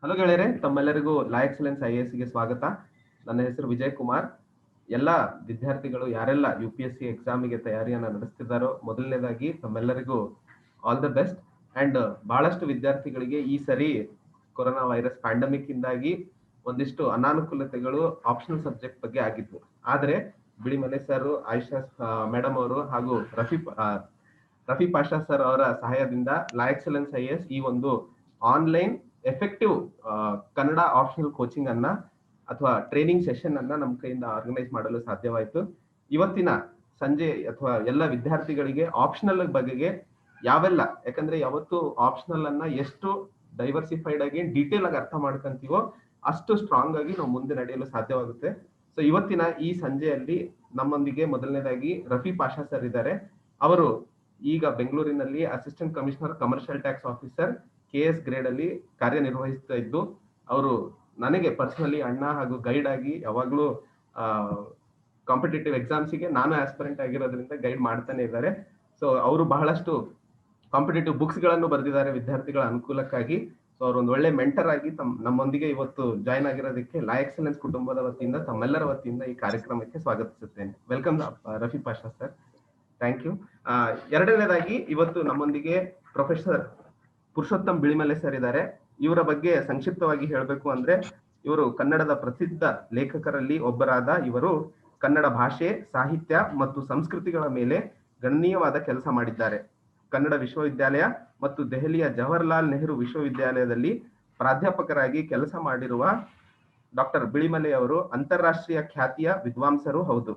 Hello ಗೆಳೆಯರೆ, ತಮ್ಮೆಲ್ಲರಿಗೂ ಲಾ excellence IAS ಗೆ ಸ್ವಾಗತ. ನನ್ನ ಹೆಸರು ವಿಜಯ್ ಕುಮಾರ್. ಎಲ್ಲ ವಿದ್ಯಾರ್ಥಿಗಳು ಯಾರೆಲ್ಲ UPSC ಎಕ್ಸಾಮಿಗೆ ತಯಾರಿಯನ್ನ ನಡೆಸ್ತಿದ್ದಾರೋ, ಮೊದಲನೇದಾಗಿ ತಮ್ಮೆಲ್ಲರಿಗೂ ಆಲ್ ದ ಬೆಸ್ಟ್. ಅಂಡ್ ಬಹಳಷ್ಟು ವಿದ್ಯಾರ್ಥಿಗಳಿಗೆ ಈ ಸರಿ ಕೊರೋನಾ ವೈರಸ್ ಪ್ಯಾಂಡಮಿಕ್ ಇಂದಾಗಿ ಒಂದಿಷ್ಟು ಅನಾನುಕೂಲತೆಗಳು ಆಪ್ಷನಲ್ ಸಬ್ಜೆಕ್ಟ್ ಬಗ್ಗೆ ಆಗಿತ್ತು. ಆದ್ರೆ ಬಿಳಿಮಲೆ ಸರ್, ಆಯಿಷಾ ಮೇಡಮ್ ಅವರು ಹಾಗೂ ರಫಿ ಪಾಷಾ ಸರ್ ಅವರ ಸಹಾಯದಿಂದ ಲಾ ಎಕ್ಸಲೆನ್ಸ್ IAS ಈ ಒಂದು online effective Kannada optional coaching ಅನ್ನ ಅಥವಾ ಟ್ರೈನಿಂಗ್ ಸೆಷನ್ ಅನ್ನ ನಮ್ಮ ಕೈಯಿಂದ ಆರ್ಗನೈಸ್ ಮಾಡಲು ಸಾಧ್ಯವಾಯಿತು. ಇವತ್ತಿನ ಸಂಜೆ ಅಥವಾ ಎಲ್ಲ ವಿದ್ಯಾರ್ಥಿಗಳಿಗೆ ಆಪ್ಷನಲ್ ಬಗೆಗೆ ಯಾವೆಲ್ಲ, ಯಾಕಂದ್ರೆ ಯಾವತ್ತು ಆಪ್ಷನಲ್ ಅನ್ನ ಎಷ್ಟು ಡೈವರ್ಸಿಫೈಡ್ ಆಗಿ ಡೀಟೇಲ್ ಆಗಿ ಅರ್ಥ ಮಾಡ್ಕೊಂತೀವೋ ಅಷ್ಟು ಸ್ಟ್ರಾಂಗ್ ಆಗಿ ನಾವು ಮುಂದೆ ನಡೆಯಲು ಸಾಧ್ಯವಾಗುತ್ತೆ. ಸೊ ಇವತ್ತಿನ ಈ ಸಂಜೆಯಲ್ಲಿ ನಮ್ಮೊಂದಿಗೆ ಮೊದಲನೇದಾಗಿ ರಫಿ ಪಾಷಾ ಸರ್ ಇದ್ದಾರೆ. ಅವರು ಈಗ ಬೆಂಗಳೂರಿನಲ್ಲಿ assistant commissioner commercial tax officer KS grade ಅಲ್ಲಿ ಕಾರ್ಯನಿರ್ವಹಿಸ್ತಾ ಇದ್ದು, ಅವರು ನನಗೆ ಪರ್ಸನಲಿ ಅಣ್ಣ ಹಾಗೂ ಗೈಡ್ ಆಗಿ ಯಾವಾಗ್ಲೂ ಕಾಂಪಿಟೇಟಿವ್ ಎಕ್ಸಾಮ್ಸ್ಗೆ ನಾನು ಆಸ್ಪಿರೆಂಟ್ ಆಗಿರೋದ್ರಿಂದ ಗೈಡ್ ಮಾಡ್ತಾನೆ ಇದ್ದಾರೆ. ಸೊ ಅವರು ಬಹಳಷ್ಟು ಕಾಂಪಿಟೇಟಿವ್ ಬುಕ್ಸ್ ಗಳನ್ನು ಬರೆದಿದ್ದಾರೆ ವಿದ್ಯಾರ್ಥಿಗಳ ಅನುಕೂಲಕ್ಕಾಗಿ. ಸೊ ಅವರು ಒಂದು ಒಳ್ಳೆ ಮೆಂಟರ್ ಆಗಿ ನಮ್ಮೊಂದಿಗೆ ಇವತ್ತು ಜಾಯ್ನ್ ಆಗಿರೋದಕ್ಕೆ ಲಾ ಎಕ್ಸಲೆನ್ಸ್ ಕುಟುಂಬದ ವತಿಯಿಂದ ತಮ್ಮೆಲ್ಲರ ವತಿಯಿಂದ ಈ ಕಾರ್ಯಕ್ರಮಕ್ಕೆ ಸ್ವಾಗತಿಸುತ್ತೇನೆ. Welcome Rafi Pasha sir, thank you. ಎರಡನೇದಾಗಿ ಇವತ್ತು ನಮ್ಮೊಂದಿಗೆ ಪ್ರೊಫೆಸರ್ ಪುರುಷೋತ್ತಮ್ ಬಿಳಿಮಲೆ ಸರ್ ಇದ್ದಾರೆ. ಇವರ ಬಗ್ಗೆ ಸಂಕ್ಷಿಪ್ತವಾಗಿ ಹೇಳಬೇಕು ಅಂದ್ರೆ, ಇವರು ಕನ್ನಡದ ಪ್ರಸಿದ್ಧ ಲೇಖಕರಲ್ಲಿ ಒಬ್ಬರಾದ ಇವರು ಕನ್ನಡ ಭಾಷೆ, ಸಾಹಿತ್ಯ ಮತ್ತು ಸಂಸ್ಕೃತಿಗಳ ಮೇಲೆ ಗಣನೀಯವಾದ ಕೆಲಸ ಮಾಡಿದ್ದಾರೆ. ಕನ್ನಡ ವಿಶ್ವವಿದ್ಯಾಲಯ ಮತ್ತು ದೆಹಲಿಯ ಜವಾಹರ್ಲಾಲ್ ನೆಹರು ವಿಶ್ವವಿದ್ಯಾಲಯದಲ್ಲಿ ಪ್ರಾಧ್ಯಾಪಕರಾಗಿ ಕೆಲಸ ಮಾಡಿರುವ ಡಾಕ್ಟರ್ ಬಿಳಿಮಲೆ ಅವರು ಅಂತಾರಾಷ್ಟ್ರೀಯ ಖ್ಯಾತಿಯ ವಿದ್ವಾಂಸರು ಹೌದು.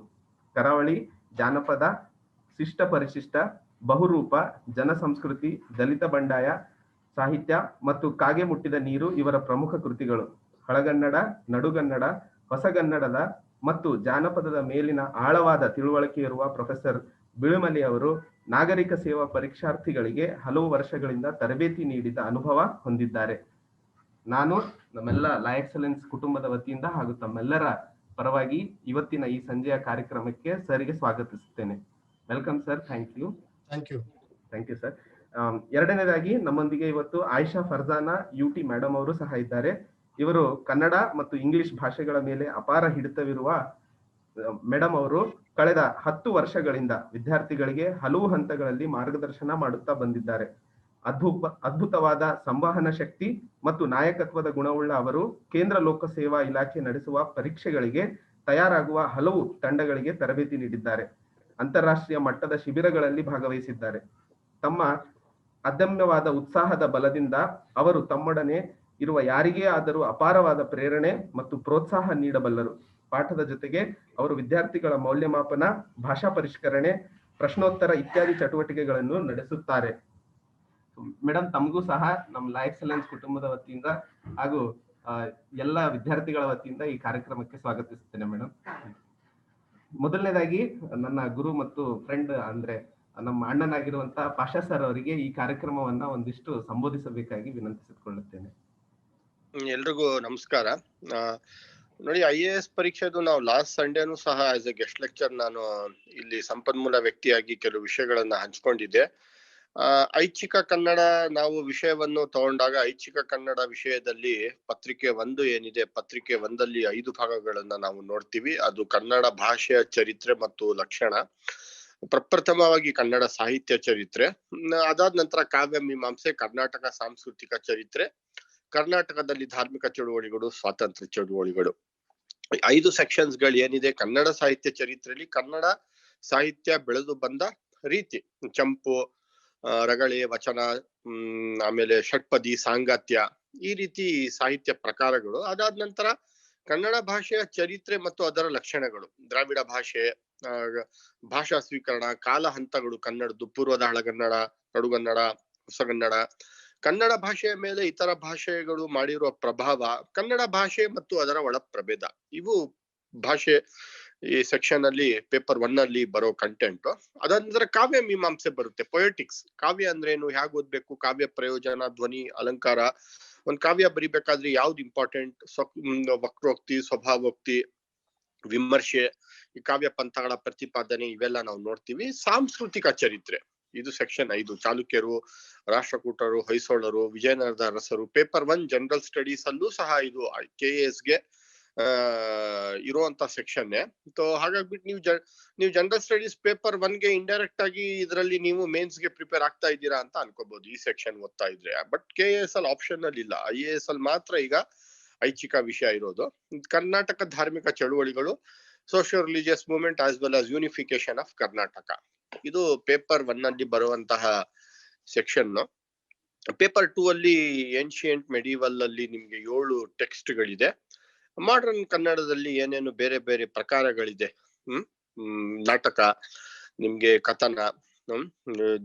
ಕರಾವಳಿ, ಜಾನಪದ, ಶಿಷ್ಟ ಪರಿಶಿಷ್ಟ, ಬಹುರೂಪ, ಜನಸಂಸ್ಕೃತಿ, ದಲಿತ ಬಂಡಾಯ ಸಾಹಿತ್ಯ ಮತ್ತು ಕಾಗೆ ಮುಟ್ಟಿದ ನೀರು ಇವರ ಪ್ರಮುಖ ಕೃತಿಗಳು. ಹಳಗನ್ನಡ, ನಡುಗನ್ನಡ, ಹೊಸಗನ್ನಡದ ಮತ್ತು ಜಾನಪದದ ಮೇಲಿನ ಆಳವಾದ ತಿಳುವಳಿಕೆ ಇರುವ ಪ್ರೊಫೆಸರ್ ಬಿಳಿಮಲೆ ಅವರು ನಾಗರಿಕ ಸೇವಾ ಪರೀಕ್ಷಾರ್ಥಿಗಳಿಗೆ ಹಲವು ವರ್ಷಗಳಿಂದ ತರಬೇತಿ ನೀಡಿದ ಅನುಭವ ಹೊಂದಿದ್ದಾರೆ. ನಾನು ನಮ್ಮೆಲ್ಲ ಲಾ ಎಕ್ಸಲೆನ್ಸ್ ಕುಟುಂಬದ ವತಿಯಿಂದ ಹಾಗೂ ತಮ್ಮೆಲ್ಲರ ಪರವಾಗಿ ಇವತ್ತಿನ ಈ ಸಂಜೆಯ ಕಾರ್ಯಕ್ರಮಕ್ಕೆ ಸರ್ಗೆ ಸ್ವಾಗತಿಸುತ್ತೇನೆ. Welcome sir, thank you. Thank you sir. ಎರಡನೇದಾಗಿ ನಮ್ಮೊಂದಿಗೆ ಇವತ್ತು ಆಯಿಷಾ ಫರ್ಜಾನಾ UT ಮೇಡಮ್ ಅವರು ಸಹ ಇದ್ದಾರೆ. ಇವರು ಕನ್ನಡ ಮತ್ತು ಇಂಗ್ಲಿಷ್ ಭಾಷೆಗಳ ಮೇಲೆ ಅಪಾರ ಹಿಡಿತವಿರುವ ಮೇಡಮ್ ಅವರು ಕಳೆದ 10 ವರ್ಷಗಳಿಂದ ವಿದ್ಯಾರ್ಥಿಗಳಿಗೆ ಹಲವು ಹಂತಗಳಲ್ಲಿ ಮಾರ್ಗದರ್ಶನ ಮಾಡುತ್ತಾ ಬಂದಿದ್ದಾರೆ. ಅದ್ಭುತವಾದ ಸಂವಹನ ಶಕ್ತಿ ಮತ್ತು ನಾಯಕತ್ವದ ಗುಣವುಳ್ಳ ಅವರು ಕೇಂದ್ರ ಲೋಕ ಸೇವಾ ಇಲಾಖೆ ನಡೆಸುವ ಪರೀಕ್ಷೆಗಳಿಗೆ ತಯಾರಾಗುವ ಹಲವು ತಂಡಗಳಿಗೆ ತರಬೇತಿ ನೀಡಿದ್ದಾರೆ. ಅಂತಾರಾಷ್ಟ್ರೀಯ ಮಟ್ಟದ ಶಿಬಿರಗಳಲ್ಲಿ ಭಾಗವಹಿಸಿದ್ದಾರೆ. ತಮ್ಮ ಅದಮ್ಯವಾದ ಉತ್ಸಾಹದ ಬಲದಿಂದ ಅವರು ತಮ್ಮೊಡನೆ ಇರುವ ಯಾರಿಗೇ ಆದರೂ ಅಪಾರವಾದ ಪ್ರೇರಣೆ ಮತ್ತು ಪ್ರೋತ್ಸಾಹ ನೀಡಬಲ್ಲರು. ಪಾಠದ ಜೊತೆಗೆ ಅವರು ವಿದ್ಯಾರ್ಥಿಗಳ ಮೌಲ್ಯಮಾಪನ, ಭಾಷಾ ಪರಿಷ್ಕರಣೆ, ಪ್ರಶ್ನೋತ್ತರ ಇತ್ಯಾದಿ ಚಟುವಟಿಕೆಗಳನ್ನು ನಡೆಸುತ್ತಾರೆ. ಮೇಡಮ್, ತಮಗೂ ಸಹ ನಮ್ಮ ಲಾ ಎಕ್ಸಲೆನ್ಸ್ ಕುಟುಂಬದ ವತಿಯಿಂದ ಹಾಗೂ ಎಲ್ಲ ವಿದ್ಯಾರ್ಥಿಗಳ ವತಿಯಿಂದ ಈ ಕಾರ್ಯಕ್ರಮಕ್ಕೆ ಸ್ವಾಗತಿಸುತ್ತೇನೆ. ಮೇಡಮ್, ಮೊದಲನೇದಾಗಿ ನನ್ನ ಗುರು ಮತ್ತು ಫ್ರೆಂಡ್ ಅಂದ್ರೆ ನಮ್ಮ ಅಣ್ಣನಾಗಿರುವಂತಹ ಪಾಷಾ ಸರ್ ಅವರಿಗೆ ಈ ಕಾರ್ಯಕ್ರಮವನ್ನ ಒಂದಿಷ್ಟು ಸಂಬೋಧಿಸಬೇಕಾಗಿ ವಿನಂತಿಸಿಕೊಳ್ಳುತ್ತೇನೆ. ಎಲ್ರಿಗೂ ನಮಸ್ಕಾರ. ನೋಡಿ, IAS ಪರೀಕ್ಷೆದು ನಾವು ಲಾಸ್ಟ್ ಸಂಡೇನು ಸಹ ಆಸ್ ಎ ಗೆಸ್ಟ್ ಲೆಕ್ಚರ್ ನಾನು ಇಲ್ಲಿ ಸಂಪನ್ಮೂಲ ವ್ಯಕ್ತಿಯಾಗಿ ಕೆಲವು ವಿಷಯಗಳನ್ನ ಹಂಚ್ಕೊಂಡಿದ್ದೆ. ಐಚ್ಛಿಕ ಕನ್ನಡ ನಾವು ವಿಷಯವನ್ನು ತಗೊಂಡಾಗ ಐಚ್ಛಿಕ ಕನ್ನಡ ವಿಷಯದಲ್ಲಿ ಪತ್ರಿಕೆ 1 ಏನಿದೆ, ಪತ್ರಿಕೆ 1ರಲ್ಲಿ 5 ಭಾಗಗಳನ್ನ ನಾವು ನೋಡ್ತೀವಿ. ಅದು ಕನ್ನಡ ಭಾಷೆಯ ಚರಿತ್ರೆ ಮತ್ತು ಲಕ್ಷಣ, ಪ್ರಪ್ರಥಮವಾಗಿ ಕನ್ನಡ ಸಾಹಿತ್ಯ ಚರಿತ್ರೆ, ಅದಾದ ನಂತರ ಕಾವ್ಯ ಮೀಮಾಂಸೆ, ಕರ್ನಾಟಕ ಸಾಂಸ್ಕೃತಿಕ ಚರಿತ್ರೆ, ಕರ್ನಾಟಕದಲ್ಲಿ ಧಾರ್ಮಿಕ ಚಳುವಳಿಗಳು, ಸ್ವಾತಂತ್ರ್ಯ ಚಳುವಳಿಗಳು. 5 ಸೆಕ್ಷನ್ಸ್ ಗಳು ಏನಿದೆ ಕನ್ನಡ ಸಾಹಿತ್ಯ ಚರಿತ್ರೆಯಲ್ಲಿ, ಕನ್ನಡ ಸಾಹಿತ್ಯ ಬೆಳೆದು ಬಂದ ರೀತಿ, ಚಂಪು, ರಗಳೆ, ವಚನ, ಆಮೇಲೆ ಷಟ್ಪದಿ, ಸಾಂಗತ್ಯ, ಈ ರೀತಿ ಸಾಹಿತ್ಯ ಪ್ರಕಾರಗಳು. ಅದಾದ ನಂತರ ಕನ್ನಡ ಭಾಷೆಯ ಚರಿತ್ರೆ ಮತ್ತು ಅದರ ಲಕ್ಷಣಗಳು, ದ್ರಾವಿಡ ಭಾಷೆ, ಭಾಷಾ ಸ್ವೀಕರಣ, ಕಾಲ ಹಂತಗಳು, ಕನ್ನಡದ್ದು ಪೂರ್ವದ ಹಳಗನ್ನಡ, ನಡುಗನ್ನಡ, ಹೊಸಗನ್ನಡ, ಕನ್ನಡ ಭಾಷೆಯ ಮೇಲೆ ಇತರ ಭಾಷೆಗಳು ಮಾಡಿರುವ ಪ್ರಭಾವ, ಕನ್ನಡ ಭಾಷೆ ಮತ್ತು ಅದರ ಒಳ ಪ್ರಭೇದ. ಇವು ಭಾಷೆ ಈ ಸೆಕ್ಷನ್ ಅಲ್ಲಿ ಪೇಪರ್ 1 ಅಲ್ಲಿ ಬರೋ ಕಂಟೆಂಟ್. ಅದಾದ ಕಾವ್ಯ ಮೀಮಾಂಸೆ ಬರುತ್ತೆ, ಪೊಯೆಟಿಕ್ಸ್. ಕಾವ್ಯ ಅಂದ್ರೇನು, ಹೇಗೆ ಓದ್ಬೇಕು, ಕಾವ್ಯ ಪ್ರಯೋಜನ, ಧ್ವನಿ, ಅಲಂಕಾರ, ಒಂದ್ ಕಾವ್ಯ ಬರಿಬೇಕಾದ್ರೆ ಯಾವ್ದು ಇಂಪಾರ್ಟೆಂಟ್, ವಕ್ರೋಕ್ತಿ, ಸ್ವಭಾವೋಕ್ತಿ, ವಿಮರ್ಶೆ, ಈ ಕಾವ್ಯ ಪಂಥಗಳ ಪ್ರತಿಪಾದನೆ, ಇವೆಲ್ಲ ನಾವು ನೋಡ್ತೀವಿ. ಸಾಂಸ್ಕೃತಿಕ ಚರಿತ್ರೆ, ಇದು ಸೆಕ್ಷನ್ 5. ಚಾಲುಕ್ಯರು, ರಾಷ್ಟ್ರಕೂಟರು, ಹೊಯ್ಸಳರು, ವಿಜಯನಗರದ ಅರಸರು. ಪೇಪರ್ 1 ಜನರಲ್ ಸ್ಟಡೀಸ್ ಅಲ್ಲೂ ಸಹ ಇದು KAS ಗೆ ಇರುವಂತ ಸೆಕ್ಷನ್. ಸೊ ಹಾಗಾಗ್ಬಿಟ್ಟು ನೀವು ಜನರಲ್ ಸ್ಟಡೀಸ್ ಪೇಪರ್ 1 ಗೆ ಇಂಡೈರೆಕ್ಟ್ ಆಗಿ ಇದರಲ್ಲಿ ನೀವು ಮೇನ್ಸ್ ಗೆ ಪ್ರಿಪೇರ್ ಆಗ್ತಾ ಇದ್ದೀರಾ ಅಂತ ಅನ್ಕೋಬಹುದು ಈ ಸೆಕ್ಷನ್ ಓದ್ತಾ ಇದ್ರೆ. ಬಟ್ KAS ಅಲ್ಲಿ ಆಪ್ಷನ್ ಅಲ್ಲಿ ಇಲ್ಲ, IAS ಅಲ್ಲಿ ಮಾತ್ರ ಈಗ ಐಚ್ಛಿಕ ವಿಷಯ ಇರೋದು. ಕರ್ನಾಟಕ ಧಾರ್ಮಿಕ ಚಳುವಳಿಗಳು, socio religious movement as well as unification of Karnataka. ಇದು ಪೇಪರ್ 1 ಅಲ್ಲಿ ಬರುವಂತಹ ಸೆಕ್ಷನ್. ಪೇಪರ್ 2 ಅಲ್ಲಿ ಏನ್ಶಿಯಂಟ್ ಮೆಡಿವಲ್ ಅಲ್ಲಿ ನಿಮ್ಗೆ 7 ಟೆಕ್ಸ್ಟ್ ಗಳಿದೆ. ಮಾಡರ್ನ್ ಕನ್ನಡದಲ್ಲಿ ಏನೇನು ಬೇರೆ ಬೇರೆ ಪ್ರಕಾರಗಳಿದೆ, ನಾಟಕ, ನಿಮ್ಗೆ ಕಥನ,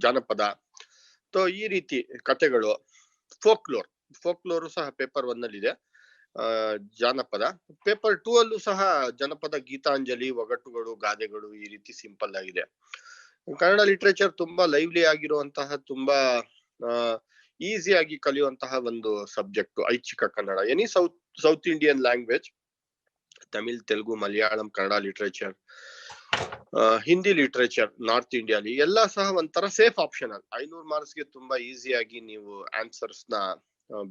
ಜಾನಪದ, ಸೊ ಈ ರೀತಿ ಕಥೆಗಳು. ಫೋಕ್ಲೋರು ಸಹ ಪೇಪರ್ 1 ಅಲ್ಲಿ ಇದೆ. ಜಾನಪದ ಪೇಪರ್ 2 ಅಲ್ಲೂ ಸಹ ಜನಪದ, ಗೀತಾಂಜಲಿ, ಒಗಟುಗಳು, ಗಾದೆಗಳು, ಈ ರೀತಿ ಸಿಂಪಲ್ ಆಗಿದೆ. ಕನ್ನಡ ಲಿಟ್ರೇಚರ್ ತುಂಬಾ ಲೈವ್ಲಿ ಆಗಿರುವಂತಹ, ತುಂಬಾ ಈಸಿ ಆಗಿ ಕಲಿಯುವಂತಹ ಒಂದು ಸಬ್ಜೆಕ್ಟ್ ಐಚ್ಛಿಕ Kannada. Any South Indian language, Tamil, Telugu, Malayalam, Kannada literature, Hindi literature, north ಇಂಡಿಯಾಲಿ ಎಲ್ಲ ಸಹ ಒಂಥರ ಸೇಫ್ ಆಪ್ಷನಲ್. 500 ಮಾರ್ಕ್ಸ್ಗೆ ತುಂಬಾ ಈಸಿಯಾಗಿ ನೀವು ಆನ್ಸರ್ಸ್ ನ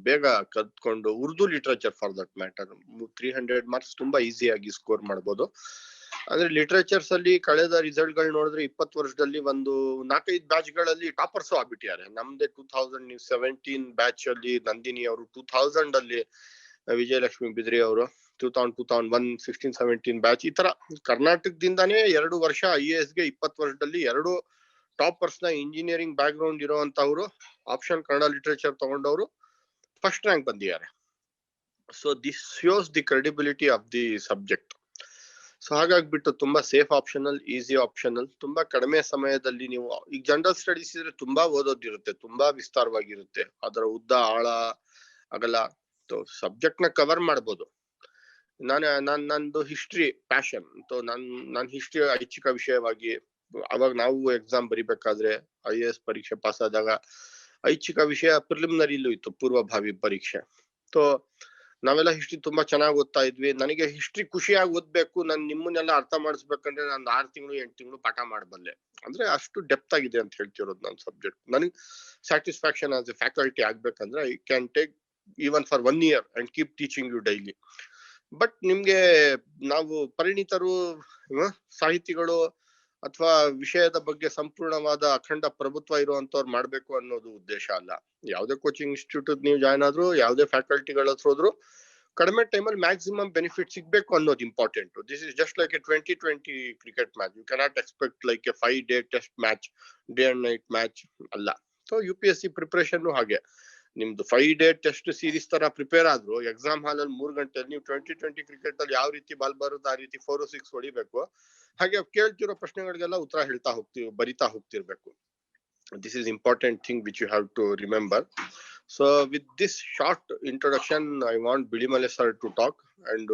ಬೇಗ ಕಲ್ತ್ಕೊಂಡು, Urdu literature for that matter 300 marks ತುಂಬಾ ಈಸಿಯಾಗಿ ಸ್ಕೋರ್ ಮಾಡ್ಬೋದು. ಅಂದ್ರೆ ಲಿಟ್ರೇಚರ್ಸ್ ಅಲ್ಲಿ ಕಳೆದ ರಿಸಲ್ಟ್ ಗಳು ನೋಡಿದ್ರೆ 20 ವರ್ಷದಲ್ಲಿ ಒಂದು 4-5 ಬ್ಯಾಚ್ ಗಳಲ್ಲಿ ಟಾಪರ್ಸ್ ಆಗ್ಬಿಟ್ಟಿದ್ದಾರೆ. ನಮ್ದೇ 2017 ಬ್ಯಾಚ್ ಅಲ್ಲಿ ನಂದಿನಿ ಅವರು, 2000 ಅಲ್ಲಿ ವಿಜಯಲಕ್ಷ್ಮಿ ಬಿದ್ರಿ ಅವರು, 2001 16-17 ಬ್ಯಾಚ್. ಈ ತರ ಕರ್ನಾಟಕದಿಂದಾನೇ 2 ವರ್ಷ IAS ಗೆ 20 ವರ್ಷದಲ್ಲಿ 2 ಟಾಪರ್ಸ್ ನ ಇಂಜಿನಿಯರಿಂಗ್ ಬ್ಯಾಕ್ ಗ್ರೌಂಡ್ ಇರುವಂತವ್ರು ಆಪ್ಷನ್ ಕನ್ನಡ ಲಿಟ್ರೇಚರ್ ತಗೊಂಡವರು ಫಸ್ಟ್ ರ್ಯಾಂಕ್ ಬಂದಿದ್ದಾರೆ. So this shows the credibility of the subject. So ಹಾಗಾಗ್ಬಿಟ್ಟು ತುಂಬಾ ಸೇಫ್ ಆಪ್ಷನಲ್, ಈಸಿ ಆಪ್ಷನಲ್, ತುಂಬಾ ಕಡಿಮೆ ಸಮಯದಲ್ಲಿ ನೀವು ಈಗ ಜನರಲ್ ಸ್ಟಡೀಸ್ ಇದ್ರೆ ತುಂಬಾ ಓದೋದಿರುತ್ತೆ, ತುಂಬಾ ವಿಸ್ತಾರವಾಗಿರುತ್ತೆ, ಅದರ ಉದ್ದ, ಆಳ, ಅಗಲ, ಸಬ್ಜೆಕ್ಟ್ ನ ಕವರ್ ಮಾಡ್ಬೋದು. ನಂದು ಹಿಸ್ಟ್ರಿ ಪ್ಯಾಷನ್, ನಾನ್ ಹಿಸ್ಟ್ರಿ ಐಚ್ಛಿಕ ವಿಷಯವಾಗಿ ಅವಾಗ ನಾವು ಎಕ್ಸಾಮ್ ಬರಿಬೇಕಾದ್ರೆ IAS ಪರೀಕ್ಷೆ ಪಾಸ್ ಆದಾಗ ಐಚ್ಛಿಕ ವಿಷಯ ಪ್ರಿಲಿಮಿನರಿಲೂ ಇತ್ತು, ಪೂರ್ವಭಾವಿ ಪರೀಕ್ಷೆ. ಸೊ ನಾವೆಲ್ಲ ಹಿಸ್ಟ್ರಿ ತುಂಬಾ ಚೆನ್ನಾಗಿ ಓದ್ತಾ ಇದ್ವಿ. ನನಗೆ ಹಿಸ್ಟ್ರಿ ಖುಷಿಯಾಗಿ ಓದ್ಬೇಕು, ನಾನು ನಿಮ್ಮನ್ನೆಲ್ಲ ಅರ್ಥ ಮಾಡಿಸ್ಬೇಕಂದ್ರೆ ನಾನು 6 ತಿಂಗಳು 8 ತಿಂಗಳು ಪಾಠ ಮಾಡಬಲ್ಲೆ. ಅಂದ್ರೆ ಅಷ್ಟು ಡೆಪ್ತ್ ಆಗಿದೆ ಅಂತ ಹೇಳ್ತಿರೋದು ನನ್ನ ಸಬ್ಜೆಕ್ಟ್. ನನಗೆ ಸ್ಯಾಟಿಸ್ಫ್ಯಾಕ್ಷನ್ ಆಸ್ ಎ ಫ್ಯಾಕಲ್ಟಿ ಆಗ್ಬೇಕಂದ್ರೆ I can take even for 1 year and keep teaching you daily. But ನಿಮ್ಗೆ ನಾವು ಪರಿಣಿತರು, ಸಾಹಿತಿಗಳು ಅಥವಾ ವಿಷಯದ ಬಗ್ಗೆ ಸಂಪೂರ್ಣವಾದ ಅಖಂಡ ಪ್ರಭುತ್ವ ಇರುವಂತವ್ರು ಮಾಡ್ಬೇಕು ಅನ್ನೋದು ಉದ್ದೇಶ ಅಲ್ಲ. ಯಾವುದೇ ಕೋಚಿಂಗ್ ಇನ್ಸ್ಟಿಟ್ಯೂಟ್ ನೀವು ಜಾಯ್ನ್ ಆದ್ರು, ಯಾವುದೇ ಫ್ಯಾಕಲ್ಟಿಗಳ ಹತ್ರ ಹೋದ್ರು, ಕಡಿಮೆ ಟೈಮಲ್ಲಿ ಮ್ಯಾಕ್ಸಿಮಮ್ ಬೆನಿಫಿಟ್ ಸಿಗ್ಬೇಕು ಅನ್ನೋದು important. This is just like a 2020 cricket match. You cannot expect like a 5-day test match, day and night match ಅಲ್ಲ. ಸೊ UPSC ಪ್ರಿಪರೇಷನ್ ಹಾಗೆ, ನಿಮ್ದು 5-day ಟೆಸ್ಟ್ ಸೀರೀಸ್ ತರ ಪ್ರಿಪೇರ್ ಆದ್ರು ಎಕ್ಸಾಮ್ ಹಾಲ್ ಅಲ್ಲಿ 3 ಗಂಟೆಯಲ್ಲಿ ನೀವು 2020 ಕ್ರಿಕೆಟ್ ಅಲ್ಲಿ ಯಾವ ರೀತಿ ಬಾಲ್ ಬರುತ್ತೆ ಆ ರೀತಿ 4-6 ಹೊಡಿಬೇಕು. ಹಾಗೆ ಕೇಳ್ತಿರೋ ಪ್ರಶ್ನೆಗಳಿಗೆಲ್ಲ ಉತ್ತರ ಬರಿತಾ ಹೋಗ್ತಿರ್ಬೇಕು. This is important thing which you have to remember. So with this short introduction, I want Bidimale sir to talk and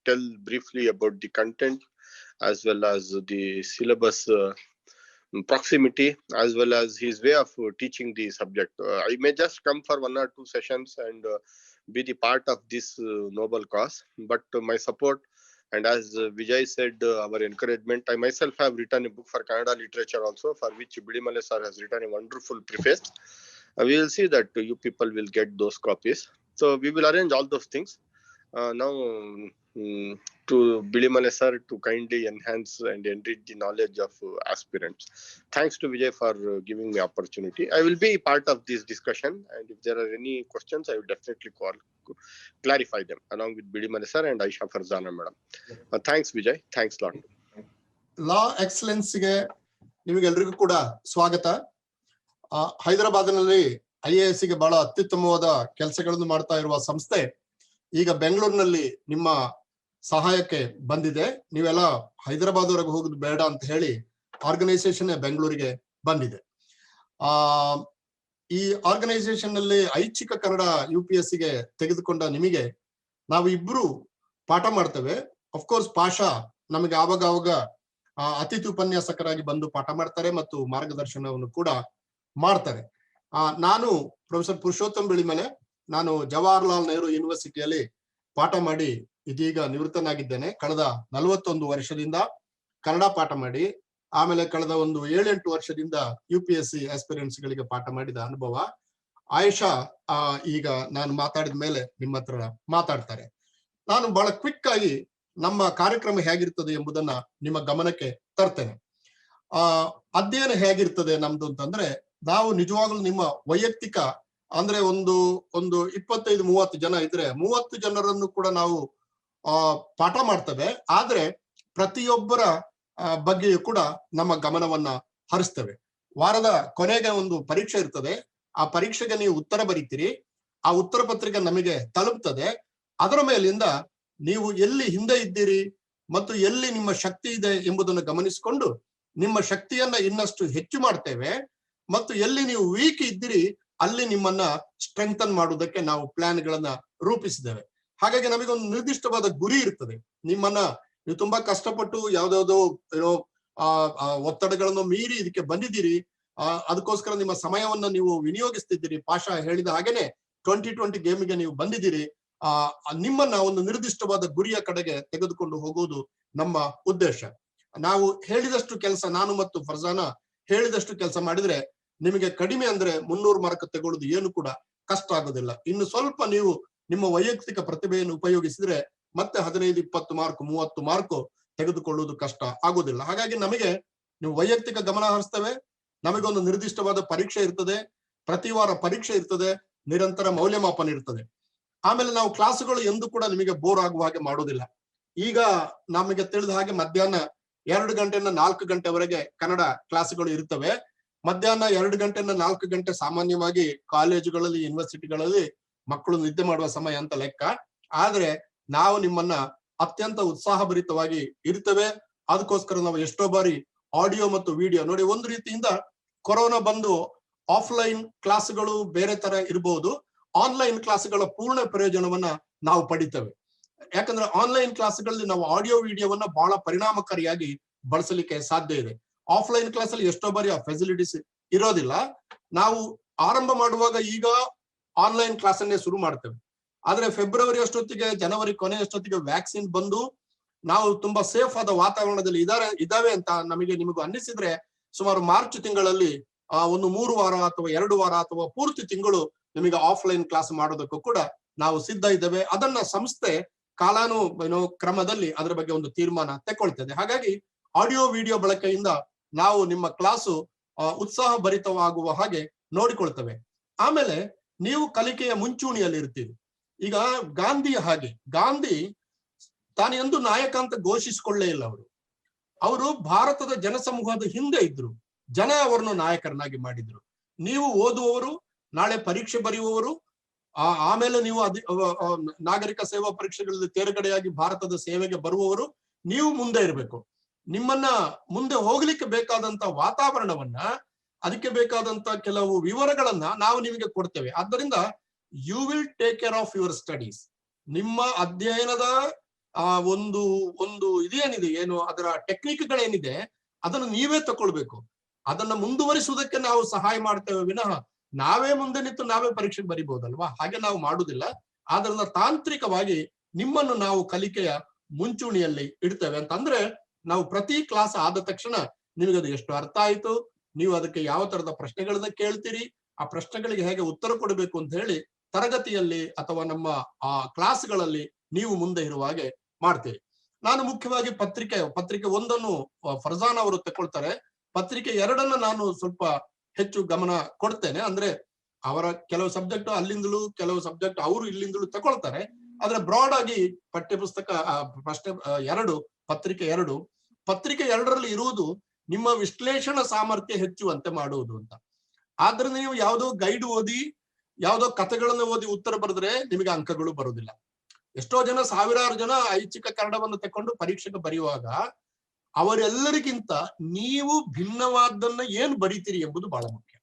tell briefly about the content as well as the syllabus proximity as well as his way of teaching the subject. I may just come for 1 or 2 sessions and be the part of this noble cause, but my support and as Vijay said, our encouragement. I myself have written a book for Kannada literature also, for which Bidimale sir has written a wonderful preface. We will see that you people will get those copies. So we will arrange all those things. Now to Bidimale sir to kindly enhance and enrich the knowledge of aspirants. Thanks to Vijay for giving me opportunity. I will be part of this discussion, and if there are any questions, I will definitely clarify them along with Bidimale sir and Aisha Farzana madam. Thanks Vijay, thanks lot. Law excellence ಗೆ ನಿಮಗೆಲ್ಲರಿಗೂ ಕೂಡ ಸ್ವಾಗತ. ಹೈದರಾಬಾದ್ನಲ್ಲಿ IAS ಗೆ ಬಹಳ ಅತ್ಯುತ್ತಮವಾದ ಕೆಲಸಗಳನ್ನು ಮಾಡ್ತಾ ಇರುವ ಸಂಸ್ಥೆ ಈಗ ಬೆಂಗಳೂರಿನಲ್ಲಿ ನಿಮ್ಮ ಸಹಾಯಕ್ಕೆ ಬಂದಿದೆ. ನೀವೆಲ್ಲ ಹೈದರಾಬಾದ್ವರೆಗೆ ಹೋಗುದು ಬೇಡ ಅಂತ ಹೇಳಿ ಆರ್ಗನೈಸೇಷನ್ ಬೆಂಗಳೂರಿಗೆ ಬಂದಿದೆ. ಈ ಆರ್ಗನೈಸೇಷನ್ ನಲ್ಲಿ ಐಚ್ಛಿಕ ಕನ್ನಡ UPSC ಗೆ ತೆಗೆದುಕೊಂಡ ನಿಮಗೆ ನಾವು ಇಬ್ರು ಪಾಠ ಮಾಡ್ತೇವೆ. ಅಫ್ಕೋರ್ಸ್ ಪಾಷಾ ನಮಗೆ ಆವಾಗ ಅತಿಥಿ ಉಪನ್ಯಾಸಕರಾಗಿ ಬಂದು ಪಾಠ ಮಾಡ್ತಾರೆ ಮತ್ತು ಮಾರ್ಗದರ್ಶನವನ್ನು ಕೂಡ ಮಾಡ್ತಾರೆ. ನಾನು ಪ್ರೊಫೆಸರ್ ಪುರುಷೋತ್ತಮ್ ಬಿಳಿಮಲೆ, ನಾನು ಜವಾಹರ್ಲಾಲ್ ನೆಹರು ಯೂನಿವರ್ಸಿಟಿಯಲ್ಲಿ ಪಾಠ ಮಾಡಿ ಇದೀಗ ನಿವೃತ್ತನಾಗಿದ್ದೇನೆ. ಕಳೆದ 41 ವರ್ಷದಿಂದ ಕನ್ನಡ ಪಾಠ ಮಾಡಿ ಆಮೇಲೆ ಕಳೆದ ಒಂದು 7-8 ವರ್ಷದಿಂದ UPSC ಆಸ್ಪಿರೆಂಟ್ಸ್ ಗಳಿಗೆ ಪಾಠ ಮಾಡಿದ ಅನುಭವ. ಆಯಿಷಾ ಈಗ ನಾನು ಮಾತಾಡಿದ ಮೇಲೆ ನಿಮ್ಮ ಹತ್ರ ಮಾತಾಡ್ತಾರೆ. ನಾನು ಬಹಳ ಕ್ವಿಕ್ ಆಗಿ ನಮ್ಮ ಕಾರ್ಯಕ್ರಮ ಹೇಗಿರ್ತದೆ ಎಂಬುದನ್ನ ನಿಮ್ಮ ಗಮನಕ್ಕೆ ತರ್ತೇನೆ. ಅಧ್ಯಯನ ಹೇಗಿರ್ತದೆ ನಮ್ದು ಅಂತಂದ್ರೆ, ನಾವು ನಿಜವಾಗ್ಲೂ ನಿಮ್ಮ ವೈಯಕ್ತಿಕ ಅಂದ್ರೆ ಒಂದು 25-30 ಜನ ಇದ್ರೆ 30 ಜನರನ್ನು ಕೂಡ ನಾವು ಪಾಠ ಮಾಡ್ತೇವೆ. ಆದ್ರೆ ಪ್ರತಿಯೊಬ್ಬರ ಬಗ್ಗೆಯೂ ಕೂಡ ನಮ್ಮ ಗಮನವನ್ನ ಹರಿಸ್ತೇವೆ. ವಾರದ ಕೊನೆಗೆ ಒಂದು ಪರೀಕ್ಷೆ ಇರ್ತದೆ. ಆ ಪರೀಕ್ಷೆಗೆ ನೀವು ಉತ್ತರ ಬರೀತೀರಿ. ಆ ಉತ್ತರ ಪತ್ರಿಕೆ ನಮಗೆ ತಲುಪ್ತದೆ. ಅದರ ಮೇಲಿಂದ ನೀವು ಎಲ್ಲಿ ಹಿಂದೆ ಇದ್ದೀರಿ ಮತ್ತು ಎಲ್ಲಿ ನಿಮ್ಮ ಶಕ್ತಿ ಇದೆ ಎಂಬುದನ್ನು ಗಮನಿಸಿಕೊಂಡು ನಿಮ್ಮ ಶಕ್ತಿಯನ್ನ ಇನ್ನಷ್ಟು ಹೆಚ್ಚು ಮಾಡ್ತೇವೆ. ಮತ್ತು ಎಲ್ಲಿ ನೀವು ವೀಕ್ ಇದ್ದೀರಿ ಅಲ್ಲಿ ನಿಮ್ಮನ್ನ ಸ್ಟ್ರೆಂಥನ್ ಮಾಡುವುದಕ್ಕೆ ನಾವು ಪ್ಲಾನ್ ಗಳನ್ನ ರೂಪಿಸಿದ್ದೇವೆ. ಹಾಗಾಗಿ ನಮಗೊಂದು ನಿರ್ದಿಷ್ಟವಾದ ಗುರಿ ಇರ್ತದೆ. ನೀವು ತುಂಬಾ ಕಷ್ಟಪಟ್ಟು ಯಾವ್ದಾವ್ದೋ ಒತ್ತಡಗಳನ್ನು ಮೀರಿ ಇದಕ್ಕೆ ಬಂದಿದ್ದೀರಿ. ಅದಕ್ಕೋಸ್ಕರ ನಿಮ್ಮ ಸಮಯವನ್ನ ನೀವು ವಿನಿಯೋಗಿಸ್ತಿದ್ದೀರಿ. ಪಾಷಾ ಹೇಳಿದ ಹಾಗೇನೆ 2020 ಗೇಮಿಗೆ ನೀವು ಬಂದಿದ್ದೀರಿ. ನಿಮ್ಮನ್ನ ಒಂದು ನಿರ್ದಿಷ್ಟವಾದ ಗುರಿಯ ಕಡೆಗೆ ತೆಗೆದುಕೊಂಡು ಹೋಗುವುದು ನಮ್ಮ ಉದ್ದೇಶ. ನಾವು ಹೇಳಿದಷ್ಟು ಕೆಲಸ, ನಾನು ಮತ್ತು ಫರ್ಜಾನಾ ಹೇಳಿದಷ್ಟು ಕೆಲಸ ಮಾಡಿದ್ರೆ ನಿಮಗೆ ಕಡಿಮೆ ಅಂದ್ರೆ 300 ಮಾರ್ಕ್ ತಗೊಳ್ಳೋದು ಏನು ಕೂಡ ಕಷ್ಟ ಆಗೋದಿಲ್ಲ. ಇನ್ನು ಸ್ವಲ್ಪ ನೀವು ನಿಮ್ಮ ವೈಯಕ್ತಿಕ ಪ್ರತಿಭೆಯನ್ನು ಉಪಯೋಗಿಸಿದ್ರೆ ಮತ್ತೆ 15-20 ಮಾರ್ಕ್ 30 ಮಾರ್ಕ್ ತೆಗೆದುಕೊಳ್ಳುವುದು ಕಷ್ಟ ಆಗೋದಿಲ್ಲ. ಹಾಗಾಗಿ ನಮಗೆ ನೀವು ವೈಯಕ್ತಿಕ ಗಮನ ಹರಿಸ್ತೇವೆ. ನಮಗೊಂದು ನಿರ್ದಿಷ್ಟವಾದ ಪರೀಕ್ಷೆ ಇರ್ತದೆ. ಪ್ರತಿ ವಾರ ಪರೀಕ್ಷೆ ಇರ್ತದೆ. ನಿರಂತರ ಮೌಲ್ಯಮಾಪನ ಇರ್ತದೆ. ಆಮೇಲೆ ನಾವು ಕ್ಲಾಸುಗಳು ಎಂದು ಕೂಡ ನಿಮಗೆ ಬೋರ್ ಆಗುವ ಹಾಗೆ ಮಾಡೋದಿಲ್ಲ. ಈಗ ನಮಗೆ ತಿಳಿದ ಹಾಗೆ ಮಧ್ಯಾಹ್ನ 2 ಗಂಟೆಯಿಂದ 4 ಗಂಟೆವರೆಗೆ ಕನ್ನಡ ಕ್ಲಾಸುಗಳು ಇರ್ತವೆ. ಮಧ್ಯಾಹ್ನ 2 ಗಂಟೆಯಿಂದ 4 ಗಂಟೆ ಸಾಮಾನ್ಯವಾಗಿ ಕಾಲೇಜುಗಳಲ್ಲಿ, ಯೂನಿವರ್ಸಿಟಿಗಳಲ್ಲಿ ಮಕ್ಕಳು ನಿದ್ದೆ ಮಾಡುವ ಸಮಯ ಅಂತ ಲೆಕ್ಕ. ಆದ್ರೆ ನಾವು ನಿಮ್ಮನ್ನ ಅತ್ಯಂತ ಉತ್ಸಾಹಭರಿತವಾಗಿ ಇರ್ತೇವೆ. ಅದಕ್ಕೋಸ್ಕರ ನಾವು ಎಷ್ಟೋ ಬಾರಿ ಆಡಿಯೋ ಮತ್ತು ವಿಡಿಯೋ ನೋಡಿ, ಒಂದು ರೀತಿಯಿಂದ ಕೊರೋನಾ ಬಂದು ಆಫ್ಲೈನ್ ಕ್ಲಾಸ್ಗಳು ಬೇರೆ ತರ ಇರಬಹುದು. ಆನ್ಲೈನ್ ಕ್ಲಾಸ್ಗಳ ಪೂರ್ಣ ಪ್ರಯೋಜನವನ್ನ ನಾವು ಪಡಿತೇವೆ. ಯಾಕಂದ್ರೆ ಆನ್ಲೈನ್ ಕ್ಲಾಸ್ಗಳಲ್ಲಿ ನಾವು ಆಡಿಯೋ ವಿಡಿಯೋವನ್ನ ಬಹಳ ಪರಿಣಾಮಕಾರಿಯಾಗಿ ಬಳಸಲಿಕ್ಕೆ ಸಾಧ್ಯ ಇದೆ. ಆಫ್ಲೈನ್ ಕ್ಲಾಸ್ ಅಲ್ಲಿ ಎಷ್ಟೋ ಬಾರಿ ಆ ಫೆಸಿಲಿಟೀಸ್ ಇರೋದಿಲ್ಲ. ನಾವು ಆರಂಭ ಮಾಡುವಾಗ ಈಗ ಆನ್ಲೈನ್ ಕ್ಲಾಸ್ ಅನ್ನೇ ಶುರು ಮಾಡ್ತೇವೆ. ಆದ್ರೆ ಫೆಬ್ರವರಿ ಅಷ್ಟೊತ್ತಿಗೆ, ಜನವರಿ ಕೊನೆಯಷ್ಟೊತ್ತಿಗೆ ವ್ಯಾಕ್ಸಿನ್ ಬಂದು ನಾವು ತುಂಬಾ ಸೇಫ್ ಆದ ವಾತಾವರಣದಲ್ಲಿ ಇದಾವೆ ಅಂತ ನಿಮಗೂ ಅನ್ನಿಸಿದ್ರೆ ಸುಮಾರು ಮಾರ್ಚ್ ತಿಂಗಳಲ್ಲಿ ಒಂದು 3 ವಾರ ಅಥವಾ 2 ವಾರ ಅಥವಾ ಪೂರ್ತಿ ತಿಂಗಳು ನಿಮಗೆ ಆಫ್ಲೈನ್ ಕ್ಲಾಸ್ ಮಾಡೋದಕ್ಕೂ ಕೂಡ ನಾವು ಸಿದ್ಧ ಇದ್ದೇವೆ. ಅದನ್ನ ಸಂಸ್ಥೆ ಕ್ರಮದಲ್ಲಿ ಅದರ ಬಗ್ಗೆ ಒಂದು ತೀರ್ಮಾನ ತಗೊಳ್ತದೆ. ಹಾಗಾಗಿ ಆಡಿಯೋ ವಿಡಿಯೋ ಬಳಕೆಯಿಂದ ನಾವು ನಿಮ್ಮ ಕ್ಲಾಸು ಉತ್ಸಾಹ ಭರಿತವಾಗುವ ಹಾಗೆ ನೋಡಿಕೊಳ್ತೇವೆ. ಆಮೇಲೆ ನೀವು ಕಲಿಕೆಯ ಮುಂಚೂಣಿಯಲ್ಲಿ ಇರ್ತೀವಿ. ಈಗ ಗಾಂಧಿಯ ಹಾಗೆ, ಗಾಂಧಿ ತಾನು ಎಂದು ನಾಯಕ ಅಂತ ಘೋಷಿಸಿಕೊಳ್ಳೇ ಇಲ್ಲ. ಅವರು ಭಾರತದ ಜನಸಮೂಹದ ಹಿಂದೆ ಇದ್ರು. ಜನ ಅವರನ್ನು ನಾಯಕರನ್ನಾಗಿ ಮಾಡಿದ್ರು. ನೀವು ಓದುವವರು, ನಾಳೆ ಪರೀಕ್ಷೆ ಬರೆಯುವವರು, ಆಮೇಲೆ ನೀವು ನಾಗರಿಕ ಸೇವಾ ಪರೀಕ್ಷೆಗಳಲ್ಲಿ ತೇರ್ಗಡೆಯಾಗಿ ಭಾರತದ ಸೇವೆಗೆ ಬರುವವರು, ನೀವು ಮುಂದೆ ಇರಬೇಕು. ನಿಮ್ಮನ್ನ ಮುಂದೆ ಹೋಗ್ಲಿಕ್ಕೆ ಬೇಕಾದಂತ ವಾತಾವರಣವನ್ನ, ಅದಕ್ಕೆ ಬೇಕಾದಂತ ಕೆಲವು ವಿವರಗಳನ್ನ ನಾವು ನಿಮಗೆ ಕೊಡ್ತೇವೆ. ಆದ್ದರಿಂದ you will take care of your studies. ನಿಮ್ಮ ಅಧ್ಯಯನದ ಒಂದು ಇದೇನಿದೆ, ಏನು ಅದರ ಟೆಕ್ನಿಕ್ಗಳೇನಿದೆ ಅದನ್ನು ನೀವೇ ತಕೊಳ್ಬೇಕು. ಅದನ್ನ ಮುಂದುವರಿಸುವುದಕ್ಕೆ ನಾವು ಸಹಾಯ ಮಾಡ್ತೇವೆ ವಿನಃ ನಾವೇ ಮುಂದೆ ನಿಂತು ನಾವೇ ಪರೀಕ್ಷೆಗೆ ಬರಿಬಹುದಲ್ವಾ? ಹಾಗೆ ನಾವು ಮಾಡುವುದಿಲ್ಲ. ಆದ್ರಿಂದ ತಾಂತ್ರಿಕವಾಗಿ ನಿಮ್ಮನ್ನು ನಾವು ಕಲಿಕೆಯ ಮುಂಚೂಣಿಯಲ್ಲಿ ಇಡ್ತೇವೆ. ಅಂತಂದ್ರೆ ನಾವು ಪ್ರತಿ ಕ್ಲಾಸ್ ಆದ ತಕ್ಷಣ ನಿಮಗೆ ಅದು ಎಷ್ಟು ಅರ್ಥ ಆಯ್ತು, ನೀವು ಅದಕ್ಕೆ ಯಾವ ತರದ ಪ್ರಶ್ನೆಗಳನ್ನ ಕೇಳ್ತೀರಿ, ಆ ಪ್ರಶ್ನೆಗಳಿಗೆ ಹೇಗೆ ಉತ್ತರ ಕೊಡಬೇಕು ಅಂತ ಹೇಳಿ ತರಗತಿಯಲ್ಲಿ ಅಥವಾ ನಮ್ಮ ಆ ಕ್ಲಾಸ್ಗಳಲ್ಲಿ ನೀವು ಮುಂದೆ ಇರುವ ಹಾಗೆ ಮಾಡ್ತೀರಿ. ನಾನು ಮುಖ್ಯವಾಗಿ ಪತ್ರಿಕೆ 1 ಫರ್ಜಾನ್ ಅವರು ತಗೊಳ್ತಾರೆ. ಪತ್ರಿಕೆ 2 ನಾನು ಸ್ವಲ್ಪ ಹೆಚ್ಚು ಗಮನ ಕೊಡ್ತೇನೆ. ಅಂದ್ರೆ ಅವರ ಕೆಲವು ಸಬ್ಜೆಕ್ಟ್ ಅಲ್ಲಿಂದಲೂ, ಕೆಲವು ಸಬ್ಜೆಕ್ಟ್ ಅವರು ಇಲ್ಲಿಂದಲೂ ತಗೊಳ್ತಾರೆ. ಆದ್ರೆ ಬ್ರಾಡ್ ಆಗಿ ಪಠ್ಯಪುಸ್ತಕ ಪತ್ರಿಕೆ 2 ಪತ್ರಿಕೆ 2ರಲ್ಲಿ ಇರುವುದು ನಿಮ್ಮ ವಿಶ್ಲೇಷಣಾ ಸಾಮರ್ಥ್ಯ ಹೆಚ್ಚುವಂತೆ ಮಾಡುವುದು ಅಂತ. ಆದ್ರಿಂದ ನೀವು ಯಾವುದೋ ಗೈಡ್ ಓದಿ, ಯಾವುದೋ ಕಥೆಗಳನ್ನು ಓದಿ ಉತ್ತರ ಬರೆದ್ರೆ ನಿಮಗೆ ಅಂಕಗಳು ಬರುವುದಿಲ್ಲ. ಎಷ್ಟೋ ಜನ, ಸಾವಿರಾರು ಜನ ಐಚ್ಛಿಕ ಕನ್ನಡವನ್ನು ತಕೊಂಡು ಪರೀಕ್ಷೆಗೆ ಬರೆಯುವಾಗ ಅವರೆಲ್ಲರಿಗಿಂತ ನೀವು ಭಿನ್ನವಾದನ್ನ ಏನ್ ಬರೀತೀರಿ ಎಂಬುದು ಬಹಳ ಮುಖ್ಯ.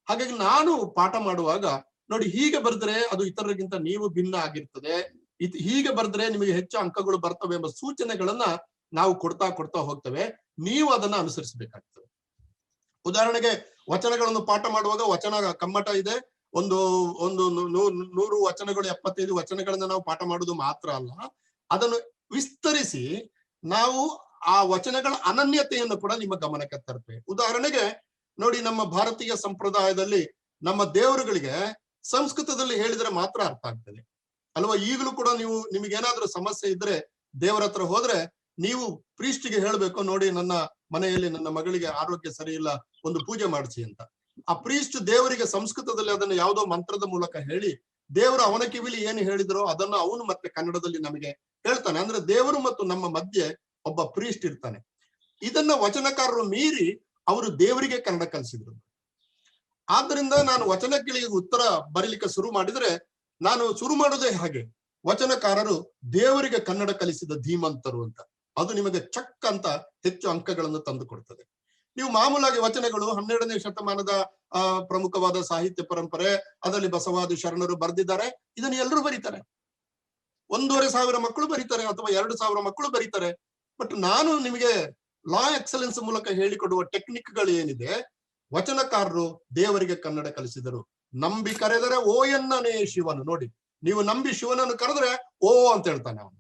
ಹಾಗಾಗಿ ನಾನು ಪಾಠ ಮಾಡುವಾಗ ನೋಡಿ, ಹೀಗೆ ಬರೆದ್ರೆ ಅದು ಇತರರಿಗಿಂತ ನೀವು ಭಿನ್ನ ಆಗಿರ್ತದೆ, ಹೀಗೆ ಬರೆದ್ರೆ ನಿಮಗೆ ಹೆಚ್ಚು ಅಂಕಗಳು ಬರ್ತವೆ ಎಂಬ ಸೂಚನೆಗಳನ್ನ ನಾವು ಕೊಡ್ತಾ ಹೋಗ್ತೇವೆ. ನೀವು ಅದನ್ನ ಅನುಸರಿಸಬೇಕಾಗ್ತದೆ. ಉದಾಹರಣೆಗೆ ವಚನಗಳನ್ನು ಪಾಠ ಮಾಡುವಾಗ ವಚನ ಕಮ್ಮಟ ಇದೆ. ಒಂದು 100 ವಚನಗಳು, 75 ವಚನಗಳನ್ನ ನಾವು ಪಾಠ ಮಾಡುವುದು ಮಾತ್ರ ಅಲ್ಲ, ಅದನ್ನು ವಿಸ್ತರಿಸಿ ನಾವು ಆ ವಚನಗಳ ಅನನ್ಯತೆಯನ್ನು ಕೂಡ ನಿಮ್ಮ ಗಮನಕ್ಕೆ ತರ್ತೇವೆ. ಉದಾಹರಣೆಗೆ ನೋಡಿ, ನಮ್ಮ ಭಾರತೀಯ ಸಂಪ್ರದಾಯದಲ್ಲಿ ನಮ್ಮ ದೇವರುಗಳಿಗೆ ಸಂಸ್ಕೃತದಲ್ಲಿ ಹೇಳಿದ್ರೆ ಮಾತ್ರ ಅರ್ಥ ಆಗ್ತದೆ ಅಲ್ವಾ? ಈಗಲೂ ಕೂಡ ನಿಮಗೇನಾದ್ರೂ ಸಮಸ್ಯೆ ಇದ್ರೆ ದೇವರ ಹತ್ರ ಹೋದ್ರೆ ನೀವು ಪ್ರೀಸ್ಟಿಗೆ ಹೇಳ್ಬೇಕು, ನೋಡಿ ನನ್ನ ಮನೆಯಲ್ಲಿ ನನ್ನ ಮಗಳಿಗೆ ಆರೋಗ್ಯ ಸರಿ ಇಲ್ಲ, ಒಂದು ಪೂಜೆ ಮಾಡಿಸಿ ಅಂತ. ಆ ಪ್ರೀಸ್ಟ್ ದೇವರಿಗೆ ಸಂಸ್ಕೃತದಲ್ಲಿ ಅದನ್ನು ಯಾವುದೋ ಮಂತ್ರದ ಮೂಲಕ ಹೇಳಿ ದೇವರು ಅವನ ಕಿವಿಲಿ ಏನು ಹೇಳಿದ್ರೋ ಅದನ್ನು ಅವನು ಮತ್ತೆ ಕನ್ನಡದಲ್ಲಿ ನಮಗೆ ಹೇಳ್ತಾನೆ. ಅಂದ್ರೆ ದೇವರು ಮತ್ತು ನಮ್ಮ ಮಧ್ಯೆ ಒಬ್ಬ ಪ್ರೀಸ್ಟ್ ಇರ್ತಾನೆ. ಇದನ್ನ ವಚನಕಾರರು ಮೀರಿ ಅವರು ದೇವರಿಗೆ ಕನ್ನಡ ಕಲಿಸಿದ್ರು. ಆದ್ರಿಂದ ನಾನು ವಚನಗಳಿಗೆ ಉತ್ತರ ಬರೀಲಿಕ್ಕೆ ಶುರು ಮಾಡಿದ್ರೆ ನಾನು ಶುರು ಮಾಡೋದೇ ಹಾಗೆ, ವಚನಕಾರರು ದೇವರಿಗೆ ಕನ್ನಡ ಕಲಿಸಿದ ಧೀಮಂತರು ಅಂತ. ಅದು ನಿಮಗೆ ಚಕ್ ಅಂತ ಹೆಚ್ಚು ಅಂಕಗಳನ್ನು ತಂದು ಕೊಡ್ತದೆ. ನೀವು ಮಾಮೂಲಾಗಿ ವಚನಗಳು 12ನೇ ಶತಮಾನದ ಪ್ರಮುಖವಾದ ಸಾಹಿತ್ಯ ಪರಂಪರೆ, ಅದರಲ್ಲಿ ಬಸವಾದಿ ಶರಣರು ಬರೆದಿದ್ದಾರೆ, ಇದನ್ನು ಎಲ್ಲರೂ ಬರೀತಾರೆ. 1,500 ಮಕ್ಕಳು ಬರೀತಾರೆ ಅಥವಾ 2,000 ಮಕ್ಕಳು ಬರೀತಾರೆ. ಬಟ್ ನಾನು ನಿಮಗೆ ಲಾ ಎಕ್ಸಲೆನ್ಸ್ ಮೂಲಕ ಹೇಳಿಕೊಡುವ ಟೆಕ್ನಿಕ್ಗಳು ಏನಿದೆ, ವಚನಕಾರರು ದೇವರಿಗೆ ಕನ್ನಡ ಕಲಿಸಿದರು. ನಂಬಿ ಕರೆದರೆ ಓ ಎನ್ನನೇ ಶಿವನು. ನೋಡಿ, ನೀವು ನಂಬಿ ಶಿವನನ್ನು ಕರೆದ್ರೆ ಓ ಅಂತ ಹೇಳ್ತಾನೆ ಅವನು.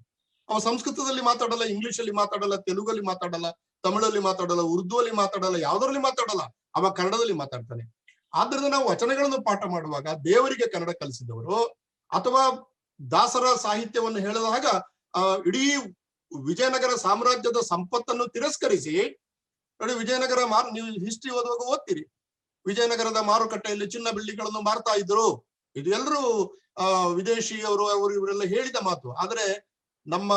ಅವ ಸಂಸ್ಕೃತದಲ್ಲಿ ಮಾತಾಡಲ್ಲ, ಇಂಗ್ಲಿಷ್ ಅಲ್ಲಿ ಮಾತಾಡಲ್ಲ, ತೆಲುಗಲ್ಲಿ ಮಾತಾಡಲ್ಲ, ತಮಿಳಲ್ಲಿ ಮಾತಾಡಲ್ಲ, ಉರ್ದುವಲ್ಲಿ ಮಾತಾಡಲ್ಲ, ಯಾವ್ದ್ರಲ್ಲಿ ಮಾತಾಡಲ್ಲ, ಅವ ಕನ್ನಡದಲ್ಲಿ ಮಾತಾಡ್ತಾನೆ. ಆದ್ರಿಂದ ನಾವು ವಚನಗಳನ್ನು ಪಾಠ ಮಾಡುವಾಗ ದೇವರಿಗೆ ಕನ್ನಡ ಕಲಿಸಿದವರು ಅಥವಾ ದಾಸರ ಸಾಹಿತ್ಯವನ್ನು ಹೇಳಿದಾಗ ಇಡೀ ವಿಜಯನಗರ ಸಾಮ್ರಾಜ್ಯದ ಸಂಪತ್ತನ್ನು ತಿರಸ್ಕರಿಸಿ, ನೋಡಿ ವಿಜಯನಗರ ನೀವು ಹಿಸ್ಟ್ರಿ ಓದುವಾಗ ಓದ್ತೀರಿ, ವಿಜಯನಗರದ ಮಾರುಕಟ್ಟೆಯಲ್ಲಿ ಚಿನ್ನ ಬೆಳ್ಳಿಗಳನ್ನು ಮಾರ್ತಾ ಇದ್ರು. ಇದು ಎಲ್ಲರೂ ವಿದೇಶಿಯವರು ಇವರೆಲ್ಲ ಹೇಳಿದ ಮಾತು. ಆದ್ರೆ ನಮ್ಮ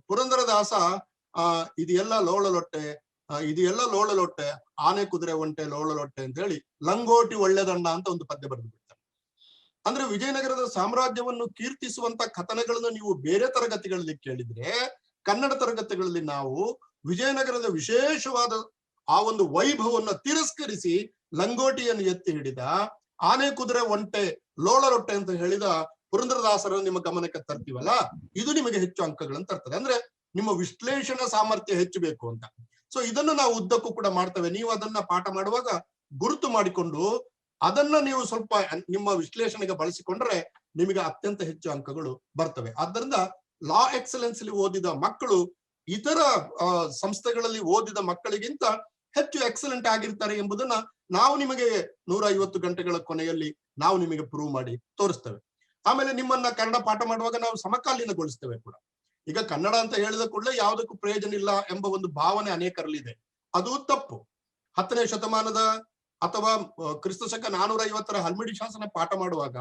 ಪುರಂದರದಾಸ ಇದು ಎಲ್ಲ ಲೋಳಲೊಟ್ಟೆ, ಇದು ಎಲ್ಲ ಲೋಳಲೊಟ್ಟೆ, ಆನೆ ಕುದುರೆ ಒಂಟೆ ಲೋಳಲೊಟ್ಟೆ ಅಂತ ಹೇಳಿ ಲಂಗೋಟಿ ಒಳ್ಳೆದಂಡ ಅಂತ ಒಂದು ಪದ್ಯ ಬರೆದು ಬಿಡ್ತಾರೆ. ಅಂದ್ರೆ ವಿಜಯನಗರದ ಸಾಮ್ರಾಜ್ಯವನ್ನು ಕೀರ್ತಿಸುವಂತ ಕಥನಗಳನ್ನು ನೀವು ಬೇರೆ ತರಗತಿಗಳಲ್ಲಿ ಕೇಳಿದ್ರೆ, ಕನ್ನಡ ತರಗತಿಗಳಲ್ಲಿ ನಾವು ವಿಜಯನಗರದ ವಿಶೇಷವಾದ ಆ ಒಂದು ವೈಭವವನ್ನು ತಿರಸ್ಕರಿಸಿ ಲಂಗೋಟಿಯನ್ನು ಎತ್ತಿ ಹಿಡಿದ, ಆನೆ ಕುದುರೆ ಒಂಟೆ ಲೋಳಲೊಟ್ಟೆ ಅಂತ ಹೇಳಿದ ಪುರಂದರದಾಸರನ್ನು ನಿಮ್ಮ ಗಮನಕ್ಕೆ ತರ್ತೀವಲ್ಲ, ಇದು ನಿಮಗೆ ಹೆಚ್ಚು ಅಂಕಗಳನ್ನು ತರ್ತದೆ. ಅಂದ್ರೆ ನಿಮ್ಮ ವಿಶ್ಲೇಷಣಾ ಸಾಮರ್ಥ್ಯ ಹೆಚ್ಚು ಬೇಕು ಅಂತ. ಸೊ ಇದನ್ನು ನಾವು ಉದ್ದಕ್ಕೂ ಕೂಡ ಮಾಡ್ತೇವೆ. ನೀವು ಅದನ್ನ ಪಾಠ ಮಾಡುವಾಗ ಗುರುತು ಮಾಡಿಕೊಂಡು ಅದನ್ನ ನೀವು ಸ್ವಲ್ಪ ನಿಮ್ಮ ವಿಶ್ಲೇಷಣೆಗೆ ಬಳಸಿಕೊಂಡ್ರೆ ನಿಮಗೆ ಅತ್ಯಂತ ಹೆಚ್ಚು ಅಂಕಗಳು ಬರ್ತವೆ. ಆದ್ದರಿಂದ ಲಾ ಎಕ್ಸಲೆನ್ಸ್ ಅಲ್ಲಿ ಓದಿದ ಮಕ್ಕಳು ಇತರ ಸಂಸ್ಥೆಗಳಲ್ಲಿ ಓದಿದ ಮಕ್ಕಳಿಗಿಂತ ಹೆಚ್ಚು ಎಕ್ಸಲೆಂಟ್ ಆಗಿರ್ತಾರೆ ಎಂಬುದನ್ನ ನಾವು ನಿಮಗೆ 150 ಗಂಟೆಗಳ ಕೊನೆಯಲ್ಲಿ ನಾವು ನಿಮಗೆ ಪ್ರೂವ್ ಮಾಡಿ ತೋರಿಸ್ತೇವೆ. ಆಮೇಲೆ ನಿಮ್ಮನ್ನ ಕನ್ನಡ ಪಾಠ ಮಾಡುವಾಗ ನಾವು ಸಮಕಾಲೀನಗೊಳಿಸ್ತೇವೆ ಕೂಡ. ಈಗ ಕನ್ನಡ ಅಂತ ಹೇಳಿದ ಕೂಡಲೇ ಯಾವುದಕ್ಕೂ ಪ್ರಯೋಜನ ಇಲ್ಲ ಎಂಬ ಒಂದು ಭಾವನೆ ಅನೇಕರಲ್ಲಿದೆ. ಅದು ತಪ್ಪು. 10ನೇ ಶತಮಾನದ ಅಥವಾ ಕ್ರಿಸ್ತಶಕ 450 ಹಲ್ಮಿಡಿ ಶಾಸನ ಪಾಠ ಮಾಡುವಾಗ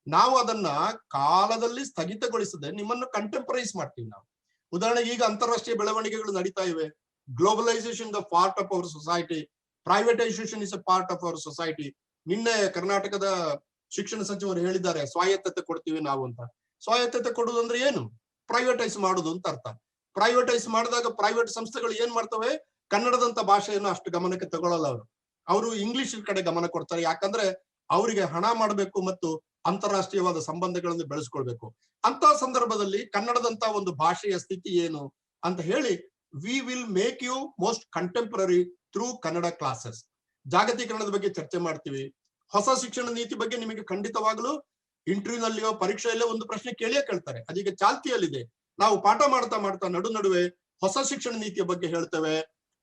ನಾವು ಅದನ್ನ ಕಾಲದಲ್ಲಿ ಸ್ಥಗಿತಗೊಳಿಸದೆ ನಿಮ್ಮನ್ನು ಕಂಟೆಂಪರೈಸ್ ಮಾಡ್ತೀವಿ ನಾವು. ಉದಾಹರಣೆಗೆ ಈಗ ಅಂತಾರಾಷ್ಟ್ರೀಯ ಬೆಳವಣಿಗೆಗಳು ನಡೀತಾ ಇವೆ. Globalisation the part of our society, privatisation is A part of our society. ನಿನ್ನೆ ಕರ್ನಾಟಕದ ಶಿಕ್ಷಣ ಸಚಿವರು ಹೇಳಿದ್ದಾರೆ, ಸ್ವಾಯತ್ತತೆ ಕೊಡ್ತೀವಿ ನಾವು ಅಂತ. ಸ್ವಾಯತ್ತತೆ ಕೊಡುವುದು ಅಂದ್ರೆ ಏನು? ಪ್ರೈವೇಟೈಸ್ ಮಾಡುದು ಅಂತ ಅರ್ಥ. ಪ್ರೈವೇಟೈಸ್ ಮಾಡಿದಾಗ ಪ್ರೈವೇಟ್ ಸಂಸ್ಥೆಗಳು ಏನ್ ಮಾಡ್ತವೆ, ಕನ್ನಡದಂತ ಭಾಷೆಯನ್ನು ಅಷ್ಟು ಗಮನಕ್ಕೆ ತಗೊಳ್ಳಲ್ಲ. ಅವರು ಇಂಗ್ಲಿಷ್ ಕಡೆ ಗಮನ ಕೊಡ್ತಾರೆ. ಯಾಕಂದ್ರೆ ಅವರಿಗೆ ಹಣ ಮಾಡಬೇಕು ಮತ್ತು ಅಂತಾರಾಷ್ಟ್ರೀಯವಾದ ಸಂಬಂಧಗಳನ್ನು ಬೆಳೆಸ್ಕೊಳ್ಬೇಕು. ಅಂತ ಸಂದರ್ಭದಲ್ಲಿ ಕನ್ನಡದಂತ ಒಂದು ಭಾಷೆಯ ಸ್ಥಿತಿ ಏನು ಅಂತ ಹೇಳಿ, we will make you most contemporary through Kannada classes. ಜಾಗತೀಕರಣದ ಬಗ್ಗೆ ಚರ್ಚೆ ಮಾಡ್ತೀವಿ. ಹೊಸ ಶಿಕ್ಷಣ ನೀತಿ ಬಗ್ಗೆ ನಿಮಗೆ ಖಂಡಿತವಾಗ್ಲೂ ಇಂಟರ್ವ್ಯೂನಲ್ಲಿಯೋ ಪರೀಕ್ಷೆಯಲ್ಲೋ ಒಂದು ಪ್ರಶ್ನೆ ಕೇಳಿಯೇ ಕೇಳ್ತಾರೆ. ಅದೀಗ ಚಾಲ್ತಿಯಲ್ಲಿದೆ. ನಾವು ಪಾಠ ಮಾಡ್ತಾ ಮಾಡ್ತಾ ನಡುವೆ ಹೊಸ ಶಿಕ್ಷಣ ನೀತಿಯ ಬಗ್ಗೆ ಹೇಳ್ತೇವೆ,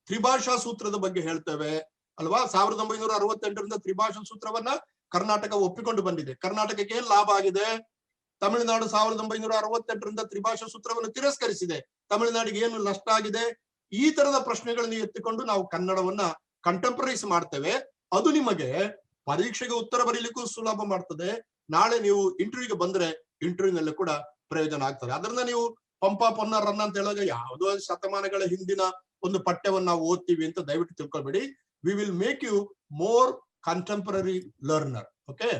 ತ್ರಿಭಾಷಾ ಸೂತ್ರದ ಬಗ್ಗೆ ಹೇಳ್ತೇವೆ ಅಲ್ವಾ. 1968ರಿಂದ ತ್ರಿಭಾಷಾ ಸೂತ್ರವನ್ನ ಕರ್ನಾಟಕ ಒಪ್ಪಿಕೊಂಡು ಬಂದಿದೆ. ಕರ್ನಾಟಕಕ್ಕೆ ಏನ್ ಲಾಭ ಆಗಿದೆ? ತಮಿಳುನಾಡು 1968ರಿಂದ ತ್ರಿಭಾಷಾ ಸೂತ್ರವನ್ನು ತಿರಸ್ಕರಿಸಿದೆ. ತಮಿಳುನಾಡಿಗೆ ಏನು ನಷ್ಟ ಆಗಿದೆ? ಈ ತರದ ಪ್ರಶ್ನೆಗಳನ್ನು ಎತ್ತಿಕೊಂಡು ನಾವು ಕನ್ನಡವನ್ನ ಕಂಟೆಂಪರೈಸ್ ಮಾಡ್ತೇವೆ. ಅದು ನಿಮಗೆ ಪರೀಕ್ಷೆಗೆ ಉತ್ತರ ಬರೀಲಿಕ್ಕೂ ಸುಲಭ ಮಾಡ್ತದೆ. ನಾಳೆ ನೀವು ಇಂಟರ್ವ್ಯೂಗೆ ಬಂದ್ರೆ ಇಂಟರ್ವ್ಯೂನಲ್ಲೂ ಕೂಡ ಪ್ರಯೋಜನ ಆಗ್ತದೆ. ಅದರಿಂದ ನೀವು ಪಂಪ ಪೊನ್ನ ರನ್ನ ಅಂತ ಹೇಳುವಾಗ ಯಾವುದೋ ಶತಮಾನಗಳ ಹಿಂದಿನ ಒಂದು ಪಠ್ಯವನ್ನ ನಾವು ಓದ್ತೀವಿ ಅಂತ ದಯವಿಟ್ಟು ತಿಳ್ಕೊಳ್ಬೇಡಿ. We will make you more contemporary learner. Okay.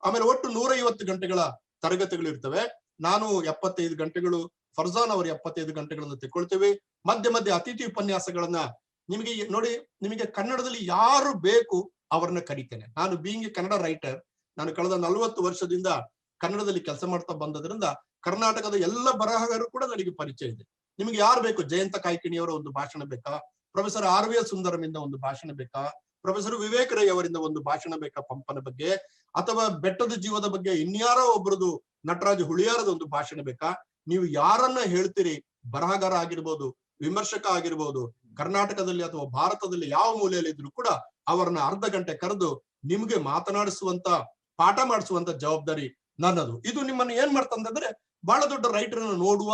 ಆಮೇಲೆ ಒಟ್ಟು 150 ಗಂಟೆಗಳ ತರಗತಿಗಳು ಇರ್ತವೆ. ನಾನು 75 ಗಂಟೆಗಳು, ಫರ್ಜಾನ್ ಅವರು 75 ಗಂಟೆಗಳನ್ನು ತೆಕ್ಕೊಳ್ತೇವೆ. ಮಧ್ಯೆ ಮಧ್ಯೆ ಅತಿಥಿ ಉಪನ್ಯಾಸಗಳನ್ನ ನಿಮಗೆ ನೋಡಿ, ನಿಮಗೆ ಕನ್ನಡದಲ್ಲಿ ಯಾರು ಬೇಕು ಅವರನ್ನ ಕರಿತೇನೆ. ನಾನು ಬೀಯಿಂಗ್ ಕನ್ನಡ ರೈಟರ್, ನಾನು ಕಳೆದ 40 ವರ್ಷದಿಂದ ಕನ್ನಡದಲ್ಲಿ ಕೆಲಸ ಮಾಡ್ತಾ ಬಂದದ್ರಿಂದ ಕರ್ನಾಟಕದ ಎಲ್ಲ ಬರಹಗಾರರು ಕೂಡ ನನಗೆ ಪರಿಚಯ ಇದೆ. ನಿಮ್ಗೆ ಯಾರು ಬೇಕು? ಜಯಂತ ಕಾಯ್ಕಿಣಿಯವರ ಒಂದು ಭಾಷಣ ಬೇಕಾ? ಪ್ರೊಫೆಸರ್ RV ಸುಂದರಮಿಂದ ಒಂದು ಭಾಷಣ ಬೇಕಾ? ಪ್ರೊಫೆಸರ್ ವಿವೇಕ್ ರೈ ಅವರಿಂದ ಒಂದು ಭಾಷಣ ಬೇಕಾ ಪಂಪನ ಬಗ್ಗೆ? ಅಥವಾ ಬೆಟ್ಟದ ಜೀವದ ಬಗ್ಗೆ ಇನ್ಯಾರೋ ಒಬ್ಬರದು ನಟರಾಜ ಹುಳಿಯಾರದ ಒಂದು ಭಾಷಣ ಬೇಕಾ? ನೀವು ಯಾರನ್ನ ಹೇಳ್ತೀರಿ, ಬರಹಗಾರ ಆಗಿರ್ಬೋದು, ವಿಮರ್ಶಕ ಆಗಿರ್ಬೋದು, ಕರ್ನಾಟಕದಲ್ಲಿ ಅಥವಾ ಭಾರತದಲ್ಲಿ ಯಾವ ಮೂಲೆಯಲ್ಲಿ ಇದ್ರು ಕೂಡ ಅವರನ್ನ ಅರ್ಧ ಗಂಟೆ ಕರೆದು ನಿಮ್ಗೆ ಮಾತನಾಡಿಸುವಂತ, ಪಾಠ ಮಾಡಿಸುವಂತ ಜವಾಬ್ದಾರಿ ನನ್ನದು. ಇದು ನಿಮ್ಮನ್ನು ಏನ್ ಮಾಡ್ತಂದ್ರೆ ಬಹಳ ದೊಡ್ಡ ರೈಟರ್ನ ನೋಡುವ,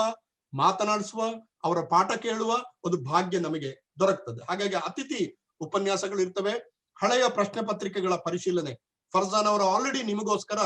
ಮಾತನಾಡಿಸುವ, ಅವರ ಪಾಠ ಕೇಳುವ ಒಂದು ಭಾಗ್ಯ ನಮಗೆ ದೊರಕ್ತದೆ. ಹಾಗಾಗಿ ಅತಿಥಿ ಉಪನ್ಯಾಸಗಳು ಇರ್ತವೆ. ಹಳೆಯ ಪ್ರಶ್ನೆ ಪತ್ರಿಕೆಗಳ ಪರಿಶೀಲನೆ ಫರ್ಜಾನ್ ಅವರು ಆಲ್ರೆಡಿ ನಿಮಗೋಸ್ಕರ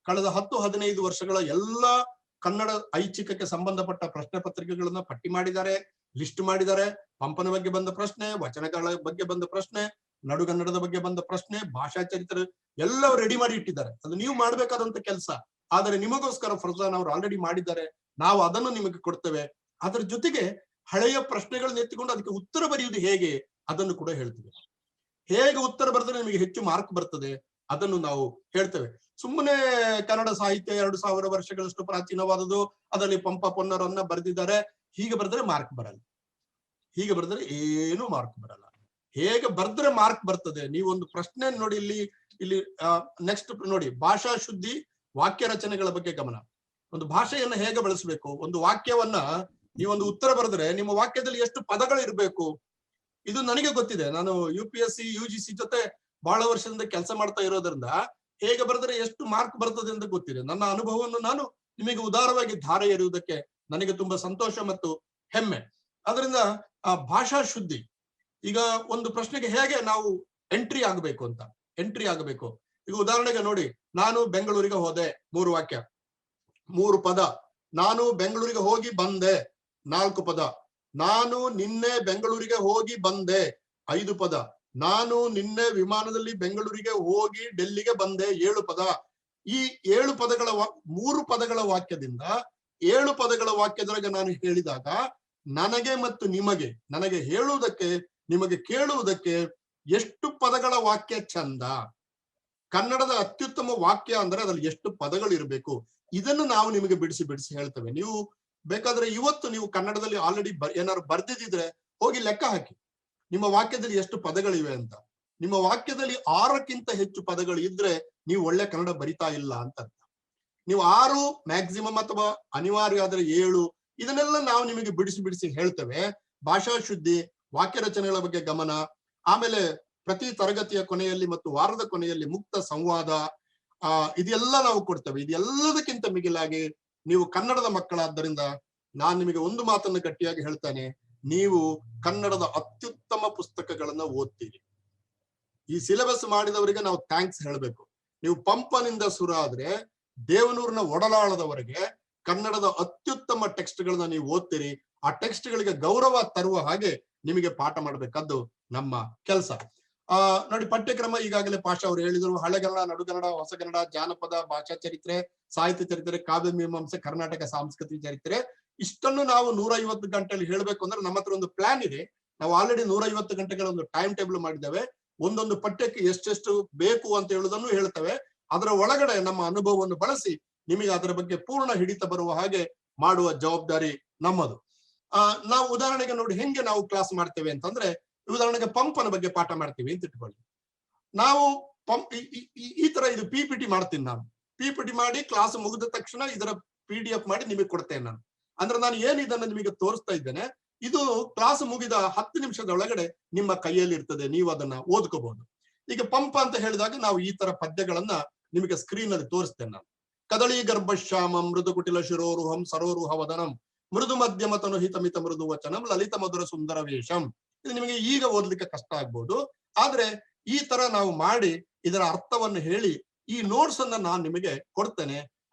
ಕಳೆದ 10-15 ವರ್ಷಗಳ ಎಲ್ಲಾ ಕನ್ನಡ ಐಚ್ಛಿಕಕ್ಕೆ ಸಂಬಂಧಪಟ್ಟ ಪ್ರಶ್ನೆ ಪತ್ರಿಕೆಗಳನ್ನ ಪಟ್ಟಿ ಮಾಡಿದ್ದಾರೆ, ಲಿಸ್ಟ್ ಮಾಡಿದ್ದಾರೆ. ಪಂಪನ ಬಗ್ಗೆ ಬಂದ ಪ್ರಶ್ನೆ, ವಚನಗಳ ಬಗ್ಗೆ ಬಂದ ಪ್ರಶ್ನೆ, ನಡುಗನ್ನಡದ ಬಗ್ಗೆ ಬಂದ ಪ್ರಶ್ನೆ, ಭಾಷಾ ಚರಿತ್ರೆ ಎಲ್ಲವೂ ರೆಡಿ ಮಾಡಿ ಇಟ್ಟಿದ್ದಾರೆ. ಅದು ನೀವು ಮಾಡ್ಬೇಕಾದಂತ ಕೆಲಸ. ಆದರೆ ನಿಮಗೋಸ್ಕರ ಫರ್ಜಾನ್ ಅವರು ಆಲ್ರೆಡಿ ಮಾಡಿದ್ದಾರೆ, ನಾವು ಅದನ್ನು ನಿಮಗೆ ಕೊಡ್ತೇವೆ. ಅದರ ಜೊತೆಗೆ ಹಳೆಯ ಪ್ರಶ್ನೆಗಳನ್ನ ಎತ್ತಿಕೊಂಡು ಅದಕ್ಕೆ ಉತ್ತರ ಬರೆಯುವುದು ಹೇಗೆ ಅದನ್ನು ಕೂಡ ಹೇಳ್ತೀವಿ. ಹೇಗೆ ಉತ್ತರ ಬರೆದ್ರೆ ನಿಮಗೆ ಹೆಚ್ಚು ಮಾರ್ಕ್ ಬರ್ತದೆ ಅದನ್ನು ನಾವು ಹೇಳ್ತೇವೆ. ಸುಮ್ಮನೆ ಕನ್ನಡ ಸಾಹಿತ್ಯ 2000 ವರ್ಷಗಳಷ್ಟು ಪ್ರಾಚೀನವಾದದ್ದು, ಅದರಲ್ಲಿ ಪಂಪ ಪೊನ್ನರನ್ನ ಬರೆದಿದ್ದಾರೆ, ಹೀಗೆ ಬರೆದ್ರೆ ಮಾರ್ಕ್ ಬರಲ್ಲ. ಹೀಗೆ ಬರೆದ್ರೆ ಏನು ಮಾರ್ಕ್ ಬರಲ್ಲ. ಹೇಗೆ ಬರೆದ್ರೆ ಮಾರ್ಕ್ ಬರ್ತದೆ. ನೀವೊಂದು ಪ್ರಶ್ನೆ ನೋಡಿ, ಇಲ್ಲಿ ನೆಕ್ಸ್ಟ್ ನೋಡಿ, ಭಾಷಾ ಶುದ್ಧಿ, ವಾಕ್ಯ ರಚನೆಗಳ ಬಗ್ಗೆ ಗಮನ. ಒಂದು ಭಾಷೆಯನ್ನ ಹೇಗೆ ಬಳಸಬೇಕು, ಒಂದು ವಾಕ್ಯವನ್ನ ನೀವೊಂದು ಉತ್ತರ ಬರೆದ್ರೆ ನಿಮ್ಮ ವಾಕ್ಯದಲ್ಲಿ ಎಷ್ಟು ಪದಗಳು ಇರಬೇಕು, ಇದು ನನಗೆ ಗೊತ್ತಿದೆ. ನಾನು UPSC UGC ಜೊತೆ ಬಹಳ ವರ್ಷದಿಂದ ಕೆಲಸ ಮಾಡ್ತಾ ಇರೋದ್ರಿಂದ ಹೇಗೆ ಬರೆದ್ರೆ ಎಷ್ಟು ಮಾರ್ಕ್ ಬರ್ತದೆ ಅಂತ ಗೊತ್ತಿದೆ. ನನ್ನ ಅನುಭವವನ್ನು ನಾನು ನಿಮಗೆ ಉದಾರವಾಗಿ ಧಾರೆ ಎರೆಯುವುದಕ್ಕೆ ನನಗೆ ತುಂಬಾ ಸಂತೋಷ ಮತ್ತು ಹೆಮ್ಮೆ. ಅದರಿಂದ ಆ ಭಾಷಾ ಶುದ್ಧಿ, ಈಗ ಒಂದು ಪ್ರಶ್ನೆಗೆ ಹೇಗೆ ನಾವು ಎಂಟ್ರಿ ಆಗಬೇಕು ಅಂತ, ಎಂಟ್ರಿ ಆಗಬೇಕು. ಈಗ ಉದಾಹರಣೆಗೆ ನೋಡಿ, ನಾನು ಬೆಂಗಳೂರಿಗೆ ಹೋದೆ, 3 ವಾಕ್ಯ, 3 ಪದ. ನಾನು ಬೆಂಗಳೂರಿಗೆ ಹೋಗಿ ಬಂದೆ, 4 ಪದ. ನಾನು ನಿನ್ನೆ ಬೆಂಗಳೂರಿಗೆ ಹೋಗಿ ಬಂದೆ, 5 ಪದ. ನಾನು ನಿನ್ನೆ ವಿಮಾನದಲ್ಲಿ ಬೆಂಗಳೂರಿಗೆ ಹೋಗಿ ಡೆಲ್ಲಿಗೆ ಬಂದೆ, 7 ಪದ. ಈ 7 ಪದಗಳ 3 ಪದಗಳ ವಾಕ್ಯದಿಂದ 7 ಪದಗಳ ವಾಕ್ಯದೊಳಗೆ ನಾನು ಹೇಳಿದಾಗ ನನಗೆ ಮತ್ತು ನಿಮಗೆ, ನನಗೆ ಹೇಳುವುದಕ್ಕೆ ನಿಮಗೆ ಕೇಳುವುದಕ್ಕೆ ಎಷ್ಟು ಪದಗಳ ವಾಕ್ಯ ಚಂದ. ಕನ್ನಡದ ಅತ್ಯುತ್ತಮ ವಾಕ್ಯ ಅಂದ್ರೆ ಅದ್ರಲ್ಲಿ ಎಷ್ಟು ಪದಗಳು ಇರಬೇಕು, ಇದನ್ನು ನಾವು ನಿಮಗೆ ಬಿಡಿಸಿ ಬಿಡಿಸಿ ಹೇಳ್ತೇವೆ. ನೀವು ಬೇಕಾದ್ರೆ ಇವತ್ತು ನೀವು ಕನ್ನಡದಲ್ಲಿ ಆಲ್ರೆಡಿ ಏನಾದ್ರು ಬರ್ದಿದ್ರೆ ಹೋಗಿ ಲೆಕ್ಕ ಹಾಕಿ ನಿಮ್ಮ ವಾಕ್ಯದಲ್ಲಿ ಎಷ್ಟು ಪದಗಳಿವೆ ಅಂತ. ನಿಮ್ಮ ವಾಕ್ಯದಲ್ಲಿ 6ಕ್ಕಿಂತ ಹೆಚ್ಚು ಪದಗಳು ಇದ್ರೆ ನೀವು ಒಳ್ಳೆ ಕನ್ನಡ ಬರಿತಾ ಇಲ್ಲ ಅಂತ ಅರ್ಥ. ನೀವು 6 ಮ್ಯಾಕ್ಸಿಮಮ್ ಅಥವಾ ಅನಿವಾರ್ಯ ಆದ್ರೆ 7, ಇದನ್ನೆಲ್ಲ ನಾವು ನಿಮಗೆ ಬಿಡಿಸಿ ಬಿಡಿಸಿ ಹೇಳ್ತೇವೆ. ಭಾಷಾ ಶುದ್ಧಿ, ವಾಕ್ಯ ರಚನೆಗಳ ಬಗ್ಗೆ ಗಮನ, ಆಮೇಲೆ ಪ್ರತಿ ತರಗತಿಯ ಕೊನೆಯಲ್ಲಿ ಮತ್ತು ವಾರದ ಕೊನೆಯಲ್ಲಿ ಮುಕ್ತ ಸಂವಾದ, ಇದೆಲ್ಲ ನಾವು ಕೊಡ್ತೇವೆ. ಇದೆಲ್ಲದಕ್ಕಿಂತ ಮಿಗಿಲಾಗಿ ನೀವು ಕನ್ನಡದ ಮಕ್ಕಳಾದ್ದರಿಂದ ನಾನು ನಿಮಗೆ ಒಂದು ಮಾತನ್ನು ಗಟ್ಟಿಯಾಗಿ ಹೇಳ್ತಾನೆ, ನೀವು ಕನ್ನಡದ ಅತ್ಯುತ್ತಮ ಪುಸ್ತಕಗಳನ್ನ ಓದ್ತೀರಿ. ಈ ಸಿಲೆಬಸ್ ಮಾಡಿದವರಿಗೆ ನಾವು ಥ್ಯಾಂಕ್ಸ್ ಹೇಳ್ಬೇಕು. ನೀವು ಪಂಪನಿಂದ ಶುರು ಆದ್ರೆ ದೇವನೂರಿನ ಒಡಲಾಳದವರೆಗೆ ಕನ್ನಡದ ಅತ್ಯುತ್ತಮ ಟೆಕ್ಸ್ಟ್ ಗಳನ್ನ ನೀವು ಓದ್ತೀರಿ. ಆ ಟೆಕ್ಸ್ಟ್ ಗಳಿಗೆ ಗೌರವ ತರುವ ಹಾಗೆ ನಿಮಗೆ ಪಾಠ ಮಾಡ್ಬೇಕಾದ್ದು ನಮ್ಮ ಕೆಲಸ. ನೋಡಿ, ಪಠ್ಯಕ್ರಮ ಈಗಾಗಲೇ ಪಾಷಾ ಅವರು ಹೇಳಿದ್ರು. ಹಳೆಗನ್ನಡ, ನಡುಗನ್ನಡ, ಹೊಸಗನ್ನಡ, ಜಾನಪದ, ಭಾಷಾ ಚರಿತ್ರೆ, ಸಾಹಿತ್ಯ ಚರಿತ್ರೆ, ಕಾವ್ಯ ಮೀಮಾಂಸೆ, ಕರ್ನಾಟಕ ಸಾಂಸ್ಕೃತಿಕ ಚರಿತ್ರೆ, ಇಷ್ಟನ್ನು ನಾವು 150 ಗಂಟೆಯಲ್ಲಿ ಹೇಳ್ಬೇಕು ಅಂದ್ರೆ ನಮ್ಮ ಹತ್ರ ಒಂದು ಪ್ಲಾನ್ ಇದೆ. ನಾವು ಆಲ್ರೆಡಿ 150 ಗಂಟೆಗಳ ಒಂದು ಟೈಮ್ ಟೇಬಲ್ ಮಾಡಿದ್ದೇವೆ. ಒಂದೊಂದು ಪಠ್ಯಕ್ಕೆ ಎಷ್ಟೆಷ್ಟು ಬೇಕು ಅಂತ ಹೇಳುವುದನ್ನು ಹೇಳ್ತೇವೆ. ಅದರ ಒಳಗಡೆ ನಮ್ಮ ಅನುಭವವನ್ನು ಬಳಸಿ ನಿಮಗೆ ಅದರ ಬಗ್ಗೆ ಪೂರ್ಣ ಹಿಡಿತ ಬರುವ ಹಾಗೆ ಮಾಡುವ ಜವಾಬ್ದಾರಿ ನಮ್ಮದು. ನಾವು ಉದಾಹರಣೆಗೆ ನೋಡಿ ಹೆಂಗೆ ನಾವು ಕ್ಲಾಸ್ ಮಾಡ್ತೇವೆ ಅಂತಂದ್ರೆ, ಉದಾಹರಣೆಗೆ ಪಂಪನ ಬಗ್ಗೆ ಪಾಠ ಮಾಡ್ತೀವಿ ಅಂತ ಇಟ್ಕೊಳ್ಳಿ. ನಾವು ಈ ತರ ಇದು PPT ಮಾಡ್ತೀನಿ. ನಾನು PPT ಮಾಡಿ ಕ್ಲಾಸ್ ಮುಗಿದ ತಕ್ಷಣ ಇದರ PDF ಮಾಡಿ ನಿಮಗೆ ಕೊಡ್ತೇನೆ ನಾನು. ಅಂದ್ರೆ ನಾನು ಏನು ಇದನ್ನ ನಿಮಗೆ ತೋರಿಸ್ತಾ ಇದ್ದೇನೆ, ಇದು ಕ್ಲಾಸ್ ಮುಗಿದ 10 ನಿಮಿಷದ ಒಳಗಡೆ ನಿಮ್ಮ ಕೈಯಲ್ಲಿ ಇರ್ತದೆ, ನೀವು ಅದನ್ನ ಓದ್ಕೋಬಹುದು. ಈಗ ಪಂಪ ಅಂತ ಹೇಳಿದಾಗ ನಾವು ಈ ತರ ಪದ್ಯಗಳನ್ನ ನಿಮಗೆ ಸ್ಕ್ರೀನ್ ಅಲ್ಲಿ ತೋರಿಸ್ತೇನೆ ನಾನು. ಕದಳಿ ಗರ್ಭಶ್ಯಾಮಂ ಮೃದು ಕುಟಿಲ ಶಿರೋರುಹಂ ಸರೋರುಹ ವದನಂ ಮೃದು ಮಧ್ಯಮ ತನು ಹಿತಮಿತ ಮೃದು ವಚನಂ ಲಲಿತ ಮಧುರ ಸುಂದರ ವೇಷಂ. ಇದು ನಿಮಗೆ ಈಗ ಓದ್ಲಿಕ್ಕೆ ಕಷ್ಟ ಆಗ್ಬೋದು, ಆದ್ರೆ ಈ ತರ ನಾವು ಮಾಡಿ ಇದರ ಅರ್ಥವನ್ನು ಹೇಳಿ ಈ ನೋಟ್ಸ್ ಅನ್ನ ನಾನು ನಿಮಗೆ ಕೊಡ್ತೇನೆ.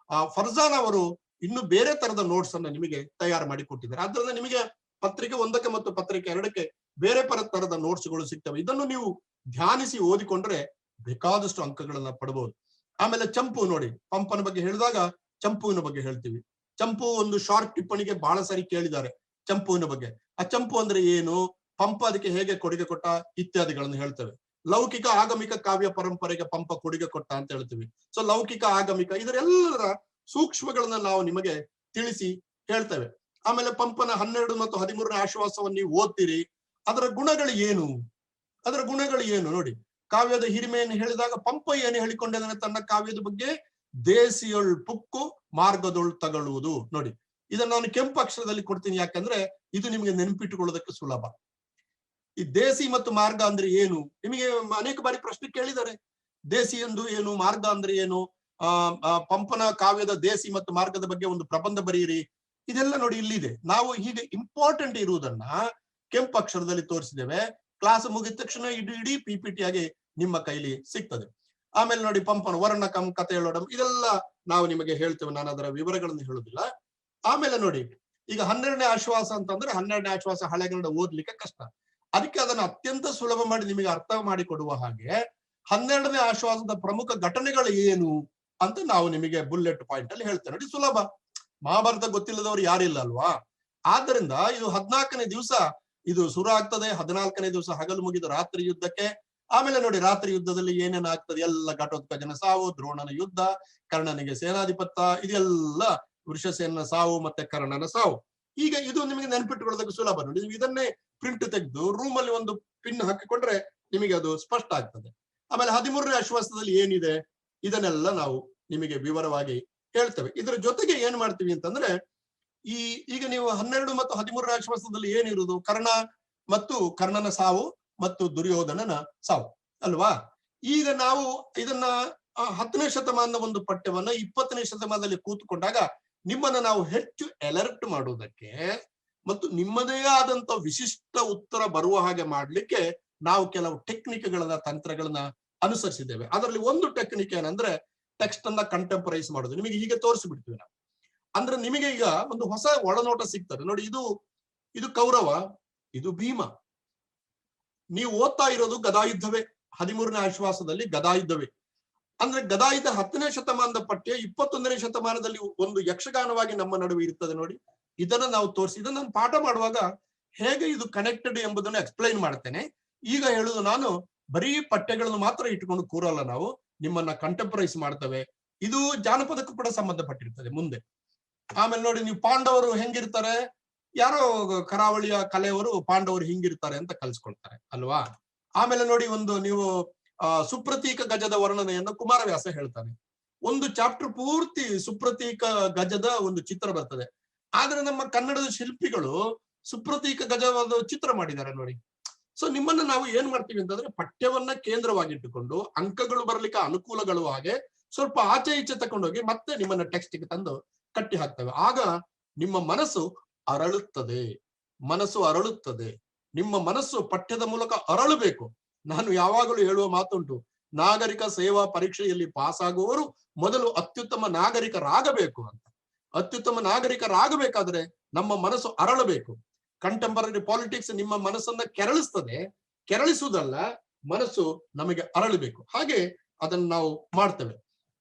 ಫರ್ಜಾನ್ ಅವರು ಇನ್ನು ಬೇರೆ ತರದ ನೋಟ್ಸ್ ಅನ್ನ ನಿಮಗೆ ತಯಾರು ಮಾಡಿ ಕೊಟ್ಟಿದ್ದಾರೆ. ಆದ್ರಿಂದ ನಿಮಗೆ ಪತ್ರಿಕೆ 1ಕ್ಕೆ ಮತ್ತು ಪತ್ರಿಕೆ 2ಕ್ಕೆ ಬೇರೆ ತರದ ನೋಟ್ಸ್ಗಳು ಸಿಗ್ತವೆ. ಇದನ್ನು ನೀವು ಧ್ಯಾನಿಸಿ ಓದಿಕೊಂಡ್ರೆ ಬೇಕಾದಷ್ಟು ಅಂಕಗಳನ್ನ ಪಡಬಹುದು. ಆಮೇಲೆ ಚಂಪು ನೋಡಿ, ಪಂಪನ ಬಗ್ಗೆ ಹೇಳಿದಾಗ ಚಂಪುವಿನ ಬಗ್ಗೆ ಹೇಳ್ತೀವಿ. ಚಂಪು ಒಂದು ಶಾರ್ಟ್ ಟಿಪ್ಪಣಿಗೆ ಬಹಳ ಸಾರಿ ಕೇಳಿದ್ದಾರೆ ಚಂಪುವಿನ ಬಗ್ಗೆ. ಆ ಚಂಪು ಅಂದ್ರೆ ಏನು, ಪಂಪ ಅದಕ್ಕೆ ಹೇಗೆ ಕೊಡುಗೆ ಕೊಟ್ಟ ಇತ್ಯಾದಿಗಳನ್ನು ಹೇಳ್ತೇವೆ. ಲೌಕಿಕ ಆಗಮಿಕ ಕಾವ್ಯ ಪರಂಪರೆಗೆ ಪಂಪ ಕೊಡುಗೆ ಕೊಟ್ಟ ಅಂತ ಹೇಳ್ತೀವಿ. ಸೊ ಲೌಕಿಕ ಆಗಮಿಕ ಇದರೆಲ್ಲರ ಸೂಕ್ಷ್ಮಗಳನ್ನ ನಾವು ನಿಮಗೆ ತಿಳಿಸಿ ಹೇಳ್ತೇವೆ. ಆಮೇಲೆ ಪಂಪನ 12 ಮತ್ತು 13ನೇ ಆಶ್ವಾಸವನ್ನು ನೀವು ಓದ್ತೀರಿ. ಅದರ ಗುಣಗಳು ಏನು, ಅದರ ಗುಣಗಳು ಏನು ನೋಡಿ. ಕಾವ್ಯದ ಹಿರಿಮೆಯನ್ನು ಹೇಳಿದಾಗ ಪಂಪ ಏನು ಹೇಳಿಕೊಂಡಿದ್ದಾನೆ ತನ್ನ ಕಾವ್ಯದ ಬಗ್ಗೆ, ದೇಸಿಯೊಳ್ ಪುಕ್ಕು ಮಾರ್ಗದೊಳ್ ತಗೊಳ್ಳುವುದು. ನೋಡಿ, ಇದನ್ನ ನಾನು ಕೆಂಪು ಅಕ್ಷರದಲ್ಲಿ ಕೊಡ್ತೀನಿ, ಯಾಕಂದ್ರೆ ಇದು ನಿಮಗೆ ನೆನಪಿಟ್ಟುಕೊಳ್ಳೋದಕ್ಕೆ ಸುಲಭ. ಈ ದೇಸಿ ಮತ್ತು ಮಾರ್ಗ ಅಂದ್ರೆ ಏನು, ನಿಮಗೆ ಅನೇಕ ಬಾರಿ ಪ್ರಶ್ನೆ ಕೇಳಿದ್ದಾರೆ. ದೇಸಿ ಎಂದು ಏನು, ಮಾರ್ಗ ಅಂದ್ರೆ ಏನು, ಪಂಪನ ಕಾವ್ಯದ ದೇಸಿ ಮತ್ತು ಮಾರ್ಗದ ಬಗ್ಗೆ ಒಂದು ಪ್ರಬಂಧ ಬರೆಯಿರಿ, ಇದೆಲ್ಲ ನೋಡಿ ಇಲ್ಲಿದೆ. ನಾವು ಹೀಗೆ ಇಂಪಾರ್ಟೆಂಟ್ ಇರುವುದನ್ನ ಕೆಂಪು ಅಕ್ಷರದಲ್ಲಿ ತೋರಿಸಿದ್ದೇವೆ. ಕ್ಲಾಸ್ ಮುಗಿದ ತಕ್ಷಣ ಇಡೀ PPT ಆಗಿ ನಿಮ್ಮ ಕೈಲಿ ಸಿಗ್ತದೆ. ಆಮೇಲೆ ನೋಡಿ ಪಂಪನ ವರ್ಣಕಂ ಕಥೆ ಹೇಳೋಡಂ ಇದೆಲ್ಲ ನಾವು ನಿಮಗೆ ಹೇಳ್ತೇವೆ, ನಾನು ಅದರ ವಿವರಗಳನ್ನು ಹೇಳುದಿಲ್ಲ. ಆಮೇಲೆ ನೋಡಿ ಈಗ 12ನೇ ಆಶ್ವಾಸ ಅಂತಂದ್ರೆ 12ನೇ ಆಶ್ವಾಸ ಹಳೆಗನ್ನಡ ಓದ್ಲಿಕ್ಕೆ ಕಷ್ಟ, ಅದಕ್ಕೆ ಅದನ್ನು ಅತ್ಯಂತ ಸುಲಭ ಮಾಡಿ ನಿಮಗೆ ಅರ್ಥ ಮಾಡಿಕೊಡುವ ಹಾಗೆ 12ನೇ ಆಶ್ವಾಸದ ಪ್ರಮುಖ ಘಟನೆಗಳು ಏನು ಅಂತ ನಾವು ನಿಮಗೆ ಬುಲೆಟ್ ಪಾಯಿಂಟ್ ಅಲ್ಲಿ ಹೇಳ್ತೇವೆ. ನೋಡಿ ಸುಲಭ, ಮಹಾಭಾರತ ಗೊತ್ತಿಲ್ಲದವರು ಯಾರಿಲ್ಲ ಅಲ್ವಾ. ಆದ್ದರಿಂದ ಇದು 14ನೇ ದಿವಸ ಇದು ಶುರು ಆಗ್ತದೆ, 14ನೇ ದಿವಸ ಹಗಲು ಮುಗಿದು ರಾತ್ರಿ ಯುದ್ಧಕ್ಕೆ. ಆಮೇಲೆ ನೋಡಿ ರಾತ್ರಿ ಯುದ್ಧದಲ್ಲಿ ಏನೇನು ಆಗ್ತದೆ ಎಲ್ಲ, ಘಟೋತ್ಕಚನ ಸಾವು, ದ್ರೋಣನ ಯುದ್ಧ, ಕರ್ಣನಿಗೆ ಸೇನಾಧಿಪತ್ಯ, ಇದೆಲ್ಲ ವೃಷಸೇನ ಸಾವು ಮತ್ತೆ ಕರ್ಣನ ಸಾವು. ಈಗ ಇದು ನಿಮಗೆ ನೆನಪಿಟ್ಟುಕೊಳ್ಳೋದಕ್ಕೆ ಸುಲಭ. ನೋಡಿ ನೀವು ಇದನ್ನೇ ಪ್ರಿಂಟ್ ತೆಗೆದು ರೂಮಲ್ಲಿ ಒಂದು ಪಿನ್ ಹಾಕಿಕೊಂಡ್ರೆ ನಿಮಗೆ ಅದು ಸ್ಪಷ್ಟ ಆಗ್ತದೆ. ಆಮೇಲೆ 13ನೇ ಆಶ್ವಾಸದಲ್ಲಿ ಏನಿದೆ ಇದನ್ನೆಲ್ಲ ನಾವು ನಿಮಗೆ ವಿವರವಾಗಿ ಹೇಳ್ತೇವೆ. ಇದರ ಜೊತೆಗೆ ಏನ್ ಮಾಡ್ತೀವಿ ಅಂತಂದ್ರೆ ಈಗ ನೀವು 12 ಮತ್ತು 13ನೇ ಆಶ್ವಾಸದಲ್ಲಿ ಏನಿರುವುದು, ಕರ್ಣ ಮತ್ತು ಕರ್ಣನ ಸಾವು ಮತ್ತು ದುರ್ಯೋಧನನ ಸಾವು ಅಲ್ವಾ. ಈಗ ನಾವು ಇದನ್ನ 10ನೇ ಶತಮಾನದ ಒಂದು ಪಠ್ಯವನ್ನ 20ನೇ ಶತಮಾನದಲ್ಲಿ ಕೂತ್ಕೊಂಡಾಗ ನಿಮ್ಮನ್ನ ನಾವು ಹೆಚ್ಚು ಅಲರ್ಟ್ ಮಾಡುವುದಕ್ಕೆ ಮತ್ತು ನಿಮ್ಮದೇ ಆದಂತ ವಿಶಿಷ್ಟ ಉತ್ತರ ಬರುವ ಹಾಗೆ ಮಾಡ್ಲಿಕ್ಕೆ ನಾವು ಕೆಲವು ಟೆಕ್ನಿಕ್ಗಳನ್ನ, ತಂತ್ರಗಳನ್ನ ಅನುಸರಿಸಿದ್ದೇವೆ. ಅದರಲ್ಲಿ ಒಂದು ಟೆಕ್ನಿಕ್ ಏನಂದ್ರೆ ಟೆಕ್ಸ್ಟ್ ಅನ್ನ ಕಂಟೆಂಪರೈಸ್ ಮಾಡೋದು. ನಿಮಗೆ ಹೀಗೆ ತೋರಿಸ್ಬಿಡ್ತೀವಿ ನಾವು. ಅಂದ್ರೆ ನಿಮಗೆ ಈಗ ಒಂದು ಹೊಸ ಒಳನೋಟ ಸಿಗ್ತದೆ. ನೋಡಿ ಇದು ಕೌರವ, ಇದು ಭೀಮ. ನೀವು ಓದ್ತಾ ಇರೋದು ಗದಾಯುದ್ಧವೇ, 13ನೇ ಆಶ್ವಾಸದಲ್ಲಿ ಗದಾಯುದ್ಧವೇ. ಅಂದ್ರೆ ಗದಾಯುದ್ಧ 10ನೇ ಶತಮಾನದ ಪಠ್ಯ 21ನೇ ಶತಮಾನದಲ್ಲಿ ಒಂದು ಯಕ್ಷಗಾನವಾಗಿ ನಮ್ಮ ನಡುವೆ ಇರ್ತದೆ. ನೋಡಿ ಇದನ್ನ ನಾವು ತೋರಿಸಿ, ಇದನ್ನ ನಾನು ಪಾಠ ಮಾಡುವಾಗ ಹೇಗೆ ಇದು ಕನೆಕ್ಟೆಡ್ ಎಂಬುದನ್ನು ಎಕ್ಸ್ಪ್ಲೈನ್ ಮಾಡ್ತೇನೆ. ಈಗ ಹೇಳುದು ನಾನು ಬರೀ ಪಠ್ಯಗಳನ್ನು ಮಾತ್ರ ಇಟ್ಕೊಂಡು ಕೂರಲ್ಲ, ನಾವು ನಿಮ್ಮನ್ನ ಕಂಟೆಂಪರೈಸ್ ಮಾಡ್ತೇವೆ. ಇದು ಜಾನಪದಕ್ಕೂ ಕೂಡ ಸಂಬಂಧಪಟ್ಟಿರ್ತದೆ ಮುಂದೆ. ಆಮೇಲೆ ನೋಡಿ ನೀವು ಪಾಂಡವರು ಹೆಂಗಿರ್ತಾರೆ, ಯಾರೋ ಕರಾವಳಿಯ ಕಲೆಯವರು ಪಾಂಡವರು ಹಿಂಗಿರ್ತಾರೆ ಅಂತ ಕಲ್ಸ್ಕೊಳ್ತಾರೆ ಅಲ್ವಾ. ಆಮೇಲೆ ನೋಡಿ ಒಂದು ನೀವು ಸುಪ್ರತೀಕ ಗಜದ ವರ್ಣನೆಯನ್ನು ಕುಮಾರವ್ಯಾಸ ಹೇಳ್ತಾನೆ. ಒಂದು ಚಾಪ್ಟರ್ ಪೂರ್ತಿ ಸುಪ್ರತೀಕ ಗಜದ ಒಂದು ಚಿತ್ರ ಬರ್ತದೆ. ಆದ್ರೆ ನಮ್ಮ ಕನ್ನಡದ ಶಿಲ್ಪಿಗಳು ಸುಪ್ರತೀಕ ಗಜವಾದ ಚಿತ್ರ ಮಾಡಿದ್ದಾರೆ ನೋಡಿ. ಸೊ ನಿಮ್ಮನ್ನ ನಾವು ಏನ್ ಮಾಡ್ತೀವಿ ಅಂತಂದ್ರೆ ಪಠ್ಯವನ್ನ ಕೇಂದ್ರವಾಗಿಟ್ಟುಕೊಂಡು ಅಂಕಗಳು ಬರ್ಲಿಕ್ಕೆ ಅನುಕೂಲಗಳು ಹಾಗೆ ಸ್ವಲ್ಪ ಆಚೆ ಈಚೆ ತಕೊಂಡೋಗಿ ಮತ್ತೆ ನಿಮ್ಮನ್ನ ಟೆಕ್ಸ್ಟ್ಗೆ ತಂದು ಕಟ್ಟಿ ಹಾಕ್ತೇವೆ. ಆಗ ನಿಮ್ಮ ಮನಸ್ಸು ಅರಳುತ್ತದೆ, ನಿಮ್ಮ ಮನಸ್ಸು ಪಠ್ಯದ ಮೂಲಕ ಅರಳಬೇಕು. ನಾನು ಯಾವಾಗಲೂ ಹೇಳುವ ಮಾತುಂಟು, ನಾಗರಿಕ ಸೇವಾ ಪರೀಕ್ಷೆಯಲ್ಲಿ ಪಾಸ್ ಆಗುವವರು ಮೊದಲು ಅತ್ಯುತ್ತಮ ನಾಗರಿಕರಾಗಬೇಕು ಅಂತ. ಅತ್ಯುತ್ತಮ ನಾಗರಿಕರಾಗಬೇಕಾದ್ರೆ ನಮ್ಮ ಮನಸ್ಸು ಅರಳಬೇಕು. ಕಂಟೆಂಪರರಿ ಪಾಲಿಟಿಕ್ಸ್ ನಿಮ್ಮ ಮನಸ್ಸನ್ನ ಕೆರಳಿಸುವುದಲ್ಲ, ಮನಸ್ಸು ನಮಗೆ ಅರಳಬೇಕು. ಹಾಗೆ ಅದನ್ನ ನಾವು ಮಾಡ್ತೇವೆ.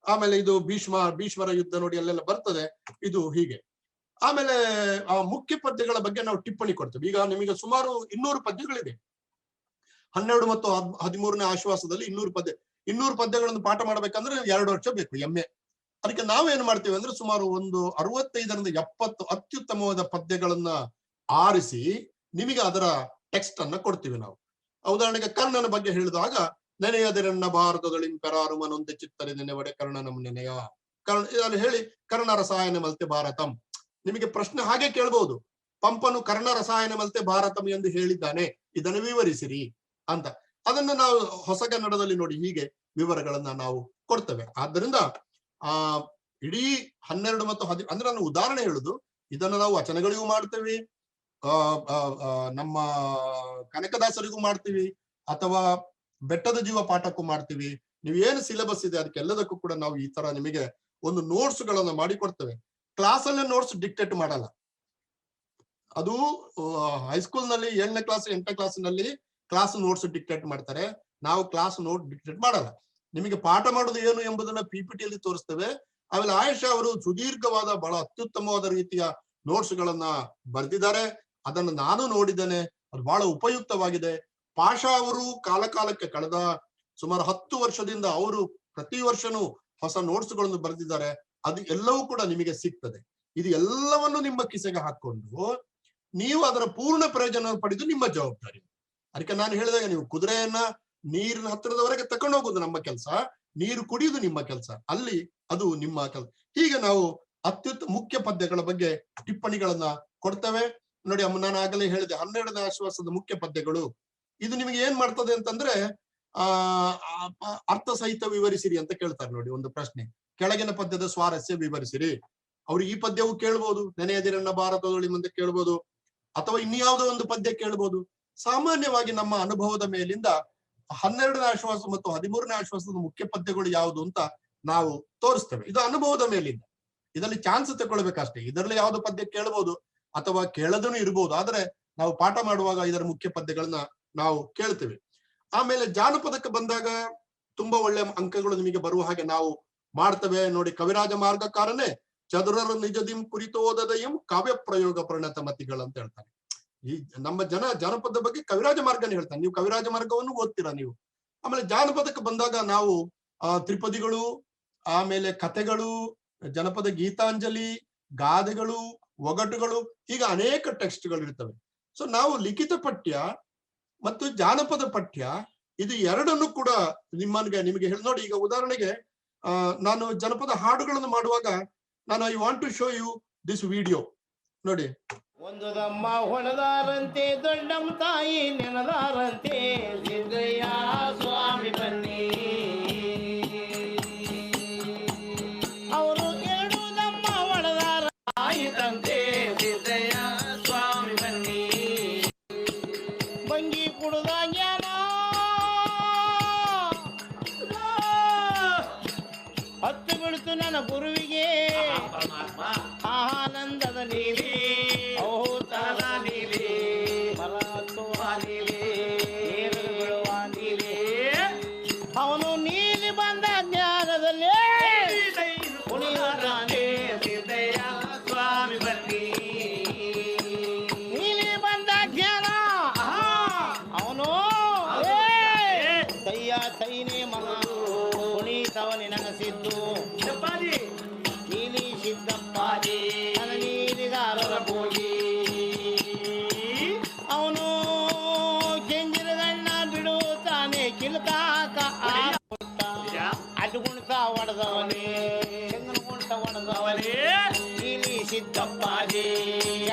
ಆಮೇಲೆ ಇದು ಭೀಷ್ಮರ ಯುದ್ಧ ನೋಡಿ ಅಲ್ಲೆಲ್ಲ ಬರ್ತದೆ, ಇದು ಹೀಗೆ. ಆಮೇಲೆ ಆ ಮುಖ್ಯ ಪದ್ಯಗಳ ಬಗ್ಗೆ ನಾವು ಟಿಪ್ಪಣಿ ಕೊಡ್ತೇವೆ. ಈಗ ನಿಮಗೆ ಸುಮಾರು 200 ಪದ್ಯಗಳಿದೆ. 12 ಮತ್ತು 13ನೇ ಆಶ್ವಾಸದಲ್ಲಿ 200 ಪದ್ಯಗಳನ್ನು ಪಾಠ ಮಾಡ್ಬೇಕಂದ್ರೆ 2 ವರ್ಷ ಬೇಕು MA. ಅದಕ್ಕೆ ನಾವೇನ್ ಮಾಡ್ತೀವಿ ಅಂದ್ರೆ ಸುಮಾರು ಒಂದು 65ರಿಂದ 70 ಅತ್ಯುತ್ತಮವಾದ ಪದ್ಯಗಳನ್ನ ಆರಿಸಿ ನಿಮಗೆ ಅದರ ಟೆಕ್ಸ್ಟ್ ಅನ್ನ ಕೊಡ್ತೀವಿ ನಾವು. ಉದಾಹರಣೆಗೆ ಕರ್ಣನ ಬಗ್ಗೆ ಹೇಳಿದಾಗ, ನೆನೆಯದಿರಣ್ಣ ಭಾರತದೊಳಿಂಪೆರಾರು ಮನೊಂದೆ ಚಿತ್ತರೆ ನೆನೆವಡೆ ಕರ್ಣನಂ ನೆನೆಯ ಇದನ್ನು ಹೇಳಿ ಕರ್ಣ ರಸಾಯನ ಮಲ್ತೆ ಭಾರತಂ. ನಿಮಗೆ ಪ್ರಶ್ನೆ ಹಾಗೆ ಕೇಳ್ಬಹುದು, ಪಂಪನು ಕರ್ಣ ರಸಾಯನ ಮಲ್ತೆ ಭಾರತಂ ಎಂದು ಹೇಳಿದ್ದಾನೆ, ಇದನ್ನು ವಿವರಿಸಿರಿ ಅಂತ. ಅದನ್ನ ನಾವು ಹೊಸಗನ್ನಡದಲ್ಲಿ ನೋಡಿ ಹೀಗೆ ವಿವರಗಳನ್ನ ನಾವು ಕೊಡ್ತೇವೆ. ಆದ್ದರಿಂದ ಇಡೀ 12 ಮತ್ತು 10 ಅಂದ್ರೆ ನಾನು ಉದಾಹರಣೆ ಹೇಳುದು, ಇದನ್ನ ನಾವು ವಚನಗಳಿಗೂ ಮಾಡ್ತೇವೆ, ನಮ್ಮ ಕನಕದಾಸರಿಗೂ ಮಾಡ್ತೀವಿ, ಅಥವಾ ಬೆಟ್ಟದ ಜೀವ ಪಾಠಕ್ಕೂ ಮಾಡ್ತೀವಿ. ನೀವು ಏನು ಸಿಲೆಬಸ್ ಇದೆ ಅದಕ್ಕೆಲ್ಲದಕ್ಕೂ ಕೂಡ ನಾವು ಈ ತರ ನಿಮಗೆ ಒಂದು ನೋಟ್ಸ್ ಗಳನ್ನ ಮಾಡಿಕೊಡ್ತೇವೆ. ಕ್ಲಾಸಲ್ಲೇ ನೋಟ್ಸ್ ಡಿಕ್ಟೇಟ್ ಮಾಡಲ್ಲ. ಅದು ಹೈಸ್ಕೂಲ್ ನಲ್ಲಿ 7ನೇ ಕ್ಲಾಸ್ 8ನೇ ಕ್ಲಾಸ್ನಲ್ಲಿ ಕ್ಲಾಸ್ ನೋಟ್ಸ್ ಡಿಕ್ಟೇಟ್ ಮಾಡ್ತಾರೆ. ನಾವು ಕ್ಲಾಸ್ ನೋಟ್ ಡಿಕ್ಟೇಟ್ ಮಾಡಲ್ಲ. ನಿಮಗೆ ಪಾಠ ಮಾಡೋದು ಏನು ಎಂಬುದನ್ನ PPTಯಲ್ಲಿ ತೋರಿಸ್ತೇವೆ. ಆಮೇಲೆ ಆಯೇಷಾ ಅವರು ಸುದೀರ್ಘವಾದ ಬಹಳ ಅತ್ಯುತ್ತಮವಾದ ರೀತಿಯ ನೋಟ್ಸ್ ಗಳನ್ನ ಬರೆದಿದ್ದಾರೆ. ಅದನ್ನು ನಾನು ನೋಡಿದ್ದೇನೆ, ಅದು ಬಹಳ ಉಪಯುಕ್ತವಾಗಿದೆ. ಪಾಷಾ ಅವರು ಕಾಲಕ್ಕೆ ಕಳೆದ ಸುಮಾರು 10 ವರ್ಷದಿಂದ ಅವರು ಪ್ರತಿ ವರ್ಷನೂ ಹೊಸ ನೋಟ್ಸ್ ಗಳನ್ನು ಬರೆದಿದ್ದಾರೆ. ಅದು ಎಲ್ಲವೂ ಕೂಡ ನಿಮಗೆ ಸಿಗ್ತದೆ. ಇದು ಎಲ್ಲವನ್ನು ನಿಮ್ಮ ಕಿಸೆಗೆ ಹಾಕೊಂಡು ನೀವು ಅದರ ಪೂರ್ಣ ಪ್ರಯೋಜನ ಪಡೆದು ನಿಮ್ಮ ಜವಾಬ್ದಾರಿ. ಅದಕ್ಕೆ ನಾನು ಹೇಳಿದಾಗ, ನೀವು ಕುದುರೆಯನ್ನ ನೀರಿನ ಹತ್ತಿರದವರೆಗೆ ತಕೊಂಡು ಹೋಗುದು ನಮ್ಮ ಕೆಲಸ, ನೀರು ಕುಡಿಯುವುದು ನಿಮ್ಮ ಕೆಲಸ, ಅಲ್ಲಿ ಅದು ನಿಮ್ಮ ಕೆಲಸ. ಹೀಗೆ ನಾವು ಮುಖ್ಯ ಪದ್ಯಗಳ ಬಗ್ಗೆ ಟಿಪ್ಪಣಿಗಳನ್ನ ಕೊಡ್ತೇವೆ. ನೋಡಿ, ನಾನು ಆಗಲೇ ಹೇಳಿದೆ 12ನೇ ಆಶ್ವಾಸದ ಮುಖ್ಯ ಪದ್ಯಗಳು. ಇದು ನಿಮಗೆ ಏನ್ ಮಾಡ್ತದೆ ಅಂತಂದ್ರೆ ಅರ್ಥ ಸಹಿತ ವಿವರಿಸಿರಿ ಅಂತ ಕೇಳ್ತಾರೆ. ನೋಡಿ, ಒಂದು ಪ್ರಶ್ನೆ, ಕೆಳಗಿನ ಪದ್ಯದ ಸ್ವಾರಸ್ಯ ವಿವರಿಸಿರಿ. ಅವ್ರು ಈ ಪದ್ಯವು ಕೇಳ್ಬೋದು, ನೆನೆಯದಿರನ್ನ ಭಾರತದೊಳಿ ಮುಂದೆ ಕೇಳ್ಬೋದು, ಅಥವಾ ಇನ್ಯಾವುದೋ ಒಂದು ಪದ್ಯ ಕೇಳ್ಬೋದು. ಸಾಮಾನ್ಯವಾಗಿ ನಮ್ಮ ಅನುಭವದ ಮೇಲಿಂದ 12ನೇ ಆಶ್ವಾಸ ಮತ್ತು 13ನೇ ಆಶ್ವಾಸದ ಮುಖ್ಯ ಪದ್ಯಗಳು ಯಾವುದು ಅಂತ ನಾವು ತೋರಿಸ್ತೇವೆ. ಇದು ಅನುಭವದ ಮೇಲಿಂದ. ಇದರಲ್ಲಿ ಚಾನ್ಸ್ ತಗೊಳ್ಬೇಕಷ್ಟೇ. ಇದರಲ್ಲಿ ಯಾವ್ದು ಪದ್ಯ ಕೇಳ್ಬೋದು ಅಥವಾ ಕೇಳದೂ ಇರ್ಬೋದು, ಆದ್ರೆ ನಾವು ಪಾಠ ಮಾಡುವಾಗ ಇದರ ಮುಖ್ಯ ಪದ್ಯಗಳನ್ನ ನಾವು ಕೇಳ್ತೇವೆ. ಆಮೇಲೆ ಜಾನಪದಕ್ಕೆ ಬಂದಾಗ ತುಂಬಾ ಒಳ್ಳೆ ಅಂಕಗಳು ನಿಮಗೆ ಬರುವ ಹಾಗೆ ನಾವು ಮಾಡ್ತೇವೆ. ನೋಡಿ, ಕವಿರಾಜ ಮಾರ್ಗಕಾರನೇ ಚದುರರ ನಿಜದಿಂ ಕುರಿತೋದದಯಂ ಕಾವ್ಯ ಪ್ರಯೋಗ ಪರಿಣತ ಮತಿಗಳು ಅಂತ ಹೇಳ್ತಾರೆ. ಈ ನಮ್ಮ ಜಾನಪದ ಬಗ್ಗೆ ಕವಿರಾಜ ಮಾರ್ಗನೇ ಹೇಳ್ತಾನೆ. ನೀವು ಕವಿರಾಜ ಮಾರ್ಗವನ್ನು ಓದ್ತೀರಾ ನೀವು. ಆಮೇಲೆ ಜಾನಪದಕ್ಕೆ ಬಂದಾಗ ನಾವು ತ್ರಿಪದಿಗಳು, ಆಮೇಲೆ ಕಥೆಗಳು, ಜನಪದ ಗೀತಾಂಜಲಿ, ಗಾದೆಗಳು, ಒಗಟುಗಳು, ಹೀಗೆ ಅನೇಕ ಟೆಕ್ಸ್ಟ್ಗಳು ಇರ್ತವೆ. ಸೊ ನಾವು ಲಿಖಿತ ಪಠ್ಯ ಮತ್ತು ಜಾನಪದ ಪಠ್ಯ ಇದು ಎರಡನ್ನು ಕೂಡ ನಿಮಗೆ ಹೇಳಿ. ನೋಡಿ, ಈಗ ಉದಾಹರಣೆಗೆ ನಾನು ಜನಪದ ಹಾಡುಗಳನ್ನು ಮಾಡುವಾಗ ನಾನು I want to show you this video. ನೋಡಿ, ಒಂದು ದಮ್ಮ ಹೊಣದಾರಂತೆ ದೊಡ್ಡಮ್ಮ ತಾಯಿ ನೆನದಾರಂತೆ ಸಿದ್ದಯ್ಯ ಸ್ವಾಮಿ ಬನ್ನಿ. ಅವರು ಎರಡು ದಮ್ಮ ಹೊಣದಾರ ಆಯಿತಂತೆ ಸಿದ್ದಯ್ಯ ಸ್ವಾಮಿ ಬನ್ನಿ. ಬಂಗಿ ಕುಡುದ ಜ್ಞಾನ ಹತ್ತು ಬಿಡ್ತು ನನ್ನ ಗುರುವಿಗೆ. ಆನಂದದ ನೀಲಿ ಔತಣದ ನೀಲಿ ಮರತ್ತುವ ನೀಲಿ ನೀರು ಬಿಡುವ ನೀಲಿ. ಅವನು ನೀಲಿ ಬಂದ ಜ್ಞಾನದಲ್ಲಿ ಉಳಿಯುತ್ತಾನೆ ಸಿದ್ದಯ್ಯ ಸ್ವಾಮಿ ಬನ್ನಿ. ನೀಲಿ ಬಂದ ಜ್ಞಾನ ಅವನು ತಯ್ಯ ತೈನೇ ಮಗ ಕುಣಿತವನಿ ನನಸಿದ್ದು ನೀಲಿ ಸಿದ್ದಪ್ಪಾಜಿ ನನ್ನ ನೀಲಿಗಾರರ ಪೂಜಿ. ಅವನು ಕೆಂಜಿರಗಣ್ಣ ಬಿಡುತ್ತಾನೆ ಕಿಲ್ಕಾಕ ಅಡ್ಗುಣ್ತ ಒಡೆದವನೇ ಚಂದ್ರಗುಂಟ ಒಡೆದವನೇ ನೀಲಿ ಸಿದ್ದಪ್ಪಾಜಿ.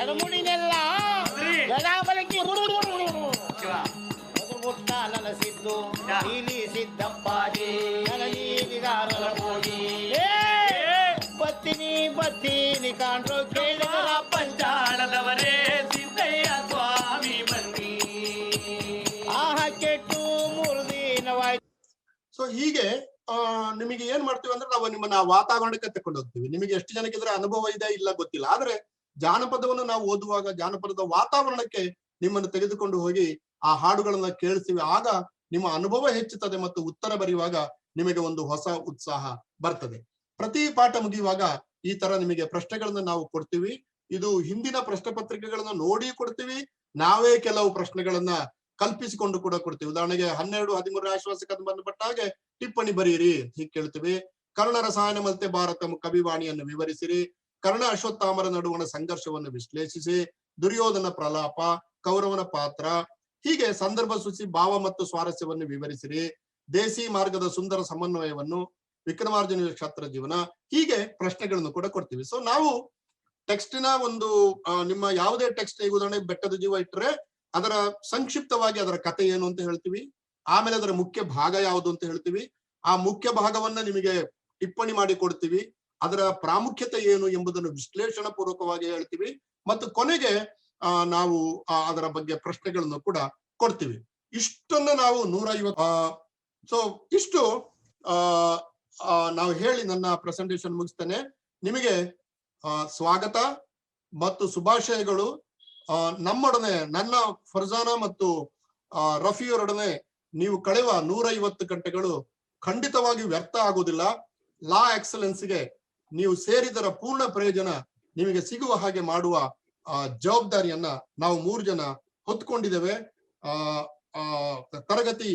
ಎಡಮುಡಿನೆಲ್ಲ ಎಡಬಲಕ್ಕೆ ಮೊದಲುಗುಟ್ಟ ನನಸಿದ್ದು ನೀಲಿ ಸಿದ್ದಪ್ಪಾಜಿ ನನ್ನ ನೀಲಿಗಾರರ ಪೂಜಿ. ಬತ್ತೀನಿ ಕಾಣ್ರು ಕೇಳಿದರ ಪಂಚಾಳದವರೇ ಸಿದ್ದಯ್ಯ ಸ್ವಾಮಿ ಬನ್ನಿ. ಆಹ ಕೆಟ್ಟು 3 ದಿನವಾಯ್ತು. ಸೊ ಹೀಗೆ ನಿಮಗೆ ಏನ್ ಮಾಡ್ತೀವಿ ಅಂದ್ರೆ ನಾವು ನಿಮ್ಮನ್ನ ವಾತಾವರಣಕ್ಕೆ ತಕೊಂಡು ಹೋಗ್ತೀವಿ. ನಿಮಗೆ ಎಷ್ಟು ಜನಕ್ಕೆ ಇದರ ಅನುಭವ ಇದೆ ಇಲ್ಲ ಗೊತ್ತಿಲ್ಲ, ಆದ್ರೆ ಜಾನಪದವನ್ನು ನಾವು ಓದುವಾಗ ಜಾನಪದದ ವಾತಾವರಣಕ್ಕೆ ನಿಮ್ಮನ್ನು ತೆಗೆದುಕೊಂಡು ಹೋಗಿ ಆ ಹಾಡುಗಳನ್ನ ಕೇಳಿಸ್ತೀವಿ. ಆಗ ನಿಮ್ಮ ಅನುಭವ ಹೆಚ್ಚುತ್ತದೆ ಮತ್ತು ಉತ್ತರ ಬರೆಯುವಾಗ ನಿಮಗೆ ಒಂದು ಹೊಸ ಉತ್ಸಾಹ ಬರ್ತದೆ. ಪ್ರತಿ ಪಾಠ ಮುಗಿಯುವಾಗ ಈ ತರ ನಿಮಗೆ ಪ್ರಶ್ನೆಗಳನ್ನ ನಾವು ಕೊಡ್ತೀವಿ. ಇದು ಹಿಂದಿನ ಪ್ರಶ್ನೆ ಪತ್ರಿಕೆಗಳನ್ನ ನೋಡಿ ಕೊಡ್ತೀವಿ, ನಾವೇ ಕೆಲವು ಪ್ರಶ್ನೆಗಳನ್ನ ಕಲ್ಪಿಸಿಕೊಂಡು ಕೂಡ ಕೊಡ್ತೀವಿ. ಉದಾಹರಣೆಗೆ 12, 13 ಆಶ್ವಾಸಕ್ಕೆ ಬಂದ್ಪಟ್ಟ ಹಾಗೆ ಟಿಪ್ಪಣಿ ಬರೀರಿ ಹೀಗೆ ಕೇಳ್ತೀವಿ. ಕರ್ಣ ರಸಾಯನ ಮಲ್ತೆ ಭಾರತ ಕವಿವಾಣಿಯನ್ನು ವಿವರಿಸಿರಿ. ಕರ್ಣ ಅಶ್ವತ್ಥಾಮರ ನಡುವಣ ಸಂಘರ್ಷವನ್ನು ವಿಶ್ಲೇಷಿಸಿ. ದುರ್ಯೋಧನ ಪ್ರಲಾಪ, ಕೌರವನ ಪಾತ್ರ, ಹೀಗೆ ಸಂದರ್ಭ ಸೂಚಿ ಭಾವ ಮತ್ತು ಸ್ವಾರಸ್ಯವನ್ನು ವಿವರಿಸಿರಿ. ದೇಸಿ ಮಾರ್ಗದ ಸುಂದರ ಸಮನ್ವಯವನ್ನು, ವಿಕ್ರಮಾರ್ಜುನ ಕ್ಷತ್ರ ಜೀವನ, ಹೀಗೆ ಪ್ರಶ್ನೆಗಳನ್ನು ಕೂಡ ಕೊಡ್ತೀವಿ. ಸೊ ನಾವು ಟೆಕ್ಸ್ಟಿನ ಒಂದು ನಿಮ್ಮ ಯಾವುದೇ ಟೆಕ್ಸ್ಟ್ ಉದಾಹರಣೆ ಬೆಟ್ಟದ ಜೀವ ಇಟ್ಟರೆ ಅದರ ಸಂಕ್ಷಿಪ್ತವಾಗಿ ಅದರ ಕಥೆ ಏನು ಅಂತ ಹೇಳ್ತೀವಿ. ಆಮೇಲೆ ಅದರ ಮುಖ್ಯ ಭಾಗ ಯಾವುದು ಅಂತ ಹೇಳ್ತೀವಿ. ಆ ಮುಖ್ಯ ಭಾಗವನ್ನ ನಿಮಗೆ ಟಿಪ್ಪಣಿ ಮಾಡಿ ಕೊಡ್ತೀವಿ. ಅದರ ಪ್ರಾಮುಖ್ಯತೆ ಏನು ಎಂಬುದನ್ನು ವಿಶ್ಲೇಷಣಾ ಪೂರ್ವಕವಾಗಿ ಹೇಳ್ತೀವಿ. ಮತ್ತು ಕೊನೆಗೆ ನಾವು ಅದರ ಬಗ್ಗೆ ಪ್ರಶ್ನೆಗಳನ್ನು ಕೂಡ ಕೊಡ್ತೀವಿ. ಇಷ್ಟನ್ನ ನಾವು 150. ಸೊ ಇಷ್ಟು ನಾವು ಹೇಳಿ ನನ್ನ ಪ್ರೆಸೆಂಟೇಶನ್ ಮುಗಿಸ್ತೇನೆ. ನಿಮಗೆ ಸ್ವಾಗತ ಮತ್ತು ಶುಭಾಶಯಗಳು. ನಮ್ಮೊಡನೆ ನನ್ನ ಫರ್ಜಾನಾ ಮತ್ತು ರಫಿಯವರೊಡನೆ ನೀವು ಕಳೆಯುವ 150 ಗಂಟೆಗಳು ಖಂಡಿತವಾಗಿ ವ್ಯರ್ಥ ಆಗುವುದಿಲ್ಲ. ಲಾ ಎಕ್ಸಲೆನ್ಸ್ಗೆ ನೀವು ಸೇರಿದರ ಪೂರ್ಣ ಪ್ರಯೋಜನ ನಿಮಗೆ ಸಿಗುವ ಹಾಗೆ ಮಾಡುವ ಜವಾಬ್ದಾರಿಯನ್ನ ನಾವು 3 ಜನ ಹೊತ್ಕೊಂಡಿದ್ದೇವೆ. ತರಗತಿ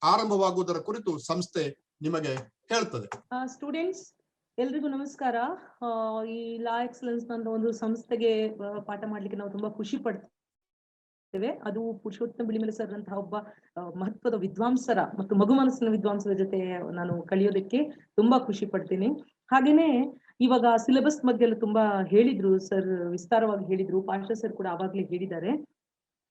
ಆರಂಭವಾಗುವುದರ ಕುರಿತು ಸಂಸ್ಥೆ ನಿಮಗೆ ಹೇಳ್ತದೆ. ಸ್ಟೂಡೆಂಟ್ಸ್ ಎಲ್ರಿಗೂ ನಮಸ್ಕಾರ. ಈ ಲಾ ಎಕ್ಸಲೆನ್ಸ್ ಅಂತ ಒಂದು ಸಂಸ್ಥೆಗೆ ಪಾಠ ಮಾಡ್ಲಿಕ್ಕೆ ನಾವು ತುಂಬಾ ಖುಷಿ ಪಡ್ತೀವಿ. ಇದ್ದೇವೆ. ಅದು ಪುರುಷೋತ್ತಮ ಬಿಳಿಮಲೆ ಸರ್ ಅಂತಹ ಒಬ್ಬ ಮಹತ್ವದ ವಿದ್ವಾಂಸರ ಮತ್ತು ಮಗು ಮನಸ್ಸಿನ ವಿದ್ವಾಂಸರ ಜೊತೆ ನಾನು ಕಲಿಯೋದಕ್ಕೆ ತುಂಬಾ ಖುಷಿ ಪಡ್ತೀನಿ. ಹಾಗೇನೆ ಇವಾಗ ಸಿಲೆಬಸ್ ಬಗ್ಗೆ ಎಲ್ಲ ತುಂಬಾ ಹೇಳಿದ್ರು ಸರ್, ವಿಸ್ತಾರವಾಗಿ ಹೇಳಿದ್ರು. ಪಾಷಾ ಸರ್ ಕೂಡ ಆವಾಗ್ಲೇ ಹೇಳಿದ್ದಾರೆ.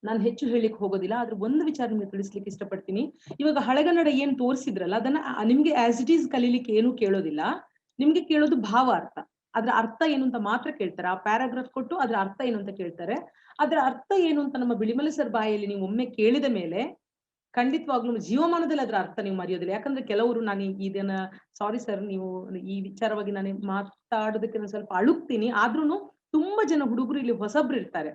ನಾನು ಹೆಚ್ಚು ಹೇಳಿಕ್ ಹೋಗೋದಿಲ್ಲ, ಆದ್ರೆ ಒಂದು ವಿಚಾರ ನಿಮ್ಗೆ ತಿಳಿಸ್ಲಿಕ್ಕೆ ಇಷ್ಟಪಡ್ತೀನಿ. ಇವಾಗ ಹಳೆಗನ್ನಡ ಏನ್ ತೋರಿಸಿದ್ರಲ್ಲ, ಅದನ್ನ ನಿಮ್ಗೆ ಆಸ್ ಇಟ್ ಈಸ್ ಕಲೀಲಿಕ್ಕೆ ಏನು ಕೇಳೋದಿಲ್ಲ. ನಿಮ್ಗೆ ಕೇಳೋದು ಭಾವಾರ್ಥ. ಅದ್ರ ಅರ್ಥ ಏನು ಅಂತ ಮಾತ್ರ ಕೇಳ್ತಾರೆ. ಆ ಪ್ಯಾರಾಗ್ರಾಫ್ ಕೊಟ್ಟು ಅದ್ರ ಅರ್ಥ ಏನು ಅಂತ ಕೇಳ್ತಾರೆ. ಅದ್ರ ಅರ್ಥ ಏನು ಅಂತ ನಮ್ಮ ಬಿಳಿಮಲೆ ಸರ್ ಬಾಯಲ್ಲಿ ನೀವು ಒಮ್ಮೆ ಕೇಳಿದ ಮೇಲೆ ಖಂಡಿತವಾಗ್ಲೂ ಜೀವಮಾನದಲ್ಲಿ ಅದ್ರ ಅರ್ಥ ನೀವು ಮರೆಯೋದಿಲ್ಲ. ಯಾಕಂದ್ರೆ ಕೆಲವರು, ನಾನು ಇದನ್ನ ಸಾರಿ ಸರ್, ನೀವು ಈ ವಿಚಾರವಾಗಿ ನಾನು ಮಾತಾಡೋದಕ್ಕೆ ನಾನು ಸ್ವಲ್ಪ ಅಳುಕ್ತೀನಿ. ಆದ್ರೂನು ತುಂಬಾ ಜನ ಹುಡುಗರು ಇಲ್ಲಿ ಹೊಸಬ್ರು ಇರ್ತಾರೆ,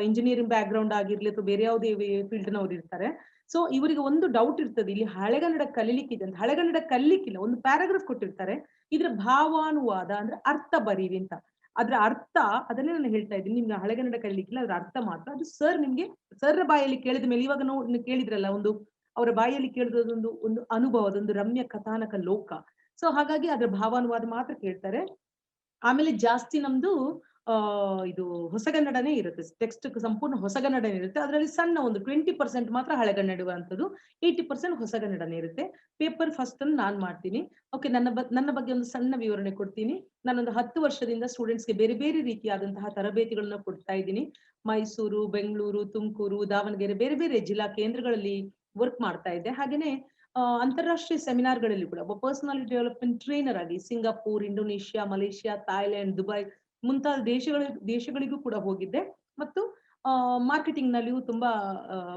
ಇಂಜಿನಿಯರಿಂಗ್ ಬ್ಯಾಕ್ ಗ್ರೌಂಡ್ ಆಗಿರ್ಲಿ ಅಥವಾ ಬೇರೆ ಯಾವುದೇ ಫೀಲ್ಡ್ ನವ್ರು ಇರ್ತಾರೆ. ಸೊ ಇವರಿಗೆ ಒಂದು ಡೌಟ್ ಇರ್ತದೆ, ಇಲ್ಲಿ ಹಳೆಗನ್ನಡ ಕಲಿಲಿಕ್ಕಿದೆ ಅಂತ. ಹಳೆಗನ್ನಡ ಕಲಿಲಿಕ್ಕಿಲ್ಲ, ಒಂದು ಪ್ಯಾರಾಗ್ರಾಫ್ ಕೊಟ್ಟಿರ್ತಾರೆ, ಇದ್ರ ಭಾವಾನುವಾದ ಅಂದ್ರೆ ಅರ್ಥ ಬರೀರಿ ಅಂತ. ಅದ್ರ ಅರ್ಥ ಅದನ್ನೇ ನಾನು ಹೇಳ್ತಾ ಇದ್ದೀನಿ. ನಿಮ್ಗೆ ಹಳೆಗನ್ನಡ ಕಲಿಲಿಕ್ಕಿಲ್ಲ, ಅದ್ರ ಅರ್ಥ ಮಾತ್ರ. ಅದು ಸರ್ ನಿಮ್ಗೆ ಸರ್ ಬಾಯಲ್ಲಿ ಕೇಳಿದ ಮೇಲೆ, ಇವಾಗ ನೀವು ಕೇಳಿದ್ರಲ್ಲ, ಒಂದು ಅವರ ಬಾಯಲ್ಲಿ ಕೇಳಿದೊಂದು ಒಂದು ಅನುಭವ, ಅದೊಂದು ರಮ್ಯ ಕಥಾನಕ ಲೋಕ. ಸೊ ಹಾಗಾಗಿ ಅದ್ರ ಭಾವಾನುವಾದ ಮಾತ್ರ ಕೇಳ್ತಾರೆ. ಆಮೇಲೆ ಜಾಸ್ತಿ ನಮ್ದು ಇದು ಹೊಸಗನ್ನಡನೇ ಇರುತ್ತೆ, ಟೆಕ್ಸ್ಟ್ ಸಂಪೂರ್ಣ ಹೊಸಗನ್ನಡನೇ ಇರುತ್ತೆ. ಅದರಲ್ಲಿ ಸಣ್ಣ ಒಂದು 20% ಮಾತ್ರ ಹಳೆಗನ್ನಡುವಂಥದ್ದು, 80% ಹೊಸಗನ್ನಡನೇ ಇರುತ್ತೆ. ಪೇಪರ್ ಫಸ್ಟ್ ಅನ್ನು ನಾನ್ ಮಾಡ್ತೀನಿ. ಓಕೆ, ನನ್ನ ಬಗ್ಗೆ ಒಂದು ಸಣ್ಣ ವಿವರಣೆ ಕೊಡ್ತೀನಿ. ನಾನೊಂದು 10 ವರ್ಷದಿಂದ ಸ್ಟೂಡೆಂಟ್ಸ್ಗೆ ಬೇರೆ ಬೇರೆ ರೀತಿಯಾದಂತಹ ತರಬೇತಿಗಳನ್ನ ಕೊಡ್ತಾ ಇದ್ದೀನಿ. ಮೈಸೂರು, ಬೆಂಗಳೂರು, ತುಮಕೂರು, ದಾವಣಗೆರೆ, ಬೇರೆ ಬೇರೆ ಜಿಲ್ಲಾ ಕೇಂದ್ರಗಳಲ್ಲಿ ವರ್ಕ್ ಮಾಡ್ತಾ ಇದ್ದೆ. ಹಾಗೇನೆ ಅಂತಾರಾಷ್ಟ್ರೀಯ ಸೆಮಿನಾರ್ಗಳಲ್ಲಿ ಕೂಡ ಒಬ್ಬ ಪರ್ಸನಾಲಿಟಿ ಡೆವಲಪ್ಮೆಂಟ್ ಟ್ರೈನರ್ ಆಗಿ Singapore, Indonesia, Malaysia, Thailand, Dubai ಮುಂತಾದ ದೇಶಗಳಿಗೂ ಕೂಡ ಹೋಗಿದ್ದೆ. ಮತ್ತು ಮಾರ್ಕೆಟಿಂಗ್ ನಲ್ಲಿಯೂ ತುಂಬಾ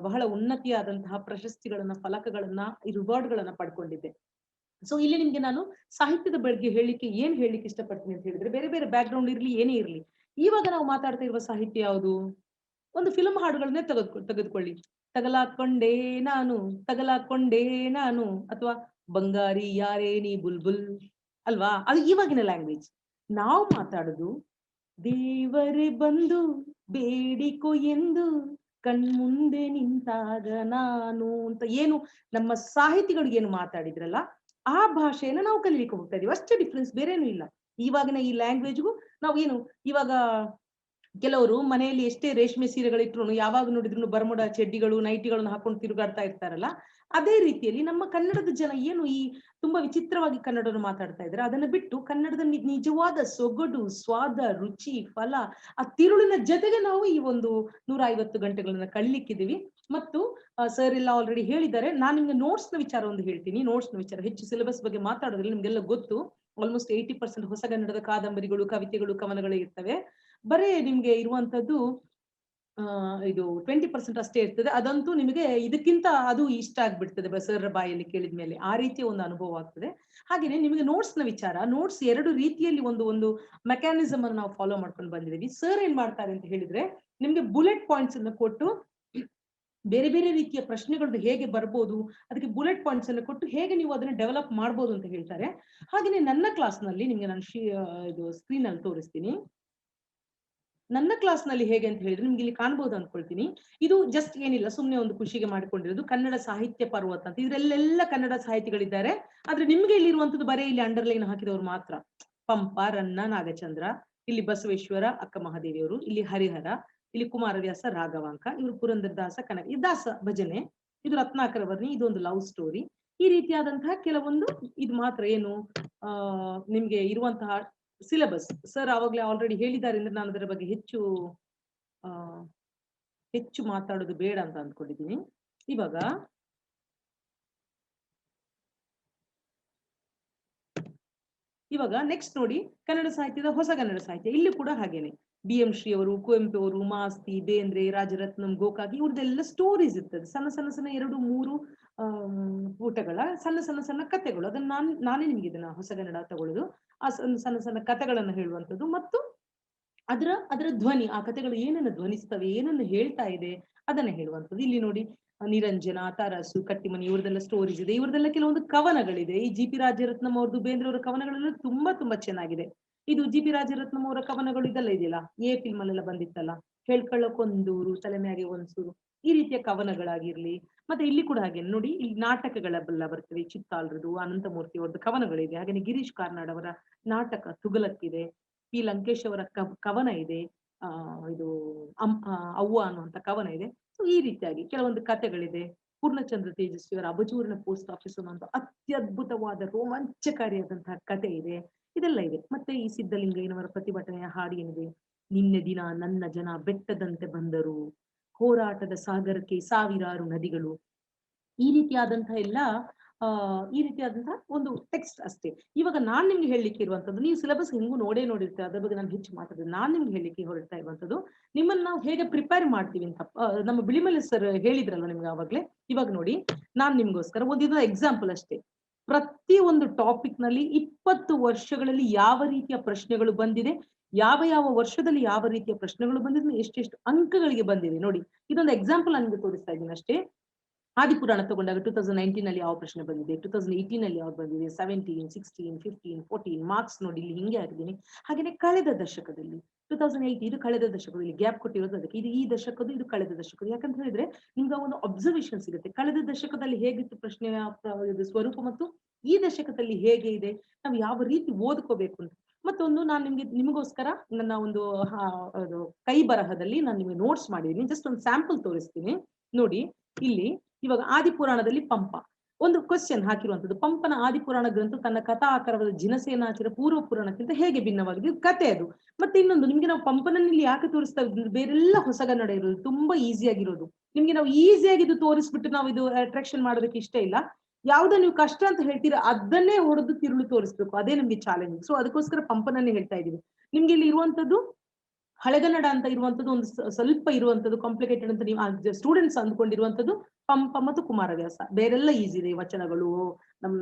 ಬಹಳ ಉನ್ನತಿಯಾದಂತಹ ಪ್ರಶಸ್ತಿಗಳನ್ನ, ಫಲಕಗಳನ್ನ, ಈ ರಿವಾರ್ಡ್ಗಳನ್ನ ಪಡ್ಕೊಂಡಿದ್ದೆ. ಸೊ ಇಲ್ಲಿ ನಿಮ್ಗೆ ನಾನು ಸಾಹಿತ್ಯದ ಬಗ್ಗೆ ಏನ್ ಹೇಳಲಿಕ್ಕೆ ಇಷ್ಟಪಡ್ತೀನಿ ಅಂತ ಹೇಳಿದ್ರೆ, ಬೇರೆ ಬೇರೆ ಬ್ಯಾಕ್ ಗ್ರೌಂಡ್ ಇರ್ಲಿ, ಏನೇ ಇರ್ಲಿ, ಇವಾಗ ನಾವು ಮಾತಾಡ್ತಾ ಇರುವ ಸಾಹಿತ್ಯ ಯಾವುದು? ಒಂದು ಫಿಲ್ಮ್ ಹಾಡುಗಳನ್ನೇ ತೆಗೆದುಕೊಳ್ಳಿ. ತಗಲಾಕೊಂಡೇ ನಾನು, ಅಥವಾ ಬಂಗಾರಿ ಯಾರೇ ನೀ ಬುಲ್ಬುಲ್, ಅಲ್ವಾ? ಅದು ಇವಾಗಿನ ಲ್ಯಾಂಗ್ವೇಜ್. ನಾವು ಮಾತಾಡೋದು ದೇವರೇ ಬಂದು ಬೇಡಿಕೊ ಎಂದು ಕಣ್ಮುಂದೆ ನಿಂತಾಗ ನಾನು ಅಂತ, ಏನು ನಮ್ಮ ಸಾಹಿತಿಗಳಿಗೆ ಏನು ಮಾತಾಡಿದ್ರಲ್ಲ ಆ ಭಾಷೆಯನ್ನ ನಾವು ಕಲಿಲಿಕ್ಕೆ ಹೋಗ್ತಾ ಇದೀವಿ. ಅಷ್ಟೇ ಡಿಫ್ರೆನ್ಸ್, ಬೇರೇನು ಇಲ್ಲ. ಇವಾಗಿನ ಈ ಲ್ಯಾಂಗ್ವೇಜ್ಗೂ ನಾವು ಏನು, ಇವಾಗ ಕೆಲವರು ಮನೆಯಲ್ಲಿ ಎಷ್ಟೇ ರೇಷ್ಮೆ ಸೀರೆಗಳಿಟ್ರು, ಯಾವಾಗ ನೋಡಿದ್ರು ಬರ್ಮುಡ ಚಡ್ಡಿಗಳು, ನೈಟಿಗಳನ್ನು ಹಾಕೊಂಡು ತಿರುಗಾಡ್ತಾ ಇರ್ತಾರಲ್ಲ, ಅದೇ ರೀತಿಯಲ್ಲಿ ನಮ್ಮ ಕನ್ನಡದ ಜನ ಏನು ಈ ತುಂಬಾ ವಿಚಿತ್ರವಾಗಿ ಕನ್ನಡವನ್ನು ಮಾತಾಡ್ತಾ ಇದ್ದಾರೆ. ಅದನ್ನ ಬಿಟ್ಟು ಕನ್ನಡದ ನಿಜವಾದ ಸೊಗಡು, ಸ್ವಾದ, ರುಚಿ, ಫಲ, ಆ ತಿರುಳಿನ ಜೊತೆಗೆ ನಾವು ಈ ಒಂದು 150 ಗಂಟೆಗಳನ್ನ ಕಳಿಲಿಕ್ಕಿದೀವಿ. ಮತ್ತು ಸರ್ ಎಲ್ಲ ಆಲ್ರೆಡಿ ಹೇಳಿದ್ದಾರೆ. ನಾನು ನಿಮ್ಗೆ ನೋಟ್ಸ್ ನ ವಿಚಾರ ಒಂದು ಹೇಳ್ತೀನಿ. ನೋಟ್ಸ್ ನ ವಿಚಾರ ಹೆಚ್ಚು ಸಿಲೆಬಸ್ ಬಗ್ಗೆ ಮಾತಾಡೋದ್ರಲ್ಲಿ ನಿಮ್ಗೆಲ್ಲ ಗೊತ್ತು. ಆಲ್ಮೋಸ್ಟ್ 80% ಹೊಸಗನ್ನಡದ ಕಾದಂಬರಿಗಳು, ಕವಿತೆಗಳು, ಕವನಗಳೇ ಇರ್ತವೆ. ಬರೇ ನಿಮ್ಗೆ ಇರುವಂತದ್ದು ಇದು 20% ಅಷ್ಟೇ ಇರ್ತದೆ. ಅದಂತೂ ನಿಮಗೆ ಇದಕ್ಕಿಂತ ಅದು ಇಷ್ಟ ಆಗ್ಬಿಡ್ತದೆ ಸರ್ ಬಾಯಲ್ಲಿ ಕೇಳಿದ್ಮೇಲೆ. ಆ ರೀತಿಯ ಒಂದು ಅನುಭವ ಆಗ್ತದೆ. ಹಾಗೇನೆ ನಿಮಗೆ ನೋಟ್ಸ್ ನ ವಿಚಾರ, ನೋಟ್ಸ್ 2 ರೀತಿಯಲ್ಲಿ ಒಂದು ಮೆಕ್ಯಾನಿಸಮ್ ಅನ್ನು ನಾವು ಫಾಲೋ ಮಾಡ್ಕೊಂಡು ಬಂದಿದ್ದೀವಿ. ಸರ್ ಏನ್ ಮಾಡ್ತಾರೆ ಅಂತ ಹೇಳಿದ್ರೆ, ನಿಮ್ಗೆ ಬುಲೆಟ್ ಪಾಯಿಂಟ್ಸ್ ಅನ್ನು ಕೊಟ್ಟು ಬೇರೆ ಬೇರೆ ರೀತಿಯ ಪ್ರಶ್ನೆಗಳು ಹೇಗೆ ಬರ್ಬೋದು, ಅದಕ್ಕೆ ಬುಲೆಟ್ ಪಾಯಿಂಟ್ಸ್ ಅನ್ನು ಕೊಟ್ಟು ಹೇಗೆ ನೀವು ಅದನ್ನ ಡೆವಲಪ್ ಮಾಡ್ಬೋದು ಅಂತ ಹೇಳ್ತಾರೆ. ಹಾಗೇನೆ ನನ್ನ ಕ್ಲಾಸ್ ನಲ್ಲಿ ನಿಮ್ಗೆ ನಾನು ಇದು ಸ್ಕ್ರೀನ್ ಅಲ್ಲಿ ತೋರಿಸ್ತೀನಿ. ನನ್ನ ಕ್ಲಾಸ್ ನಲ್ಲಿ ಹೇಗೆ ಅಂತ ಹೇಳಿದ್ರೆ, ನಿಮ್ಗೆ ಇಲ್ಲಿ ಕಾಣ್ಬೋದು ಅನ್ಕೊಳ್ತೀನಿ. ಇದು ಜಸ್ಟ್ ಏನಿಲ್ಲ, ಸುಮ್ನೆ ಒಂದು ಖುಷಿಗೆ ಮಾಡಿಕೊಂಡಿರೋದು ಕನ್ನಡ ಸಾಹಿತ್ಯ ಪರ್ವತ ಅಂತ. ಇದ್ರಲ್ಲೆಲ್ಲ ಕನ್ನಡ ಸಾಹಿತಿಗಳಿದ್ದಾರೆ. ಆದ್ರೆ ನಿಮ್ಗೆ ಇಲ್ಲಿರುವಂತದ್ದು ಬರೀ ಇಲ್ಲಿ ಅಂಡರ್ಲೈನ್ ಹಾಕಿದವರು ಮಾತ್ರ. ಪಂಪ, ರನ್ನ, ನಾಗಚಂದ್ರ, ಇಲ್ಲಿ ಬಸವೇಶ್ವರ, ಅಕ್ಕ ಮಹಾದೇವಿಯವರು, ಇಲ್ಲಿ ಹರಿಹರ, ಇಲ್ಲಿ ಕುಮಾರವ್ಯಾಸ, ರಾಘವಾಂಕ, ಇವರು ಪುರಂದರದಾಸ, ಕನಕ, ಇದು ದಾಸ ಭಜನೆ, ಇದು ರತ್ನಾಕರ ವರ್ಣಿ, ಇದೊಂದು ಲವ್ ಸ್ಟೋರಿ. ಈ ರೀತಿಯಾದಂತಹ ಕೆಲವೊಂದು ಇದು ಮಾತ್ರ ಏನು ನಿಮ್ಗೆ ಇರುವಂತಹ ಸಿಲೆಬಸ್. ಸರ್ ಆವಾಗಲೇ ಆಲ್ರೆಡಿ ಹೇಳಿದ್ದಾರೆ ಅಂದ್ರೆ ನಾನು ಅದರ ಬಗ್ಗೆ ಹೆಚ್ಚು ಮಾತಾಡೋದು ಬೇಡ ಅಂತ ಅಂದ್ಕೊಂಡಿದ್ದೀನಿ. ಇವಾಗ ನೆಕ್ಸ್ಟ್ ನೋಡಿ, ಕನ್ನಡ ಸಾಹಿತ್ಯದ ಹೊಸಗನ್ನಡ ಸಾಹಿತ್ಯ. ಇಲ್ಲಿ ಕೂಡ ಹಾಗೇನೆ BM ಶ್ರೀ ಅವರು, ಕುವೆಂಪು ಅವರು, ಮಾಸ್ತಿ, ಬೇಂದ್ರೆ, ರಾಜರತ್ನಂ, ಗೋಕಾಕಿ, ಇವ್ರದ್ದೆಲ್ಲ ಸ್ಟೋರೀಸ್ ಇರ್ತದೆ. ಸಣ್ಣ 2-3 ಪುಟಗಳ ಸಣ್ಣ ಕಥೆಗಳು. ಅದನ್ನ ನಾನೇ ನಿಮ್ಗೆ ಇದನ್ನ ಹೊಸಗನ್ನಡ ತಗೊಳ್ಳೋದು, ಆ ಸಣ್ಣ ಕಥೆಗಳನ್ನ ಹೇಳುವಂಥದ್ದು, ಮತ್ತು ಅದರ ಧ್ವನಿ, ಆ ಕಥೆಗಳು ಏನನ್ನ ಧ್ವನಿಸ್ತವೆ, ಏನನ್ನು ಹೇಳ್ತಾ ಇದೆ ಅದನ್ನ ಹೇಳುವಂಥದ್ದು. ಇಲ್ಲಿ ನೋಡಿ, ನಿರಂಜನ, ತಾರಸು, ಕಟ್ಟಿಮನಿ, ಇವ್ರದೆಲ್ಲ ಸ್ಟೋರೀಸ್ ಇದೆ. ಇವ್ರದೆಲ್ಲ ಕೆಲವೊಂದು ಕವನಗಳಿದೆ. ಈ GP ರಾಜರತ್ನಂ ಅವ್ರದ್ದು, ಬೇಂದ್ರೆ ಅವರ ಕವನಗಳೆಲ್ಲ ತುಂಬಾ ಚೆನ್ನಾಗಿದೆ. ಇದು GP ರಾಜರತ್ನಂ ಅವರ ಕವನಗಳು ಇದೆಲ್ಲ ಇದೆಯಲ್ಲ, ಫಿಲ್ಮ್ ಅಲ್ಲೆಲ್ಲ ಬಂದಿತ್ತಲ್ಲ, ಹೇಳ್ಕೊಳ್ಳೋಕೊಂದೂರು, ತಲೆಮ್ಯಾಗೆ ಒಂದ್ಸೂರು, ಈ ರೀತಿಯ ಕವನಗಳಾಗಿರ್ಲಿ. ಮತ್ತೆ ಇಲ್ಲಿ ಕೂಡ ಹಾಗೆ ನೋಡಿ, ಇಲ್ಲಿ ನಾಟಕಗಳೆಲ್ಲ ಬರ್ತವೆ. ಚಿತ್ತಾಲ್ರದು, ಅನಂತಮೂರ್ತಿ ಅವ್ರದ್ದು ಕವನಗಳಿದೆ. ಹಾಗೆ ಗಿರೀಶ್ ಕಾರ್ನಾಡ್ ಅವರ ನಾಟಕ ತುಗಲಕ್ಕಿದೆ. P ಲಂಕೇಶ್ ಅವರ ಕವನ ಇದೆ. ಇದು ಅವ್ವ ಅನ್ನುವಂತ ಕವನ ಇದೆ. ಈ ರೀತಿಯಾಗಿ ಕೆಲವೊಂದು ಕಥೆಗಳಿದೆ. ಪೂರ್ಣಚಂದ್ರ ತೇಜಸ್ವಿಯವರ ಅಬಜೂರಿನ ಪೋಸ್ಟ್ ಆಫೀಸ್ ಅನ್ನೋ ಅತ್ಯದ್ಭುತವಾದ ರೋಮಾಂಚಕಾರಿಯಾದಂತಹ ಕಥೆ ಇದೆ. ಇದೆಲ್ಲ ಇದೆ. ಮತ್ತೆ ಈ ಸಿದ್ಧಲಿಂಗಯ್ಯನವರ ಪ್ರತಿಭಟನೆಯ ಹಾಡು ಏನಿದೆ, ನಿನ್ನೆ ದಿನ ನನ್ನ ಜನ ಬೆಟ್ಟದಂತೆ ಬಂದರು, ಹೋರಾಟದ ಸಾಗರಕ್ಕೆ ಸಾವಿರಾರು ನದಿಗಳು, ಈ ರೀತಿಯಾದಂತಹ ಎಲ್ಲ ಈ ರೀತಿಯಾದಂತಹ ಒಂದು ಟೆಕ್ಸ್ಟ್ ಅಷ್ಟೇ. ಇವಾಗ ನಾನ್ ನಿಮ್ಗೆ ಹೇಳಲಿಕ್ಕೆ ಇರುವಂತದ್ದು, ನೀವು ಸಿಲೆಬಸ್ ಹೆಂಗೂ ನೋಡಿರ್ತೀವಿ, ಅದ್ರ ಬಗ್ಗೆ ನಾನು ಹೆಚ್ಚು ಮಾತಾಡಿದೆ. ನಾನ್ ನಿಮ್ಗೆ ಹೇಳಲಿಕ್ಕೆ ಹೊರಡ್ತಾ ಇರುವಂತದ್ದು, ನಿಮ್ಮನ್ನ ನಾವು ಹೇಗೆ ಪ್ರಿಪೇರ್ ಮಾಡ್ತೀವಿ ಅಂತ ನಮ್ಮ ಬಿಳಿಮಲೆ ಸರ್ ಹೇಳಿದ್ರಲ್ಲ ನಿಮ್ಗೆ ಆವಾಗ್ಲೇ. ಇವಾಗ ನೋಡಿ, ನಾನ್ ನಿಮ್ಗೋಸ್ಕರ ಒಂದು ಎಕ್ಸಾಂಪಲ್ ಅಷ್ಟೇ. ಪ್ರತಿ ಒಂದು ಟಾಪಿಕ್ ನಲ್ಲಿ 20 ವರ್ಷಗಳಲ್ಲಿ ಯಾವ ರೀತಿಯ ಪ್ರಶ್ನೆಗಳು ಬಂದಿದೆ, ಯಾವ ಯಾವ ವರ್ಷದಲ್ಲಿ ಯಾವ ರೀತಿಯ ಪ್ರಶ್ನೆಗಳು ಬಂದಿದೆ, ಎಷ್ಟೆಷ್ಟು ಅಂಕಗಳಿಗೆ ಬಂದಿದೆ ನೋಡಿ. ಇದೊಂದು ಎಕ್ಸಾಂಪಲ್ ನಿಮ್ಗೆ ತೋರಿಸ್ತಾ ಇದ್ದೀನಿ ಅಷ್ಟೇ. ಆದಿಪುರಾಣ ತಗೊಂಡಾಗ 2019 ನಲ್ಲಿ ಯಾವ ಪ್ರಶ್ನೆ ಬಂದಿದೆ, 2018 ನಲ್ಲಿ ಯಾವ್ದು ಬಂದಿದೆ, 17, 16, 15, 14 ಮಾರ್ಕ್ಸ್ ನೋಡಿ ಇಲ್ಲಿ ಹಿಂಗೆ ಹಾಕಿದ್ದೀನಿ. ಹಾಗೇನೆ ಕಳೆದ ದಶಕದಲ್ಲಿ 2008, ಇದು ಕಳೆದ ದಶಕದಲ್ಲಿ ಗ್ಯಾಪ್ ಕೊಟ್ಟಿರೋದು ಅದಕ್ಕೆ. ಇದು ಈ ದಶಕದ್ದು, ಇದು ಕಳೆದ ದಶಕದ್ದು. ಯಾಕಂತ ಹೇಳಿದ್ರೆ ನಿಮ್ಗೆ ಒಂದು ಅಬ್ಸರ್ವೇಷನ್ ಸಿಗುತ್ತೆ, ಕಳೆದ ದಶಕದಲ್ಲಿ ಹೇಗಿತ್ತು ಪ್ರಶ್ನೆಯ ಸ್ವರೂಪ ಮತ್ತು ಈ ದಶಕದಲ್ಲಿ ಹೇಗೆ ಇದೆ, ನಾವು ಯಾವ ರೀತಿ ಓದ್ಕೋಬೇಕು ಅಂತ. ಮತ್ತೊಂದು ನಾನು ನಿಮಗೋಸ್ಕರ ನನ್ನ ಒಂದು ಕೈ ಬರಹದಲ್ಲಿ ನಾನು ನಿಮಗೆ ನೋಟ್ಸ್ ಮಾಡಿದ್ದೀನಿ. ಜಸ್ಟ್ ಒಂದು ಸ್ಯಾಂಪಲ್ ತೋರಿಸ್ತೀನಿ ನೋಡಿ. ಇಲ್ಲಿ ಇವಾಗ ಆದಿಪುರಾಣದಲ್ಲಿ ಪಂಪ ಒಂದು ಕ್ವಶನ್ ಹಾಕಿರುವಂತದ್ದು. ಪಂಪನ ಆದಿಪುರಾಣ ಗ್ರಂಥ ತನ್ನ ಕಥಾ ಆಕಾರವಾದ ಜಿನಸೇನಾಚರ ಪೂರ್ವ ಪುರಾಣಕ್ಕಿಂತ ಹೇಗೆ ಭಿನ್ನವಾಗಿದೆ, ಕತೆ ಅದು. ಮತ್ತೆ ಇನ್ನೊಂದು, ನಿಮ್ಗೆ ನಾವು ಪಂಪನಲ್ಲಿ ಯಾಕೆ ತೋರಿಸ್ತಾ ಇದ್ದೀವಿ, ಬೇರೆಲ್ಲ ಹೊಸಗನ್ನಡ ಇರೋದು, ತುಂಬಾ ಈಸಿ ಆಗಿರೋದು. ನಿಮ್ಗೆ ನಾವು ಈಸಿಯಾಗಿ ಇದು ತೋರಿಸ್ಬಿಟ್ಟು ನಾವು ಇದು ಅಟ್ರಾಕ್ಷನ್ ಮಾಡೋದಕ್ಕೆ ಇಷ್ಟ ಇಲ್ಲ. ಯಾವ್ದೋ ನೀವು ಕಷ್ಟ ಅಂತ ಹೇಳ್ತೀರಾ ಅದನ್ನೇ ಹೊಡೆದು ತಿರುಳು ತೋರಿಸ್ಬೇಕು, ಅದೇ ನಿಮ್ಗೆ ಚಾಲೆಂಜ್. ಸೊ ಅದಕ್ಕೋಸ್ಕರ ಪಂಪನನ್ನೇ ಹೇಳ್ತಾ ಇದೀವಿ. ನಿಮ್ಗೆ ಇಲ್ಲಿ ಇರುವಂತದ್ದು ಹಳೆಗನ್ನಡ ಅಂತ ಇರುವಂತದ್ದು ಒಂದು ಸ್ವಲ್ಪ ಇರುವಂತದ್ದು ಕಾಂಪ್ಲಿಕೇಟೆಡ್ ಅಂತ ನೀವು ಸ್ಟೂಡೆಂಟ್ಸ್ ಅಂದ್ಕೊಂಡಿರುವಂತದ್ದು ಪಂಪ ಮತ್ತು ಕುಮಾರವ್ಯಾಸ. ಬೇರೆಲ್ಲ ಈಸಿ ಇದೆ, ವಚನಗಳು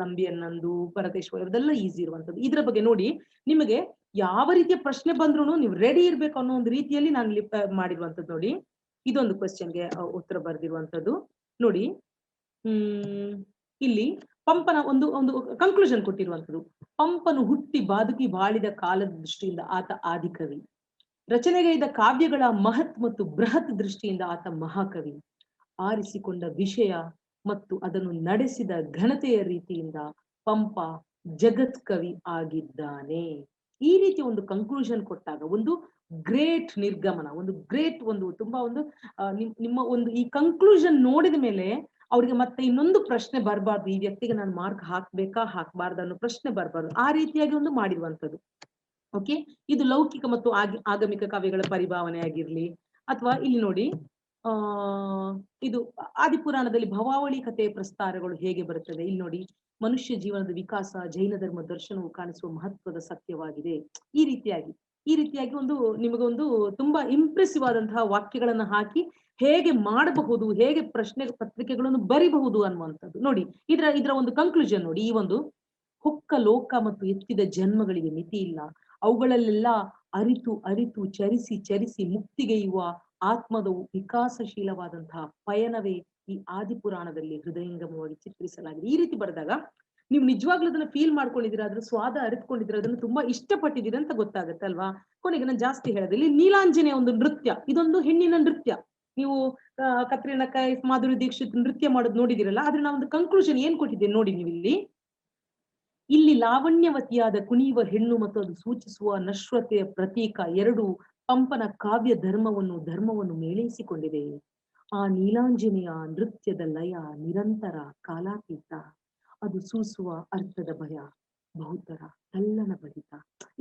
ನಂಬಿಯನ್ನಂದು, ಭರತೇಶ್ವರ, ಇದೆಲ್ಲ ಈಸಿ ಇರುವಂತದ್ದು. ಇದ್ರ ಬಗ್ಗೆ ನೋಡಿ, ನಿಮಗೆ ಯಾವ ರೀತಿಯ ಪ್ರಶ್ನೆ ಬಂದ್ರು ನೀವು ರೆಡಿ ಇರ್ಬೇಕು ಅನ್ನೋ ಒಂದು ರೀತಿಯಲ್ಲಿ ನಾನು ಮಾಡಿರುವಂತದ್ದು ನೋಡಿ. ಇದೊಂದು ಕ್ವೆಶ್ಚನ್ಗೆ ಉತ್ತರ ಬರೆದಿರುವಂತದ್ದು ನೋಡಿ. ಇಲ್ಲಿ ಪಂಪನ ಒಂದು ಕನ್ಕ್ಲೂಷನ್ ಕೊಟ್ಟಿರುವಂತದ್ದು. ಪಂಪನು ಹುಟ್ಟಿ ಬಾದುಕಿ ಬಾಳಿದ ಕಾಲದ ದೃಷ್ಟಿಯಿಂದ ಆತ ಆದಿಕವಿ, ರಚನೆಗೈದ ಕಾವ್ಯಗಳ ಮಹತ್ ಮತ್ತು ಬೃಹತ್ ದೃಷ್ಟಿಯಿಂದ ಆತ ಮಹಾಕವಿ, ಆರಿಸಿಕೊಂಡ ವಿಷಯ ಮತ್ತು ಅದನ್ನು ನಡೆಸಿದ ಘನತೆಯ ರೀತಿಯಿಂದ ಪಂಪ ಜಗತ್ ಕವಿ ಆಗಿದ್ದಾನೆ. ಈ ರೀತಿ ಒಂದು ಕನ್ಕ್ಲೂಷನ್ ಕೊಟ್ಟಾಗ ಒಂದು ಗ್ರೇಟ್ ನಿರ್ಗಮನ, ಒಂದು ಗ್ರೇಟ್ ಒಂದು ತುಂಬಾ ಒಂದು ನಿಮ್ಮ ಒಂದು ಈ ಕನ್ಕ್ಲೂಷನ್ ನೋಡಿದ ಮೇಲೆ ಅವ್ರಿಗೆ ಮತ್ತೆ ಇನ್ನೊಂದು ಪ್ರಶ್ನೆ ಬರಬಾರ್ದು, ಈ ವ್ಯಕ್ತಿಗೆ ನಾನು ಮಾರ್ಕ್ ಹಾಕ್ಬೇಕಾ ಹಾಕ್ಬಾರ್ದು ಅನ್ನೋ ಪ್ರಶ್ನೆ ಬರಬಾರ್ದು. ಆ ರೀತಿಯಾಗಿ ಒಂದು ಮಾಡಿರುವಂತದ್ದು. ಓಕೆ, ಇದು ಲೌಕಿಕ ಮತ್ತು ಆಗಮಿಕ ಕಾವ್ಯಗಳ ಪರಿಭಾವನೆ ಆಗಿರ್ಲಿ, ಅಥವಾ ಇಲ್ಲಿ ನೋಡಿ ಇದು ಆದಿಪುರಾಣದಲ್ಲಿ ಭವಾವಳಿ ಕಥೆಯ ಪ್ರಸ್ತಾರಗಳು ಹೇಗೆ ಬರುತ್ತದೆ. ಇಲ್ಲಿ ನೋಡಿ, ಮನುಷ್ಯ ಜೀವನದ ವಿಕಾಸ ಜೈನ ಧರ್ಮ ದರ್ಶನವು ಕಾಣಿಸುವ ಮಹತ್ವದ ಸತ್ಯವಾಗಿದೆ. ಈ ರೀತಿಯಾಗಿ ಒಂದು ನಿಮಗೊಂದು ತುಂಬಾ ಇಂಪ್ರೆಸಿವ್ ಆದಂತಹ ವಾಕ್ಯಗಳನ್ನ ಹಾಕಿ ಹೇಗೆ ಮಾಡಬಹುದು, ಹೇಗೆ ಪ್ರಶ್ನೆ ಪತ್ರಿಕೆಗಳನ್ನು ಬರಿಬಹುದು ಅನ್ನುವಂಥದ್ದು ನೋಡಿ. ಇದರ ಒಂದು ಕನ್ಕ್ಲೂಷನ್ ನೋಡಿ. ಈ ಒಂದು ಹೊಕ್ಕ ಲೋಕ ಮತ್ತು ಎತ್ತಿದ ಜನ್ಮಗಳಿಗೆ ಮಿತಿ ಇಲ್ಲ, ಅವುಗಳಲ್ಲೆಲ್ಲ ಅರಿತು ಚರಿಸಿ ಮುಕ್ತಿಗೈಯುವ ಆತ್ಮದ ವಿಕಾಸಶೀಲವಾದಂತಹ ಪಯಣವೇ ಈ ಆದಿಪುರಾಣದಲ್ಲಿ ಹೃದಯಂಗಮವಾಗಿ ಚಿತ್ರಿಸಲಾಗಿದೆ. ಈ ರೀತಿ ಬರೆದಾಗ ನೀವು ನಿಜವಾಗ್ಲೂ ಅದನ್ನ ಫೀಲ್ ಮಾಡ್ಕೊಂಡಿದ್ದೀರಾ, ಅದ್ರ ಸ್ವಾದ ಅರಿತುಕೊಂಡಿದ್ದೀರಾ, ಅದನ್ನು ತುಂಬಾ ಇಷ್ಟಪಟ್ಟಿದ್ದೀರಾ ಅಂತ ಗೊತ್ತಾಗುತ್ತೆ ಅಲ್ವಾ. ಕೊನೆಗೆ ನಾನು ಜಾಸ್ತಿ ಹೇಳೋದಿಲ್ಲ. ನೀಲಾಂಜನೆಯ ಒಂದು ನೃತ್ಯ, ಇದೊಂದು ಹೆಣ್ಣಿನ ನೃತ್ಯ. ನೀವು ಕತ್ರಿನಾ ಕೈಫ್, ಮಾಧುರಿ ದೀಕ್ಷಿತ್ ನೃತ್ಯ ಮಾಡೋದು ನೋಡಿದಿರಲ್ಲ. ಆದ್ರೆ ನಾವು ಒಂದು ಕನ್ಕ್ಲೂಷನ್ ಏನ್ ಕೊಟ್ಟಿದ್ದೇನೆ ನೋಡಿ ನೀವು ಇಲ್ಲಿ ಲಾವಣ್ಯವತಿಯಾದ ಕುಣಿಯುವ ಹೆಣ್ಣು ಮತ್ತು ಅದು ಸೂಚಿಸುವ ನಶ್ವತೆಯ ಪ್ರತೀಕ ಎರಡು ಪಂಪನ ಕಾವ್ಯ ಧರ್ಮವನ್ನು ಮೇಳೈಸಿಕೊಂಡಿದೆ. ಆ ನೀಲಾಂಜನೆಯ ನೃತ್ಯದ ಲಯ ನಿರಂತರ ಕಾಲಾತೀತ, ಅದು ಸೂಸುವ ಅರ್ಥದ ಭಯ ಬಹುತರ ತಲ್ಲನ ಬಡಿತ.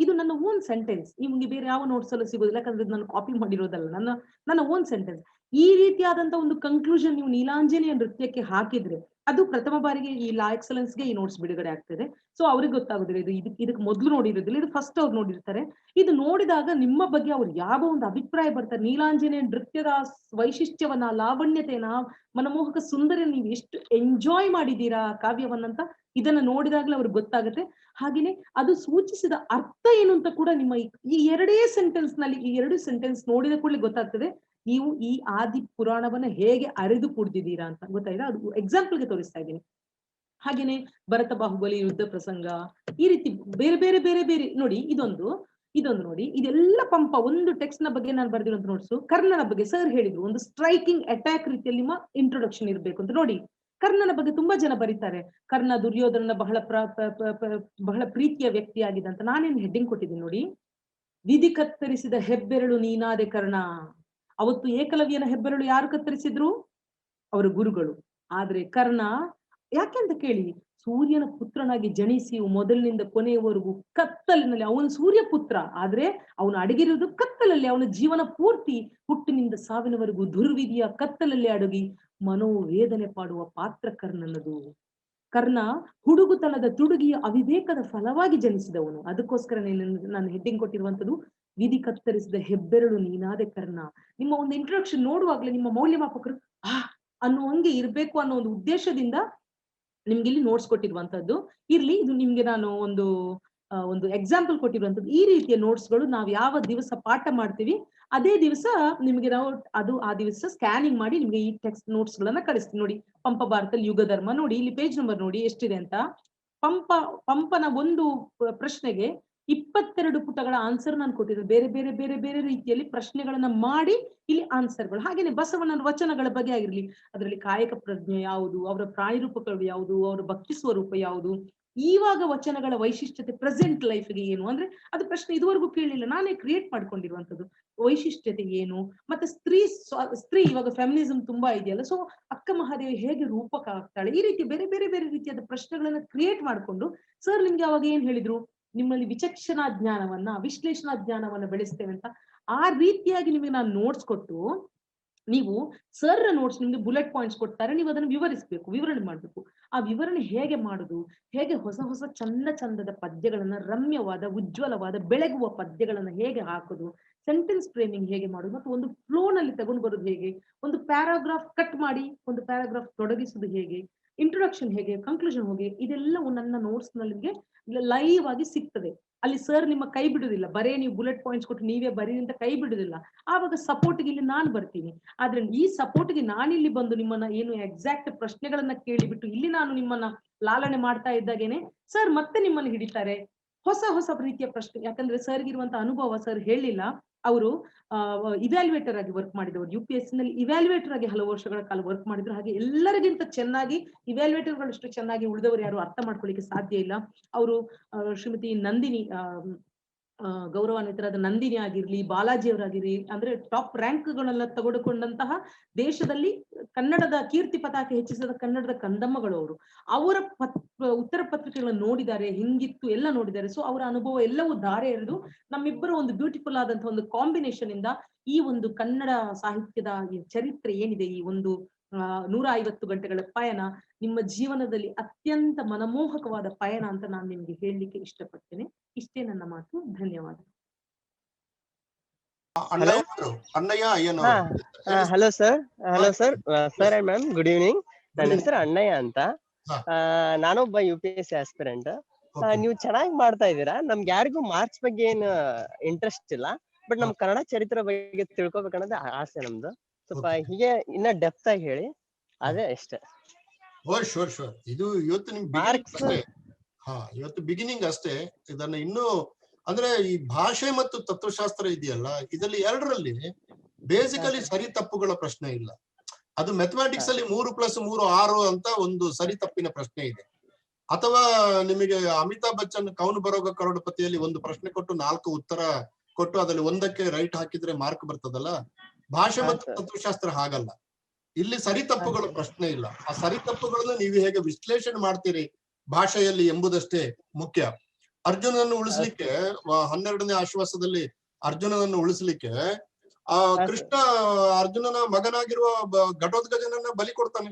ಇದು ನನ್ನ ಓನ್ ಸೆಂಟೆನ್ಸ್, ನಿಮ್ಗೆ ಬೇರೆ ಯಾವ ನೋಟ್ಸ್ ಅಲ್ಲೂ ಸಿಗೋದಿಲ್ಲ, ಯಾಕಂದ್ರೆ ನಾನು ಕಾಪಿ ಮಾಡಿರೋದಲ್ಲ, ನನ್ನ ಓನ್ ಸೆಂಟೆನ್ಸ್. ಈ ರೀತಿಯಾದಂತ ಒಂದು ಕನ್ಕ್ಲೂಷನ್ ನೀವು ನೀಲಾಂಜನೆಯ ನೃತ್ಯಕ್ಕೆ ಹಾಕಿದ್ರೆ ಅದು ಪ್ರಥಮ ಬಾರಿಗೆ ಈ ಲಾ ಎಕ್ಸಲೆನ್ಸ್ಗೆ ಈ ನೋಟ್ಸ್ ಬಿಡುಗಡೆ ಆಗ್ತದೆ. ಸೊ ಅವ್ರಿಗೆ ಗೊತ್ತಾಗುದಿಲ್ಲ, ಇದಕ್ಕೆ ಮೊದಲು ನೋಡಿರೋದಿಲ್ಲ, ಇದು ಫಸ್ಟ್ ಅವ್ರು ನೋಡಿರ್ತಾರೆ. ಇದು ನೋಡಿದಾಗ ನಿಮ್ಮ ಬಗ್ಗೆ ಅವ್ರು ಯಾವ ಒಂದು ಅಭಿಪ್ರಾಯ ಬರ್ತಾರೆ, ನೀಲಾಂಜನೆಯ ನೃತ್ಯದ ವೈಶಿಷ್ಟ್ಯವನ್ನ, ಲಾವಣ್ಯತೆಯನ್ನ, ಮನಮೋಹಕ ಸುಂದರ ನೀವು ಎಷ್ಟು ಎಂಜಾಯ್ ಮಾಡಿದ್ದೀರಾ ಕಾವ್ಯವನ್ನಂತ ಇದನ್ನ ನೋಡಿದಾಗಲೇ ಅವ್ರಿಗೆ ಗೊತ್ತಾಗುತ್ತೆ. ಹಾಗೇನೆ ಅದು ಸೂಚಿಸಿದ ಅರ್ಥ ಏನು ಅಂತ ಕೂಡ ನಿಮ್ಮ ಈ ಎರಡೇ ಸೆಂಟೆನ್ಸ್ ನಲ್ಲಿ, ಈ ಎರಡು ಸೆಂಟೆನ್ಸ್ ನೋಡಿದ ಕೂಡಲೇ ಗೊತ್ತಾಗ್ತದೆ ನೀವು ಈ ಆದಿ ಪುರಾಣವನ್ನ ಹೇಗೆ ಅರಿದು ಕುಡ್ದಿದ್ದೀರಾ ಅಂತ. ಗೊತ್ತಾಯ್ತಾ? ಅದು ಎಕ್ಸಾಂಪಲ್ಗೆ ತೋರಿಸ್ತಾ ಇದ್ದೀನಿ. ಹಾಗೇನೆ ಭರತ ಬಾಹುಬಲಿ ಯುದ್ಧ ಪ್ರಸಂಗ, ಈ ರೀತಿ ಬೇರೆ ಬೇರೆ ಬೇರೆ ಬೇರೆ ನೋಡಿ. ಇದೊಂದು ನೋಡಿ, ಇದೆಲ್ಲ ಪಂಪ ಒಂದು ಟೆಕ್ಸ್ಟ್ ನ ಬಗ್ಗೆ ನಾನು ಬರ್ದಿರೋಂತ ನೋಟ್ಸು. ಕರ್ಣನ ಬಗ್ಗೆ ಸರ್ ಹೇಳಿದ್ರು, ಒಂದು ಸ್ಟ್ರೈಕಿಂಗ್ ಅಟ್ಯಾಕ್ ರೀತಿಯಲ್ಲಿ ನಿಮ್ಮ ಇಂಟ್ರೊಡಕ್ಷನ್ ಇರ್ಬೇಕು ಅಂತ. ನೋಡಿ, ಕರ್ಣನ ಬಗ್ಗೆ ತುಂಬಾ ಜನ ಬರೀತಾರೆ, ಕರ್ಣ ದುರ್ಯೋಧನನ ಬಹಳ ಪ್ರೀತಿಯ ವ್ಯಕ್ತಿ ಆಗಿದೆ ಅಂತ. ನಾನೇನು ಹೆಡ್ಡಿಂಗ್ ಕೊಟ್ಟಿದ್ದೀನಿ ನೋಡಿ, ವಿಧಿ ಕತ್ತರಿಸಿದ ಹೆಬ್ಬೆರಳು ನೀನಾದೆ ಕರ್ಣ, ಅವತ್ತು ಏಕಲವ್ಯನ ಹೆಬ್ಬೆರಳು ಯಾರು ಕತ್ತರಿಸಿದ್ರು? ಅವರ ಗುರುಗಳು. ಆದ್ರೆ ಕರ್ಣ ಯಾಕೆಂತ ಕೇಳಿ, ಸೂರ್ಯನ ಪುತ್ರನಾಗಿ ಜನಿಸಿ ಮೊದಲಿನಿಂದ ಕೊನೆಯವರೆಗೂ ಕತ್ತಲಿನಲ್ಲಿ, ಅವನು ಸೂರ್ಯ ಪುತ್ರ ಆದ್ರೆ ಅವನು ಅಡಗಿರುವುದು ಕತ್ತಲಲ್ಲಿ. ಅವನ ಜೀವನ ಪೂರ್ತಿ ಹುಟ್ಟಿನಿಂದ ಸಾವಿನವರೆಗೂ ದುರ್ವಿಧಿಯ ಕತ್ತಲಲ್ಲಿ ಅಡಗಿ ಮನೋವೇದನೆ ಪಾಡುವ ಪಾತ್ರ ಕರ್ಣನದು. ಕರ್ಣ ಹುಡುಗುತನದ ತುಡುಗಿಯ ಅವಿವೇಕದ ಫಲವಾಗಿ ಜನಿಸಿದವನು. ಅದಕ್ಕೋಸ್ಕರ ನಾನು ಹೆಡ್ಡಿಂಗ್ ಕೊಟ್ಟಿರುವಂತದ್ದು ವಿಧಿ ಕತ್ತರಿಸಿದ ಹೆಬ್ಬೆರಳು ನೀನಾದೆ ಕರ್ಣ. ನಿಮ್ಮ ಒಂದು ಇಂಟ್ರೊಡಕ್ಷನ್ ನೋಡುವಾಗ್ಲೇ ನಿಮ್ಮ ಮೌಲ್ಯಮಾಪಕರು ಅನ್ನುವಂಗೆ ಇರ್ಬೇಕು ಅನ್ನೋ ಒಂದು ಉದ್ದೇಶದಿಂದ ನಿಮ್ಗೆ ಇಲ್ಲಿ ನೋಟ್ಸ್ ಕೊಟ್ಟಿರುವಂತದ್ದು. ಇರ್ಲಿ, ಇದು ನಿಮ್ಗೆ ನಾನು ಒಂದು ಎಕ್ಸಾಂಪಲ್ ಕೊಟ್ಟಿರುವಂತದ್ದು. ಈ ರೀತಿಯ ನೋಟ್ಸ್ಗಳು ನಾವು ಯಾವ ದಿವಸ ಪಾಠ ಮಾಡ್ತೀವಿ ಅದೇ ದಿವಸ ನಿಮ್ಗೆ ನಾವು ಆ ದಿವಸ ಸ್ಕ್ಯಾನಿಂಗ್ ಮಾಡಿ ನಿಮ್ಗೆ ಈ ಟೆಕ್ಸ್ಟ್ ನೋಟ್ಸ್ ಗಳನ್ನ ಕಳಿಸ್ತೀವಿ. ನೋಡಿ, ಪಂಪ ಭಾರತದಲ್ಲಿ ಯುಗ ಧರ್ಮ ನೋಡಿ, ಇಲ್ಲಿ ಪೇಜ್ ನಂಬರ್ ನೋಡಿ ಎಷ್ಟಿದೆ ಅಂತ. ಪಂಪನ ಒಂದು ಪ್ರಶ್ನೆಗೆ 22 ಪುಟಗಳ ಆನ್ಸರ್ ನಾನು ಕೊಟ್ಟಿದ್ದೆ. ಬೇರೆ ಬೇರೆ ಬೇರೆ ಬೇರೆ ರೀತಿಯಲ್ಲಿ ಪ್ರಶ್ನೆಗಳನ್ನ ಮಾಡಿ ಇಲ್ಲಿ ಆನ್ಸರ್ಗಳು. ಹಾಗೇನೆ ಬಸವಣ್ಣನ ವಚನಗಳ ಬಗ್ಗೆ ಆಗಿರ್ಲಿ, ಅದರಲ್ಲಿ ಕಾಯಕ ಪ್ರಜ್ಞೆ ಯಾವುದು, ಅವರ ಪ್ರಾಣಿರೂಪಗಳು ಯಾವುದು, ಅವರ ಭಕ್ತಿ ಸ್ವರೂಪ ಯಾವುದು, ಈವಾಗ ವಚನಗಳ ವೈಶಿಷ್ಟ್ಯತೆ ಪ್ರೆಸೆಂಟ್ ಲೈಫ್ಗೆ ಏನು ಅಂದ್ರೆ ಅದು ಪ್ರಶ್ನೆ ಇದುವರೆಗೂ ಕೇಳಿಲ್ಲ, ನಾನೇ ಕ್ರಿಯೇಟ್ ಮಾಡ್ಕೊಂಡಿರುವಂತದ್ದು. ವೈಶಿಷ್ಟ್ಯತೆ ಏನು, ಮತ್ತೆ ಸ್ತ್ರೀ ಇವಾಗ ಫೆಮಿನಿಸಂ ತುಂಬಾ ಇದೆಯಲ್ಲ, ಸೊ ಅಕ್ಕ ಮಹಾದೇವಿ ಹೇಗೆ ರೂಪಕ ಆಗ್ತಾಳೆ, ಈ ರೀತಿ ಬೇರೆ ಬೇರೆ ಬೇರೆ ರೀತಿಯಾದ ಪ್ರಶ್ನೆಗಳನ್ನ ಕ್ರಿಯೇಟ್ ಮಾಡ್ಕೊಂಡು ಸರ್ ನಿಮ್ಗೆ ಅವಾಗ ಏನ್ ಹೇಳಿದ್ರು, ನಿಮ್ಮಲ್ಲಿ ವಿಚಕ್ಷಣಾ ಜ್ಞಾನವನ್ನ ವಿಶ್ಲೇಷಣಾ ಜ್ಞಾನವನ್ನ ಬೆಳೆಸ್ತೇವೆ ಅಂತ. ಆ ರೀತಿಯಾಗಿ ನಿಮಗೆ ನಾನು ನೋಟ್ಸ್ ಕೊಟ್ಟು, ನೀವು ಸರ್ ನೋಟ್ಸ್ ನಿಮ್ಗೆ ಬುಲೆಟ್ ಪಾಯಿಂಟ್ಸ್ ಕೊಡ್ತಾರೆ, ನೀವು ಅದನ್ನು ವಿವರಿಸ್ಬೇಕು, ವಿವರಣೆ ಮಾಡ್ಬೇಕು. ಆ ವಿವರಣೆ ಹೇಗೆ ಮಾಡುದು, ಹೇಗೆ ಹೊಸ ಹೊಸ ಚಂದದ ಪದ್ಯಗಳನ್ನ, ರಮ್ಯವಾದ ಉಜ್ವಲವಾದ ಬೆಳಗುವ ಪದ್ಯಗಳನ್ನ ಹೇಗೆ ಹಾಕುದು, ಸೆಂಟೆನ್ಸ್ ಫ್ರೇಮಿಂಗ್ ಹೇಗೆ ಮಾಡುದು, ಮತ್ತು ಒಂದು ಫ್ಲೋ ನಲ್ಲಿ ತಗೊಂಡು ಬರೋದು ಹೇಗೆ, ಒಂದು ಪ್ಯಾರಾಗ್ರಾಫ್ ಕಟ್ ಮಾಡಿ ಒಂದು ಪ್ಯಾರಾಗ್ರಾಫ್ ತೊಡಗಿಸುದು ಹೇಗೆ, ಇಂಟ್ರೊಡಕ್ಷನ್ ಹೇಗೆ, ಕನ್ಕ್ಲೂಷನ್ ಹೇಗೆ, ಇದೆಲ್ಲವೂ ನನ್ನ ನೋಟ್ಸ್ ನಲ್ಲಿ ಲೈವ್ ಆಗಿ ಸಿಗ್ತದೆ. ಅಲ್ಲಿ ಸರ್ ನಿಮ್ಮ ಕೈ ಬಿಡುದಿಲ್ಲ, ಬರೇ ನೀವು ಬುಲೆಟ್ ಪಾಯಿಂಟ್ಸ್ ಕೊಟ್ಟು ನೀವೇ ಬರೀ ಅಂತ ಕೈ ಬಿಡುದಿಲ್ಲ. ಆವಾಗ ಸಪೋರ್ಟ್ಗೆ ಇಲ್ಲಿ ನಾನು ಬರ್ತೀನಿ. ಆದ್ರೆ ಈ ಸಪೋರ್ಟ್ಗೆ ನಾನಿಲ್ಲಿ ಬಂದು ನಿಮ್ಮನ್ನ ಏನು ಎಕ್ಸಾಕ್ಟ್ ಪ್ರಶ್ನೆಗಳನ್ನ ಕೇಳಿಬಿಟ್ಟು ಇಲ್ಲಿ ನಾನು ನಿಮ್ಮನ್ನ ಲಾಲನೆ ಮಾಡ್ತಾ ಇದ್ದಾಗೇನೆ ಸರ್ ಮತ್ತೆ ನಿಮ್ಮನ್ನು ಹಿಡಿತಾರೆ ಹೊಸ ಹೊಸ ರೀತಿಯ ಪ್ರಶ್ನೆ. ಯಾಕಂದ್ರೆ ಸರ್ಗೆ ಇರುವಂತ ಅನುಭವ ಸರ್ ಹೇಳಿಲ್ಲ, ಅವರು ಇವ್ಯಾಲ್ಯುಯೇಟರ್ ಆಗಿ ವರ್ಕ್ ಮಾಡಿದವರು, UPSC ನಲ್ಲಿ ಇವ್ಯಾಲ್ಯುಯೇಟರ್ ಆಗಿ ಹಲವು ವರ್ಷಗಳ ಕಾಲ ವರ್ಕ್ ಮಾಡಿದ್ರು. ಹಾಗೆ ಎಲ್ಲರಿಗಿಂತ ಚೆನ್ನಾಗಿ ಇವ್ಯಾಲ್ಯುಯೇಟರ್ಗಳಷ್ಟು ಚೆನ್ನಾಗಿ ಉಳಿದವರು ಯಾರು ಅರ್ಥ ಮಾಡ್ಕೊಳ್ಳಿಕ್ಕೆ ಸಾಧ್ಯ ಇಲ್ಲ. ಅವರು ಶ್ರೀಮತಿ ನಂದಿನಿ, ಗೌರವಾನ್ವಿತರಾದ ನಂದಿನಿ ಆಗಿರ್ಲಿ, ಬಾಲಾಜಿ ಅವರಾಗಿರ್ಲಿ, ಅಂದ್ರೆ ಟಾಪ್ ರ್ಯಾಂಕ್ಗಳೆಲ್ಲ ತೆಗೆದುಕೊಂಡಂತಹ ದೇಶದಲ್ಲಿ ಕನ್ನಡದ ಕೀರ್ತಿ ಪತಾಕೆ ಹೆಚ್ಚಿಸಿದ ಕನ್ನಡದ ಕಂದಮ್ಮಗಳು ಅವರು. ಅವರ ಉತ್ತರ ಪತ್ರಿಕೆಗಳನ್ನು ನೋಡಿದ್ದಾರೆ, ಹಿಂಗಿತ್ತು ಎಲ್ಲ ನೋಡಿದ್ದಾರೆ. ಸೊ ಅವರ ಅನುಭವ ಎಲ್ಲವೂ ಧಾರೆ ಎರೆದು ನಮ್ಮಿಬ್ಬರ ಒಂದು ಬ್ಯೂಟಿಫುಲ್ ಆದಂತಹ ಒಂದು ಕಾಂಬಿನೇಷನ್ ಇಂದ ಈ ಒಂದು ಕನ್ನಡ ಸಾಹಿತ್ಯದ ಚರಿತ್ರೆ ಏನಿದೆ, ಈ ಒಂದು 150 ಗಂಟೆಗಳ ಪಯಣ ನಿಮ್ಮ ಜೀವನದಲ್ಲಿ ಅತ್ಯಂತ ಮನಮೋಹಕವಾದ ಪಯಣ ಅಂತ ನಾನು ನಿಮ್ಗೆ ಹೇಳಲಿಕ್ಕೆ ಇಷ್ಟಪಡ್ತೇನೆ. ಇಷ್ಟೇ ನನ್ನ ಮಾತು. ಧನ್ಯವಾದ. Hello sir sir and ma'am, good evening. ನನ್ನ ಹೆಸರು ಅಣ್ಣಯ್ಯ ಅಂತ. ನಾನೊಬ್ಬ UPSC ಆಸ್ಪಿರೆಂಟ್. ನೀವು ಚೆನ್ನಾಗಿ ಮಾಡ್ತಾ ಇದ್ದೀರಾ. ನಮ್ಗೆ ಯಾರಿಗೂ ಮಾರ್ಕ್ಸ್ ಬಗ್ಗೆ ಏನು ಇಂಟ್ರೆಸ್ಟ್ ಇಲ್ಲ, ಬಟ್ ನಮ್ ಕನ್ನಡ ಚರಿತ್ರೆ ಬಗ್ಗೆ ತಿಳ್ಕೊಬೇಕನ್ನೋದು ಆಸೆ ನಮ್ದು. ಸ್ವಲ್ಪ ಹೀಗೆ ಇನ್ನ ಡೆಪ್ತ್ ಆಗಿ ಹೇಳಿ, ಅದೇ ಅಷ್ಟೇ. ಶೋರ್ ಇದು ಇವತ್ತು ನಿಮ್ ಇವತ್ತು ಬಿಗಿನಿಂಗ್ ಅಷ್ಟೇ. ಇದನ್ನ ಇನ್ನೂ ಅಂದ್ರೆ ಈ ಭಾಷೆ ಮತ್ತು ತತ್ವಶಾಸ್ತ್ರ ಇದೆಯಲ್ಲ, ಇದರಲ್ಲಿ ಎರಡರಲ್ಲಿ ಬೇಸಿಕಲಿ ಸರಿ ತಪ್ಪುಗಳ ಪ್ರಶ್ನೆ ಇಲ್ಲ. ಅದು ಮ್ಯಾಥಮೆಟಿಕ್ಸ್ ಅಲ್ಲಿ 3+3 6 ಅಂತ ಒಂದು ಸರಿ ತಪ್ಪಿನ ಪ್ರಶ್ನೆ ಇದೆ. ಅಥವಾ ನಿಮಗೆ ಅಮಿತಾಬ್ ಬಚ್ಚನ್ ಕೌನ್ ಬರೋಗ ಕರೋಡಪತಿಯಲ್ಲಿ ಒಂದು ಪ್ರಶ್ನೆ ಕೊಟ್ಟು 4 ಉತ್ತರ ಕೊಟ್ಟು ಅದರಲ್ಲಿ ಒಂದಕ್ಕೆ ರೈಟ್ ಹಾಕಿದ್ರೆ ಮಾರ್ಕ್ ಬರ್ತದಲ್ಲ. ಭಾಷೆ ಮತ್ತು ತತ್ವಶಾಸ್ತ್ರ ಹಾಗಲ್ಲ. ಇಲ್ಲಿ ಸರಿ ತಪ್ಪುಗಳ ಪ್ರಶ್ನೆ ಇಲ್ಲ. ಆ ಸರಿ ತಪ್ಪುಗಳನ್ನ ನೀವು ಹೇಗೆ ವಿಶ್ಲೇಷಣೆ ಮಾಡ್ತೀರಿ ಭಾಷೆಯಲ್ಲಿ ಎಂಬುದಷ್ಟೇ ಮುಖ್ಯ. ಅರ್ಜುನನನ್ನು ಉಳಿಸ್ಲಿಕ್ಕೆ 12ನೇ ಆಶ್ವಾಸದಲ್ಲಿ ಅರ್ಜುನನನ್ನು ಉಳಿಸ್ಲಿಕ್ಕೆ ಕೃಷ್ಣ ಅರ್ಜುನನ ಮಗನಾಗಿರುವ ಘಟೋತ್ಕಜನನ್ನ ಬಲಿ ಕೊಡ್ತಾನೆ.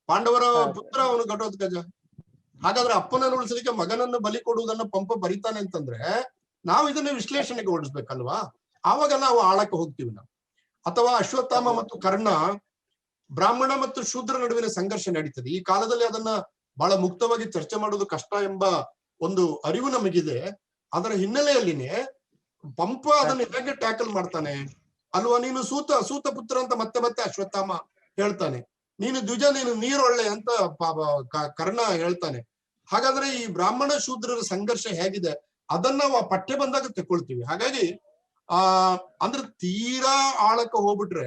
ಪಾಂಡವರ ಪುತ್ರ ಅವನು ಘಟೋತ್ಕಜ. ಹಾಗಾದ್ರೆ ಅಪ್ಪನನ್ನು ಉಳಿಸ್ಲಿಕ್ಕೆ ಮಗನನ್ನು ಬಲಿ ಕೊಡುವುದನ್ನ ಪಂಪ ಬರಿತಾನೆ ಅಂತಂದ್ರೆ ನಾವು ಇದನ್ನ ವಿಶ್ಲೇಷಣೆಗೆ ಓಡಿಸ್ಬೇಕಲ್ವಾ? ಆವಾಗ ನಾವು ಆಳಕ್ಕೆ ಹೋಗ್ತೀವಿ ನಾವು. ಅಥವಾ ಅಶ್ವತ್ಥಾಮ ಮತ್ತು ಕರ್ಣ, ಬ್ರಾಹ್ಮಣ ಮತ್ತು ಶೂದ್ರ ನಡುವಿನ ಸಂಘರ್ಷ ನಡೀತದೆ. ಈ ಕಾಲದಲ್ಲಿ ಅದನ್ನ ಬಹಳ ಮುಕ್ತವಾಗಿ ಚರ್ಚೆ ಮಾಡೋದು ಕಷ್ಟ ಎಂಬ ಒಂದು ಅರಿವು ನಮಗಿದೆ. ಅದರ ಹಿನ್ನೆಲೆಯಲ್ಲಿನೇ ಪಂಪ ಅದನ್ನ ಹೇಗೆ ಟ್ಯಾಕಲ್ ಮಾಡ್ತಾನೆ ಅಲ್ವಾ? ನೀನು ಸೂತ ಪುತ್ರ ಅಂತ ಮತ್ತೆ ಅಶ್ವತ್ಥಾಮ ಹೇಳ್ತಾನೆ. ನೀನು ದ್ವಿಜ, ನೀನು ನೀರೊಳ್ಳೆ ಅಂತ ಕರ್ಣ ಹೇಳ್ತಾನೆ. ಹಾಗಾದ್ರೆ ಈ ಬ್ರಾಹ್ಮಣ ಶೂದ್ರರ ಸಂಘರ್ಷ ಹೇಗಿದೆ ಅದನ್ನ ನಾವು ಆ ಪಠ್ಯ ಬಂದಾಗ ತಕೊಳ್ತೀವಿ. ಹಾಗಾಗಿ ಅಂದ್ರೆ ತೀರಾ ಆಳಕ್ಕೆ ಹೋಗ್ಬಿಟ್ರೆ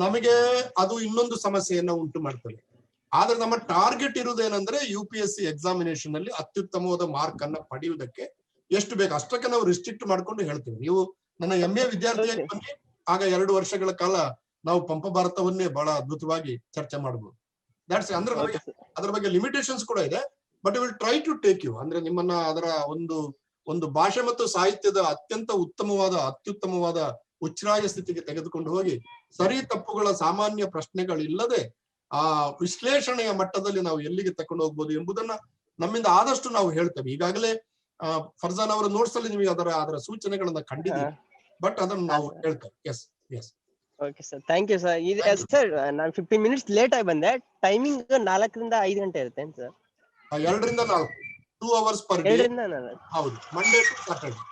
ನಮಗೆ ಅದು ಇನ್ನೊಂದು ಸಮಸ್ಯೆಯನ್ನ ಉಂಟು ಮಾಡ್ತದೆ. ಆದ್ರೆ ನಮ್ಮ ಟಾರ್ಗೆಟ್ ಇರುವುದೇನಂದ್ರೆ UPSC ಎಕ್ಸಾಮಿನೇಷನ್ ಅಲ್ಲಿ ಅತ್ಯುತ್ತಮವಾದ ಮಾರ್ಕ್ ಅನ್ನ ಪಡೆಯುವುದಕ್ಕೆ ಎಷ್ಟು ಬೇಕು ಅಷ್ಟಕ್ಕೆ ನಾವು ರಿಸ್ಟ್ರಿಕ್ಟ್ ಮಾಡ್ಕೊಂಡು ಹೇಳ್ತೀವಿ. ನೀವು ನನ್ನ MA ವಿದ್ಯಾರ್ಥಿಯಾಗಿ ಬನ್ನಿ, ಆಗ 2 ವರ್ಷಗಳ ಕಾಲ ನಾವು ಪಂಪ ಭಾರತವನ್ನೇ ಬಹಳ ಅದ್ಭುತವಾಗಿ ಚರ್ಚೆ ಮಾಡಬಹುದು. ದಟ್ಸ್ ಅಂದ್ರೆ ನಮಗೆ ಅದರ ಬಗ್ಗೆ ಲಿಮಿಟೇಷನ್ಸ್ ಕೂಡ ಇದೆ. But will try to take you ಅಂದ್ರೆ ನಿಮ್ಮನ್ನ ಅದರ ಒಂದು ಭಾಷೆ ಮತ್ತು ಸಾಹಿತ್ಯದ ಅತ್ಯಂತ ಅತ್ಯುತ್ತಮವಾದ ಉಚ್ಛ್ರಾಯ ಸ್ಥಿತಿಗೆ ತೆಗೆದುಕೊಂಡು ಹೋಗಿ ಸರಿ ತಪ್ಪುಗಳ ಸಾಮಾನ್ಯ ಪ್ರಶ್ನೆಗಳಿಲ್ಲದೆ ಆ ವಿಶ್ಲೇಷಣೆಯ ಮಟ್ಟದಲ್ಲಿ ನಾವು ಎಲ್ಲಿಗೆ ತಕೊಂಡು ಹೋಗ್ಬೋದು ಎಂಬುದನ್ನ ನಮ್ಮಿಂದ ಆದಷ್ಟು ನಾವು ಹೇಳ್ತೇವೆ. ಈಗಾಗಲೇ ಫರ್ಜಾನ್ ಅವರ ನೋಟ್ಸ್ ಅಲ್ಲಿ ನಿಮಗೆ ಅದರ ಸೂಚನೆಗಳನ್ನ ಕಂಡಿದ್ದೀವಿ. ಬಟ್ ಅದನ್ನ ನಾವು ಹೇಳ್ತೇವೆ. Yes yes okay sir, thank you sir. Sir ನಾನು 15 ಮಿನಿಟ್ಸ್ ಲೇಟ್ ಆಗಿ ಬಂದೆ. ಟೈಮಿಂಗ್ 4 ರಿಂದ 5 ಗಂಟೆ ಇರುತ್ತೆ ಸರ್. 2 ರಿಂದ 4 2 hours per day. 2 ರಿಂದ 4 ಹೌದು, Monday to Saturday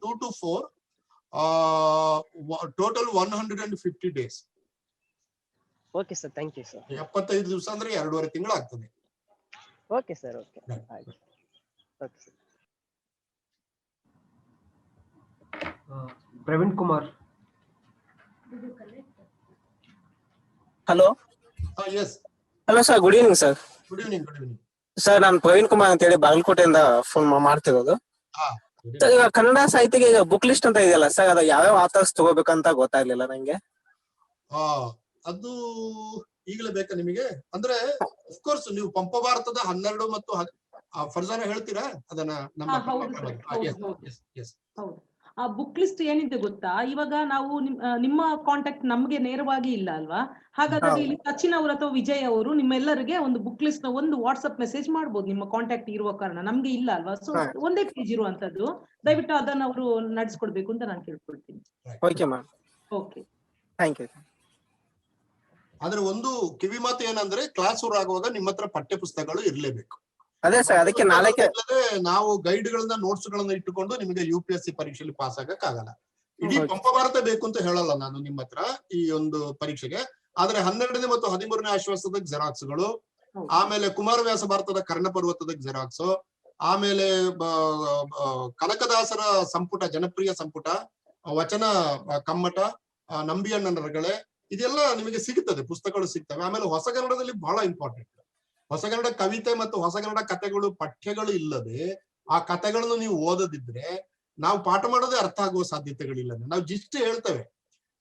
2 to 4 total 150 days. Okay sir, thank you sir. 75 ದಿವಸ ಅಂದ್ರೆ 2.5 ತಿಂಗಳು ಆಗ್ತದೆ. ಓಕೆ ಸರ್, ಓಕೆ ಆಯ್ತು. Okay sir. Praveen Kumar. Hello yes hello sir, good evening sir. Good evening. Sir, ನಾನು ಪ್ರವೀಣ್ ಕುಮಾರ್ ಅಂತ ಹೇಳಿ ಬಾಗಲಕೋಟೆಯಿಂದ ಫೋನ್ ಮಾಡ್ತಿರೋದು. ಸರ್, ಈಗ ಕನ್ನಡ ಸಾಹಿತ್ಯಕ್ಕೆ ಈಗ ಬುಕ್ ಲಿಸ್ಟ್ ಅಂತ ಇದೆಯಲ್ಲ ಸರ್, ಅದು ಯಾವ್ಯಾವ ಆಥರ್ಸ್ ತಗೋಬೇಕಂತ ಗೊತ್ತಾಗ್ಲಿಲ್ಲ ನಂಗೆ. ಅದು ಈಗಲೇ ಬೇಕಾ ನಿಮಗೆ? ಅಂದ್ರೆ ಅಫ್ಕೋರ್ಸ್ ನೀವು ಪಂಪ ಭಾರತದ 12 ಮತ್ತು ಫರ್ಜಾನ ಹೇಳ್ತೀರಾ ಅದನ್ನ? ಹೌದು, ಆ ಬುಕ್ ಲಿಸ್ಟ್ ಏನಿದೆ ಗೊತ್ತಾ, ಇವಾಗ ನಾವು ನಿಮ್ಮ ಕಾಂಟ್ಯಾಕ್ಟ್ ನಮ್ಗೆ ನೇರವಾಗಿ ಇಲ್ಲ ಅಲ್ವಾ? ಹಾಗಾದ್ರೆ ಇಲ್ಲಿ ಸಚಿನ್ ಅವರು ಅಥವಾ ವಿಜಯ್ ಅವರು ನಿಮ್ಮೆಲ್ಲರಿಗೆ ಒಂದು ಬುಕ್ ಲಿಸ್ಟ್ ನ ಒಂದು ವಾಟ್ಸ್ಆಪ್ ಮೆಸೇಜ್ ಮಾಡ್ಬೋದು, ನಿಮ್ಮ ಕಾಂಟ್ಯಾಕ್ಟ್ ಇರುವ ಕಾರಣ. ನಮ್ಗೆ ಇಲ್ಲ ಅಲ್ವಾ? ಸೊ ಒಂದೇ ಪೇಜ್ ಇರುವಂತದ್ದು, ದಯವಿಟ್ಟು ಅದನ್ನ ಅವರು ನಡೆಸ್ಕೊಡ್ಬೇಕು ಅಂತ ನಾನು ಕೇಳ್ಕೊಳ್ತೀನಿ. Okay ma'am. Okay, thank you. ಆದ್ರೆ ಒಂದು ಕಿವಿ ಮಾತು ಏನಂದ್ರೆ, ಕ್ಲಾಸ್ ಆಗುವಾಗ ನಿಮ್ಮ ಹತ್ರ ಪಠ್ಯ ಪುಸ್ತಕಗಳು ಇರ್ಲೇಬೇಕು. ಅದೇ ಸರ್, ಅದಕ್ಕೆ ನಾಳೆ ನಾವು ಗೈಡ್ ಗಳನ್ನ ನೋಟ್ಸ್ ಗಳನ್ನ ಇಟ್ಟುಕೊಂಡು ನಿಮಗೆ UPSC ಪರೀಕ್ಷೆಯಲ್ಲಿ ಪಾಸ್ ಆಗಕ್ಕಾಗಲ್ಲ. ಇಡೀ ಪಂಪ ಭಾರತ ಬೇಕು ಅಂತ ಹೇಳಲ್ಲ ನಾನು ನಿಮ್ಮ ಹತ್ರ ಈ ಒಂದು ಪರೀಕ್ಷೆಗೆ. ಆದ್ರೆ 12ನೇ ಮತ್ತು 13ನೇ ಆಶ್ವಾಸದ ಜೆರಾಕ್ಸ್ಗಳು, ಆಮೇಲೆ ಕುಮಾರವ್ಯಾಸ ಭಾರತದ ಕರ್ಣ ಪರ್ವತದ ಜೆರಾಕ್ಸ್, ಆಮೇಲೆ ಕನಕದಾಸರ ಸಂಪುಟ, ಜನಪ್ರಿಯ ಸಂಪುಟ, ವಚನ ಕಮ್ಮಟ, ನಂಬಿಯಣ್ಣನರಗಳೆ, ಇದೆಲ್ಲ ನಿಮಗೆ ಸಿಗುತ್ತದೆ, ಪುಸ್ತಕಗಳು ಸಿಗ್ತವೆ. ಆಮೇಲೆ ಹೊಸಗನ್ನಡದಲ್ಲಿ ಬಹಳ ಇಂಪಾರ್ಟೆಂಟ್, ಹೊಸಗನ್ನಡ ಕವಿತೆ ಮತ್ತು ಹೊಸಗನ್ನಡ ಕಥೆಗಳು ಪಠ್ಯಗಳು ಇಲ್ಲದೆ ಆ ಕಥೆಗಳನ್ನು ನೀವು ಓದದಿದ್ರೆ ನಾವು ಪಾಠ ಮಾಡೋದೇ ಅರ್ಥ ಆಗುವ ಸಾಧ್ಯತೆಗಳಿಲ್ಲ. ನಾವು ಜಿಸ್ಟ್ ಹೇಳ್ತೇವೆ,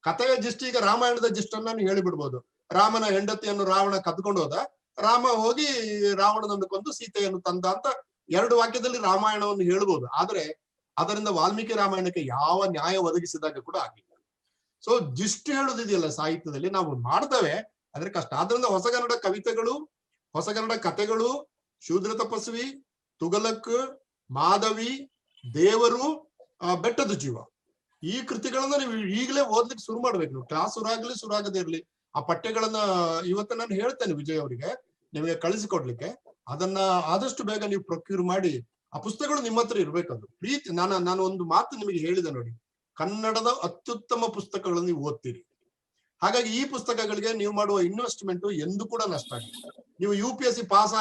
ಕಥೆಯ ಜಿಸ್ಟ್. ಈಗ ರಾಮಾಯಣದ ಜಿಸ್ಟ್ ಅನ್ನ ನೀವು ಹೇಳಿಬಿಡ್ಬೋದು. ರಾಮನ ಹೆಂಡತಿಯನ್ನು ರಾವಣ ಕದ್ಕೊಂಡು ಹೋದ, ರಾಮ ಹೋಗಿ ರಾವಣನನ್ನು ಕೊಂದು ಸೀತೆಯನ್ನು ತಂದ ಅಂತ 2 ವಾಕ್ಯದಲ್ಲಿ ರಾಮಾಯಣವನ್ನು ಹೇಳ್ಬೋದು. ಆದ್ರೆ ಅದರಿಂದ ವಾಲ್ಮೀಕಿ ರಾಮಾಯಣಕ್ಕೆ ಯಾವ ನ್ಯಾಯ ಒದಗಿಸಿದಾಗ ಕೂಡ ಆಗಿಲ್ಲ. ಸೊ ಜಿಸ್ಟ್ ಹೇಳೋದಿದೆಯಲ್ಲ ಸಾಹಿತ್ಯದಲ್ಲಿ ನಾವು ಮಾಡ್ತೇವೆ, ಅದ್ರ ಕಷ್ಟ. ಆದ್ರಿಂದ ಹೊಸಗನ್ನಡ ಕವಿತೆಗಳು, ಹೊಸಗನ್ನಡ ಕಥೆಗಳು, ಶೂದ್ರ ತಪಸ್ವಿ, ತುಗಲಕ್, ಮಾಧವಿ, ದೇವರು, ಬೆಟ್ಟದ ಜೀವ, ಈ ಕೃತಿಗಳನ್ನ ನೀವು ಈಗಲೇ ಓದ್ಲಿಕ್ಕೆ ಶುರು ಮಾಡ್ಬೇಕು. ನೀವು ಕ್ಲಾಸ್ ಶುರುವಾಗದೇ ಇರ್ಲಿ, ಆ ಪಠ್ಯಗಳನ್ನ ಇವತ್ತು ನಾನು ಹೇಳ್ತೇನೆ ವಿಜಯ್ ಅವರಿಗೆ ನಿಮಗೆ ಕಳಿಸಿಕೊಡ್ಲಿಕ್ಕೆ. ಅದನ್ನ ಆದಷ್ಟು ಬೇಗ ನೀವು ಪ್ರೊಕ್ಯೂರ್ ಮಾಡಿ ಆ ಪುಸ್ತಕಗಳು ನಿಮ್ಮ ಹತ್ರ ಇರ್ಬೇಕದು. ಪ್ರೀತಿ, ನಾನು ಒಂದು ಮಾತು ನಿಮಗೆ ಹೇಳಿದೆ ನೋಡಿ, ಕನ್ನಡದ ಅತ್ಯುತ್ತಮ ಪುಸ್ತಕಗಳನ್ನು ನೀವು ಓದ್ತೀರಿ. ಹಾಗಾಗಿ ಈ ಪುಸ್ತಕಗಳಿಗೆ ನೀವು ಮಾಡುವ ಇನ್ವೆಸ್ಟ್ಮೆಂಟ್ ಎಂದು ಕೂಡ ನಷ್ಟ ಆಗಿಲ್ಲ. ನೀವು UPSC ಪಾಸ್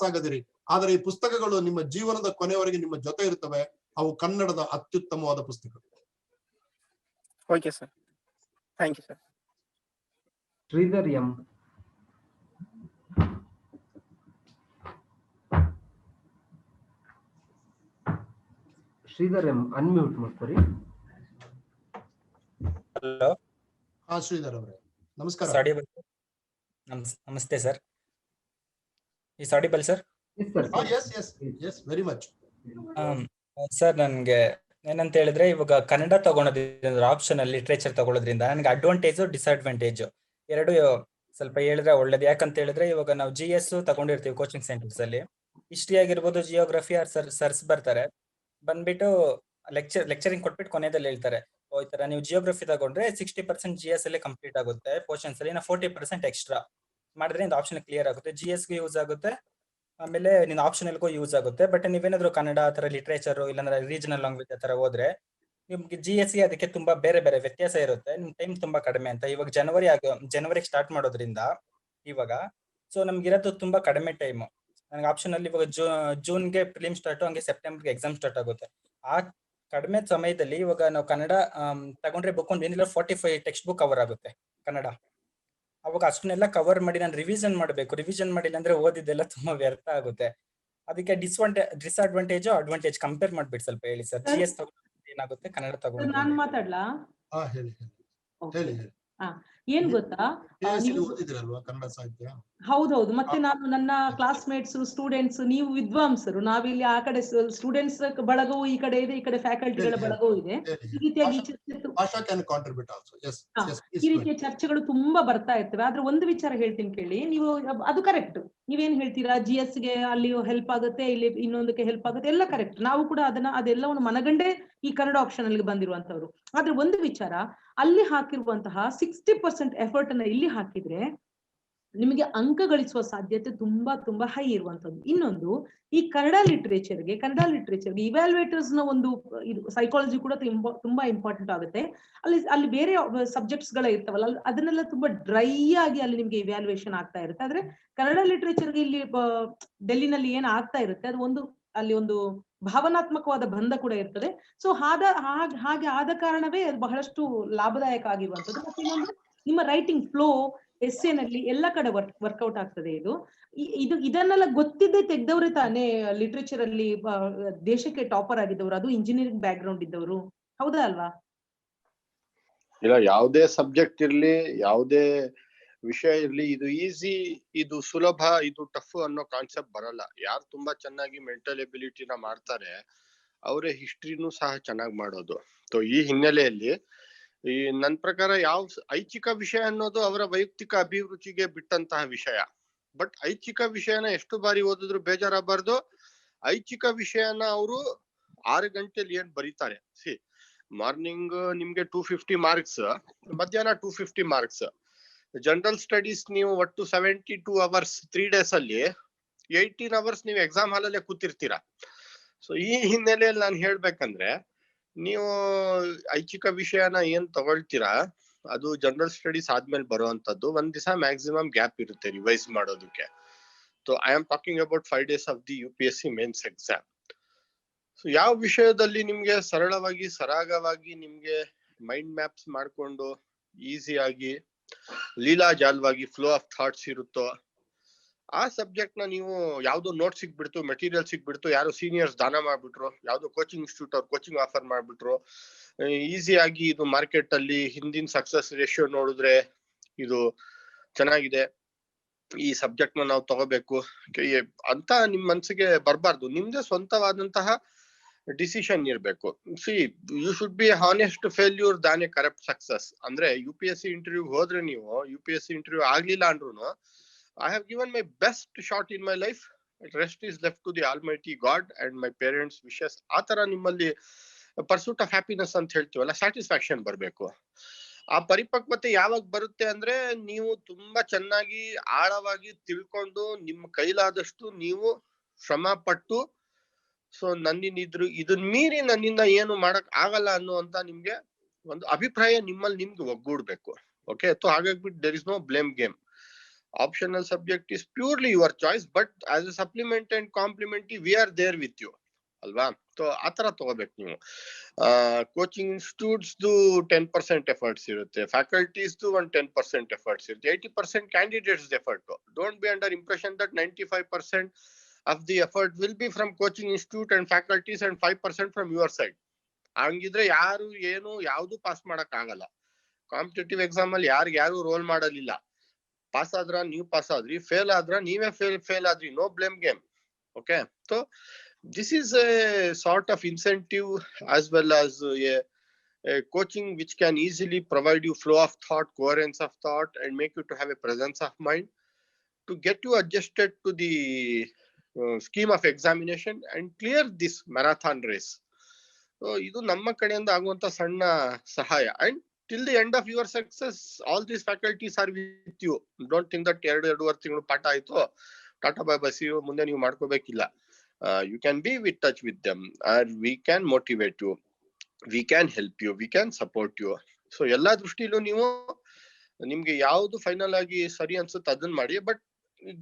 ಆಗದಿರಿ, ಆದ್ರೆ ಈ ಪುಸ್ತಕಗಳು ನಿಮ್ಮ ಜೀವನದ ಕೊನೆಯವರೆಗೆ ನಿಮ್ಮ ಜೊತೆ ಇರ್ತವೆ. ಅವು ಕನ್ನಡದ ಅತ್ಯುತ್ತಮವಾದ ಪುಸ್ತಕಗಳು. Okay sir, thank you sir. Sridhar M. Sridhar M unmute ಮಾಡ್ಕೊರಿ. ಹಲೋ. ಶ್ರೀಧರ್ ಅವರೇ ನಮಸ್ಕಾರ. ನಮಸ್ತೆ sir. Is audible sir? Yes very much. Sir, ನನ್ಗೆ ಏನಂತ ಹೇಳಿದ್ರೆ, ಇವಾಗ ಕನ್ನಡ ತಗೊಳೋದ್ರಿಂದ, ಆಪ್ಷನ್ ಅಲ್ಲಿ ಲಿಟ್ರೇಚರ್ ತಗೊಳ್ಳೋದ್ರಿಂದ ನನಗೆ ಅಡ್ವಾಂಟೇಜ್ ಡಿಸ್ಅಡ್ವಾಂಟೇಜ್ ಎರಡು ಸ್ವಲ್ಪ ಹೇಳಿದ್ರೆ ಒಳ್ಳೇದು. ಯಾಕಂತ ಹೇಳಿದ್ರೆ, ಇವಾಗ ನಾವು GS ತಗೊಂಡಿರ್ತೀವಿ ಕೋಚಿಂಗ್ ಸೆಂಟರ್ಸ್ ಅಲ್ಲಿ, ಹಿಸ್ಟ್ರಿ ಆಗಿರ್ಬೋದು, ಜಿಯೋಗ್ರಫಿ ಸರ್ಸ್ ಬರ್ತಾರೆ, ಬಂದ್ಬಿಟ್ಟು ಲೆಕ್ಚರಿಂಗ್ ಕೊಟ್ಬಿಟ್ಟು ಕೊನೆಯಲ್ಲಿ ಹೇಳ್ತಾರೆ, ಈ ತರ ನೀವು ಜಿಯೋಗ್ರಫಿ ತಗೊಂಡ್ರೆ 60% GS ಅಲ್ಲಿ ಕಂಪ್ಲೀಟ್ ಆಗುತ್ತೆ ಪೋರ್ಷನ್ಸ್ ಅಲ್ಲಿ, 40% ಎಕ್ಸ್ಟ್ರಾ ಮಾಡಿದ್ರೆ ಇದು ಆಪ್ಷನ್ ಕ್ಲಿಯರ್ ಆಗುತ್ತೆ, GS ಗೆ ಯೂಸ್ ಆಗುತ್ತೆ, ಆಮೇಲೆ ನಿನ್ನ ಆಪ್ಷನಲ್ಗೂ ಯೂಸ್ ಆಗುತ್ತೆ. ಬಟ್ ನೀವೇನಾದ್ರು ಕನ್ನಡ ಆತರ ಲಿಟ್ರೇಚರ್ ಇಲ್ಲಾಂದ್ರೆ ರೀಜನಲ್ ಲ್ಯಾಂಗ್ವೇಜ್ ಆತರ ಹೋದ್ರೆ ನಿಮ್ಗೆ GS ಗೆ ಅದಕ್ಕೆ ತುಂಬಾ ಬೇರೆ ಬೇರೆ ವ್ಯತ್ಯಾಸ ಇರುತ್ತೆ, ನಿಮ್ ಟೈಮ್ ತುಂಬಾ ಕಡಿಮೆ ಅಂತ. ಇವಾಗ ಜನವರಿಗೆ ಸ್ಟಾರ್ಟ್ ಮಾಡೋದ್ರಿಂದ ಇವಾಗ ಸೊ ನಮ್ಗಿರೋದು ತುಂಬಾ ಕಡಿಮೆ ಟೈಮ್. ನನಗೆ ಆಪ್ಷನ್ ಅಲ್ಲಿ ಇವಾಗ ಜೂನ್ಗೆ ಫಿಲಿಮ್ ಸ್ಟಾರ್ಟ್, ಹಂಗೆ ಸೆಪ್ಟೆಂಬರ್ಗೆ ಎಕ್ಸಾಮ್ ಸ್ಟಾರ್ಟ್ ಆಗುತ್ತೆ. ಆ ಕಡಿಮೆ ಸಮಯದಲ್ಲಿ ಇವಾಗ ನಾವು ಕನ್ನಡ ತಗೊಂಡ್ರೆ ಬುಕ್ ಒಂದು ಏನಿಲ್ಲ 45 ಟೆಕ್ಸ್ಟ್ ಬುಕ್ ಕವರ್ ಆಗುತ್ತೆ ಕನ್ನಡ. ಅವಾಗ ಅಷ್ಟನ್ನೆಲ್ಲ ಕವರ್ ಮಾಡಿ ನಾನು ರಿವಿಷನ್ ಮಾಡಬೇಕು. ರಿವಿಷನ್ ಮಾಡಿಲ್ಲ ಅಂದ್ರೆ ಓದಿದ್ದೆಲ್ಲ ತುಂಬಾ ವ್ಯರ್ಥ ಆಗುತ್ತೆ. ಅದಕ್ಕೆ ಡಿಸ್ಅಡ್ವಾಂಟೇಜ್ ಅಡ್ವಾಂಟೇಜ್ ಕಂಪೇರ್ ಮಾಡ್ಬಿಟ್ಟು ಸ್ವಲ್ಪ ಹೇಳಿ ಸರ್. GS ತಗೊಂಡ್ರೆ ಏನಾಗುತ್ತೆ, ಕನ್ನಡ ತಗೊಂಡ್ರೆ? ನಾನು ಮಾತಾಡ್ಲಾ ಹೇಳಿ ಹೇಳಿ Okay. ಹೇಳಿ ಹೇಳಿ. ಏನ್ ಗೊತ್ತಾ, ನೀವು ಓದಿದಿರಲ್ವಾ ಕನ್ನಡ ಸಾಹಿತ್ಯ? ಹೌದೌದು. ಮತ್ತೆ ನಾನು ನನ್ನ ಕ್ಲಾಸ್ಮೇಟ್ಸ್, ಸ್ಟೂಡೆಂಟ್ಸ್, ನೀವು ವಿದ್ವಾಂಸರು, ನಾವಿಲ್ಲಿ ಆ ಕಡೆ ಸ್ಟೂಡೆಂಟ್ಸ್ ಬಳಗವು ಈ ಕಡೆ ಇದೆ, ಈ ಕಡೆ ಫ್ಯಾಕಲ್ಟಿಗಳ ಬಳಗವು ಇದೆ. ಈ ರೀತಿಯಾಗಿ ಈ ರೀತಿಯ ಚರ್ಚೆಗಳು ತುಂಬಾ ಬರ್ತಾ ಇರ್ತವೆ. ಆದ್ರೆ ಒಂದು ವಿಚಾರ ಹೇಳ್ತೀನಿ ಕೇಳಿ, ನೀವು ಅದು ಕರೆಕ್ಟ್, ನೀವೇನ್ ಹೇಳ್ತೀರಾ, GS ಗೆ ಅಲ್ಲಿ ಹೆಲ್ಪ್ ಆಗುತ್ತೆ, ಇಲ್ಲಿ ಇನ್ನೊಂದಕ್ಕೆ ಹೆಲ್ಪ್ ಆಗುತ್ತೆ, ಎಲ್ಲ ಕರೆಕ್ಟ್. ನಾವು ಕೂಡ ಅದೆಲ್ಲವನ್ನು ಮನಗಂಡೇ ಈ ಕನ್ನಡ ಆಪ್ಷನ್ ಅಲ್ಲಿ ಬಂದಿರುವಂತವ್ರು. ಆದ್ರೆ ಒಂದು ವಿಚಾರ, ಅಲ್ಲಿ ಹಾಕಿರುವಂತಹ 60% ಎಫರ್ಟ್ ಅನ್ನ ಇಲ್ಲಿ ಹಾಕಿದ್ರೆ ನಿಮಗೆ ಅಂಕ ಗಳಿಸುವ ಸಾಧ್ಯತೆ ತುಂಬಾ ತುಂಬಾ ಹೈ ಇರುವಂತದ್ದು. ಇನ್ನೊಂದು, ಈ ಕನ್ನಡ ಲಿಟರೇಚರ್ಗೆ ಇವ್ಯಾಲ್ಯುಯೇಟರ್ಸ್ ನ ಒಂದು ಸೈಕಾಲಜಿ ಕೂಡ ತುಂಬಾ ಇಂಪಾರ್ಟೆಂಟ್ ಆಗುತ್ತೆ. ಅಲ್ಲಿ ಬೇರೆ ಸಬ್ಜೆಕ್ಟ್ಸ್ ಗಳ ಇರ್ತಾವಲ್ಲ, ಅದನ್ನೆಲ್ಲ ತುಂಬಾ ಡ್ರೈ ಆಗಿ ಅಲ್ಲಿ ನಿಮ್ಗೆ ಇವ್ಯಾಲ್ಯುಯೇಷನ್ ಆಗ್ತಾ ಇರುತ್ತೆ. ಆದ್ರೆ ಕನ್ನಡ ಲಿಟರೇಚರ್ಗೆ ಇಲ್ಲಿ ಡೆಲ್ಲಿನಲ್ಲಿ ಏನ್ ಆಗ್ತಾ ಇರುತ್ತೆ, ಅದು ಅಲ್ಲಿ ಒಂದು ಭಾವನಾತ್ಮಕವಾದ ಬಂಧ ಕೂಡ ಇರ್ತದೆ. ಸೊ ಹಾಗೆ ಆದ ಕಾರಣವೇ ಅದು ಬಹಳಷ್ಟು ಲಾಭದಾಯಕ ಆಗಿರುವಂತದ್ದು. ಮತ್ತೆ ಇನ್ನೊಂದು, ನಿಮ್ಮ ರೈಟಿಂಗ್ ಫ್ಲೋ, ಎಸ್ಸೆನಲ್ಲಿ ಎಲ್ಲ ಕಡೆ ವರ್ಕೌಟ್ ಆಗ್ತದೆ. ಇದನ್ನೆಲ್ಲ ಗೊತ್ತಿದ್ದೇ ತೆಗ್ದವ್ರೆ ತಾನೇ ಲಿಟ್ರೇಚರ್ ಅಲ್ಲಿ ದೇಶಕ್ಕೆ ಟಾಪರ್ ಆಗಿದ್ದವರು, ಅದು ಇಂಜಿನಿಯರಿಂಗ್ ಬ್ಯಾಕ್ ಗ್ರೌಂಡ್ ಇದ್ದವರು, ಹೌದಾ ಅಲ್ವಾ? ಇಲ್ಲ, ಯಾವುದೇ ಸಬ್ಜೆಕ್ಟ್ ಇರ್ಲಿ, ಯಾವುದೇ ವಿಷಯ ಇರ್ಲಿ, ಇದು ಈಸಿ, ಇದು ಸುಲಭ, ಇದು ಟಫ್ ಅನ್ನೋ ಕಾನ್ಸೆಪ್ಟ್ ಬರಲ್ಲ. ಯಾರು ತುಂಬಾ ಚೆನ್ನಾಗಿ ಮೆಂಟಲ್ ಎಬಿಲಿಟಿನ ಮಾಡ್ತಾರೆ ಅವರೇ ಹಿಸ್ಟ್ರಿನೂ ಸಹ ಚೆನ್ನಾಗಿ ಮಾಡೋದು. ಸೊ ಈ ಹಿನ್ನೆಲೆಯಲ್ಲಿ ನನ್ನ ಪ್ರಕಾರ ಐಚ್ಛಿಕ ವಿಷಯ ಅನ್ನೋದು ಅವರ ವೈಯಕ್ತಿಕ ಅಭಿರುಚಿಗೆ ಬಿಟ್ಟಂತಹ ವಿಷಯ. ಬಟ್ ಐಚ್ಛಿಕ ವಿಷಯನ ಎಷ್ಟು ಬಾರಿ ಓದಿದ್ರು ಬೇಜಾರಾಗಬಾರ್ದು. ಐಚ್ಛಿಕ ವಿಷಯನ ಅವರು 6 ಗಂಟೆಲಿ ಏನ್ ಬರೀತಾರೆ, ಮಾರ್ನಿಂಗ್ ನಿಮ್ಗೆ 250 ಮಾರ್ಕ್ಸ್, ಮಧ್ಯಾಹ್ನ 250 ಮಾರ್ಕ್ಸ್. ಜನರಲ್ ಸ್ಟಡೀಸ್ ನೀವು ಒಟ್ಟು 72 ಅವರ್ಸ್ 3 days ಅಲ್ಲಿ 18 ಅವರ್ಸ್ ನೀವು ಎಕ್ಸಾಮ್ ಹಾಲಲ್ಲೇ ಕೂತಿರ್ತೀರಾ. ಸೊ ಈ ಹಿನ್ನೆಲೆಯಲ್ಲಿ ನಾನು ಹೇಳ್ಬೇಕಂದ್ರೆ, ನೀವು ಐಚ್ಛಿಕ ವಿಷಯನ ಏನ್ ತಗೊಳ್ತೀರಾ ಅದು ಜನರಲ್ ಸ್ಟಡೀಸ್ ಆದ್ಮೇಲೆ ಬರುವಂತದ್ದು. ಒಂದ್ ದಿವಸ ಮ್ಯಾಕ್ಸಿಮಮ್ ಗ್ಯಾಪ್ ಇರುತ್ತೆ ರಿವೈಸ್ ಮಾಡೋದಕ್ಕೆ. So I am talking about 5 days of the UPSC mains exam. So ಯಾವ ವಿಷಯದಲ್ಲಿ ನಿಮ್ಗೆ ಸರಳವಾಗಿ ಸರಾಗವಾಗಿ ನಿಮ್ಗೆ ಮೈಂಡ್ ಮ್ಯಾಪ್ಸ್ ಮಾಡ್ಕೊಂಡು ಈಸಿಯಾಗಿ ಲೀಲಾಜಾಲವಾಗಿ ಫ್ಲೋ ಆಫ್ ಥಾಟ್ಸ್ ಇರುತ್ತೋ ಆ ಸಬ್ಜೆಕ್ಟ್ ನ ನೀವು ಯಾವ್ದೋ ನೋಟ್ ಸಿಕ್ಬಿಡ್ತು, ಮೆಟೀರಿಯಲ್ ಸಿಕ್ಬಿಡ್ತು, ಯಾರು ಸೀನಿಯರ್ಸ್ ದಾನ ಮಾಡ್ಬಿಟ್ರು, ಯಾವ್ದೋ ಕೋಚಿಂಗ್ ಇನ್ಸ್ಟಿಟ್ಯೂಟ್ ಅವ್ರು ಕೋಚಿಂಗ್ ಆಫರ್ ಮಾಡ್ಬಿಟ್ರು, ಈಸಿಯಾಗಿ ಇದು ಮಾರ್ಕೆಟ್ ಅಲ್ಲಿ ಹಿಂದಿನ ಸಕ್ಸಸ್ ರೇಷಿಯೋ ನೋಡಿದ್ರೆ ಇದು ಚೆನ್ನಾಗಿದೆ, ಈ ಸಬ್ಜೆಕ್ಟ್ ನ ನಾವು ತಗೋಬೇಕು ಅಂತ ನಿಮ್ ಮನ್ಸಿಗೆ ಬರ್ಬಾರ್ದು. ನಿಮ್ದೇ ಸ್ವಂತವಾದಂತಹ ಡಿಸಿಷನ್ ಇರ್ಬೇಕು. You should be honest failure than a corrupt success. ಅಂದ್ರೆ UPSC ಇಂಟರ್ವ್ಯೂ ಹೋದ್ರೆ ನೀವು UPSC ಇಂಟರ್ವ್ಯೂ ಆಗ್ಲಿಲ್ಲ ಅಂದ್ರೂ I have given my best shot in my life. Rest is left to the Almighty God and my parents' wishes. ಆ ತರ ನಿಮ್ಮಲ್ಲಿ pursuit of happiness ಅಂತ ಹೇಳ್ತೀವಲ್ಲ, ಸ್ಯಾಟಿಸ್ಫ್ಯಾಕ್ಷನ್ ಬರ್ಬೇಕು. ಆ ಪರಿಪಕ್ವತೆ ಯಾವಾಗ ಬರುತ್ತೆ ಅಂದ್ರೆ, ನೀವು ತುಂಬಾ ಚೆನ್ನಾಗಿ ಆಳವಾಗಿ ತಿಳ್ಕೊಂಡು ನಿಮ್ಮ ಕೈಲಾದಷ್ಟು ನೀವು ಶ್ರಮ ಪಟ್ಟು, ಸೊ ಇದನ್ ಮೀರಿ ನನ್ನಿಂದ ಏನು ಮಾಡಕ್ ಆಗಲ್ಲ ಅನ್ನುವಂತ ನಿಮ್ಗೆ ಒಂದು ಅಭಿಪ್ರಾಯ ನಿಮ್ಗೆ ಒಗ್ಗೂಡ್ಬೇಕು. ಓಕೆ, ಸೊ ಹಾಗಾಗ್ಬಿಟ್ಟು there is no blame game. Optional subject is purely your choice, but as a supplement and complementary we are there with you ಅಲ್ವಾ? ಸೊ ಆತರ ತಗೋಬೇಕು ನೀವು. ಕೋಚಿಂಗ್ ಇನ್ಸ್ಟಿಟ್ಯೂಟ್ಸ್ 10% ಎಫರ್ಟ್ಸ್ ಇರುತ್ತೆ, ಫ್ಯಾಕಲ್ಟೀಸ್ 10% ಎಫರ್ಟ್ಸ್ ಇರುತ್ತೆ, 80% candidates effort. Don't be under impression that 95% of the effort will be from coaching institute and faculties and 5% from your side. ಹಂಗಿದ್ರೆ ಯಾವ್ದು pass ಮಾಡಕ್ ಆಗಲ್ಲ. ಕಾಂಪಿಟೇಟಿವ್ ಎಕ್ಸಾಮ್ ಅಲ್ಲಿ ಯಾರು ರೋಲ್ ಮಾಡಲಿಲ್ಲ. ಪಾಸ್ ಆದ್ರ ನೀವು ಪಾಸ್ ಆದ್ರಿ, ಫೇಲ್ ಆದ್ರ ನೀವೇ ಫೇಲ್ ಆದ್ರಿ. No blame game. Okay, so this is a sort of incentive as well as a coaching which can easily provide you flow of thought, coherence of thought, and make you to have a presence of mind to get you adjusted to the scheme of examination and clear this marathon race. So idu namma kadeyinda aguvanta sanna sahaya, and till the end of your success all these faculties are with you. Don't think that 2.5 ತಿಂಗಳು ಪಾಠ ಆಯ್ತು, tata bye bye, ಮುಂದೆ ನೀವು ಮಾಡ್ಕೋಬೇಕಿಲ್ಲ. You can be with touch with them, or we can motivate you, we can help you, we can support you. So ಎಲ್ಲಾ ದೃಷ್ಟಿಲೂ ನೀವು ನಿಮ್ಗೆ ಯಾವ್ದು final ಆಗಿ ಸರಿ ಅನ್ಸುತ್ತೆ ಅದನ್ನ ಮಾಡಿ. ಬಟ್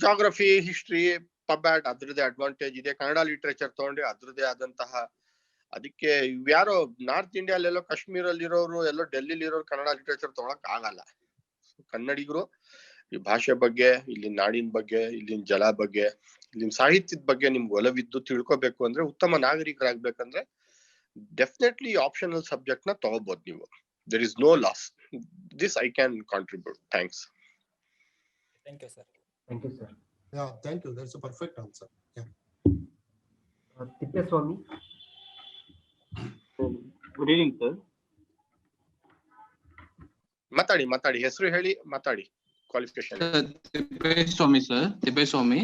ಜಾಗ್ರಫಿ, ಹಿಸ್ಟ್ರಿ, ಪಬ್ಯಾಟ್ ಅದ್ರದ್ದೇ ಅಡ್ವಾಂಟೇಜ್ ಇದೆ. ಕನ್ನಡ ಲಿಟ್ರೇಚರ್ ತಗೊಂಡ್ರೆ ಅದ್ರದ್ದೇ ಆದಂತಹ, ಅದಕ್ಕೆ ಯಾರೋ ನಾರ್ತ್ ಇಂಡಿಯಾಲೆಲ್ಲೋ ಕಾಶ್ಮೀರಲ್ಲಿ ಇರೋರು, ಎಲ್ಲೋ ಡೆಲ್ಲಿಲಿ ಇರೋರು ಕನ್ನಡ ಲಿಟ್ರೇಚರ್ ತಗೊಳಕ್ ಆಗಲ್ಲ. ಕನ್ನಡಿಗರು ಈ ಭಾಷೆ ಬಗ್ಗೆ, ಇಲ್ಲಿನ ನಾಡಿನ ಬಗ್ಗೆ, ಇಲ್ಲಿನ ಜಲ ಬಗ್ಗೆ, ಇಲ್ಲಿನ ಸಾಹಿತ್ಯದ ಬಗ್ಗೆ ನಿಮ್ಗೆ ಒಲವಿದ್ದು ತಿಳ್ಕೊಬೇಕು ಅಂದ್ರೆ, ಉತ್ತಮ ನಾಗರಿಕರಾಗ್ಬೇಕಂದ್ರೆ ಡೆಫಿನೆಟ್ಲಿ ಆಪ್ಷನಲ್ ಸಬ್ಜೆಕ್ಟ್ ನ ತಗೋಬಹುದು ನೀವು. there is no loss. This I can contribute. Thanks. Thank you, sir. Thank you, sir. Yeah, thank you. That's a perfect answer. Yeah. Tippeswamy. Good evening sir. ಮಾತಾಡಿ ಹೆಸರು ಹೇಳಿ ಮಾತಾಡಿ. ಕ್ವಾಲಿಫಿಕೇಶನ್. ತಿಪ್ಪೇಸ್ವಾಮಿ ಸರ್, ತಿಪ್ಪೇಸ್ವಾಮಿ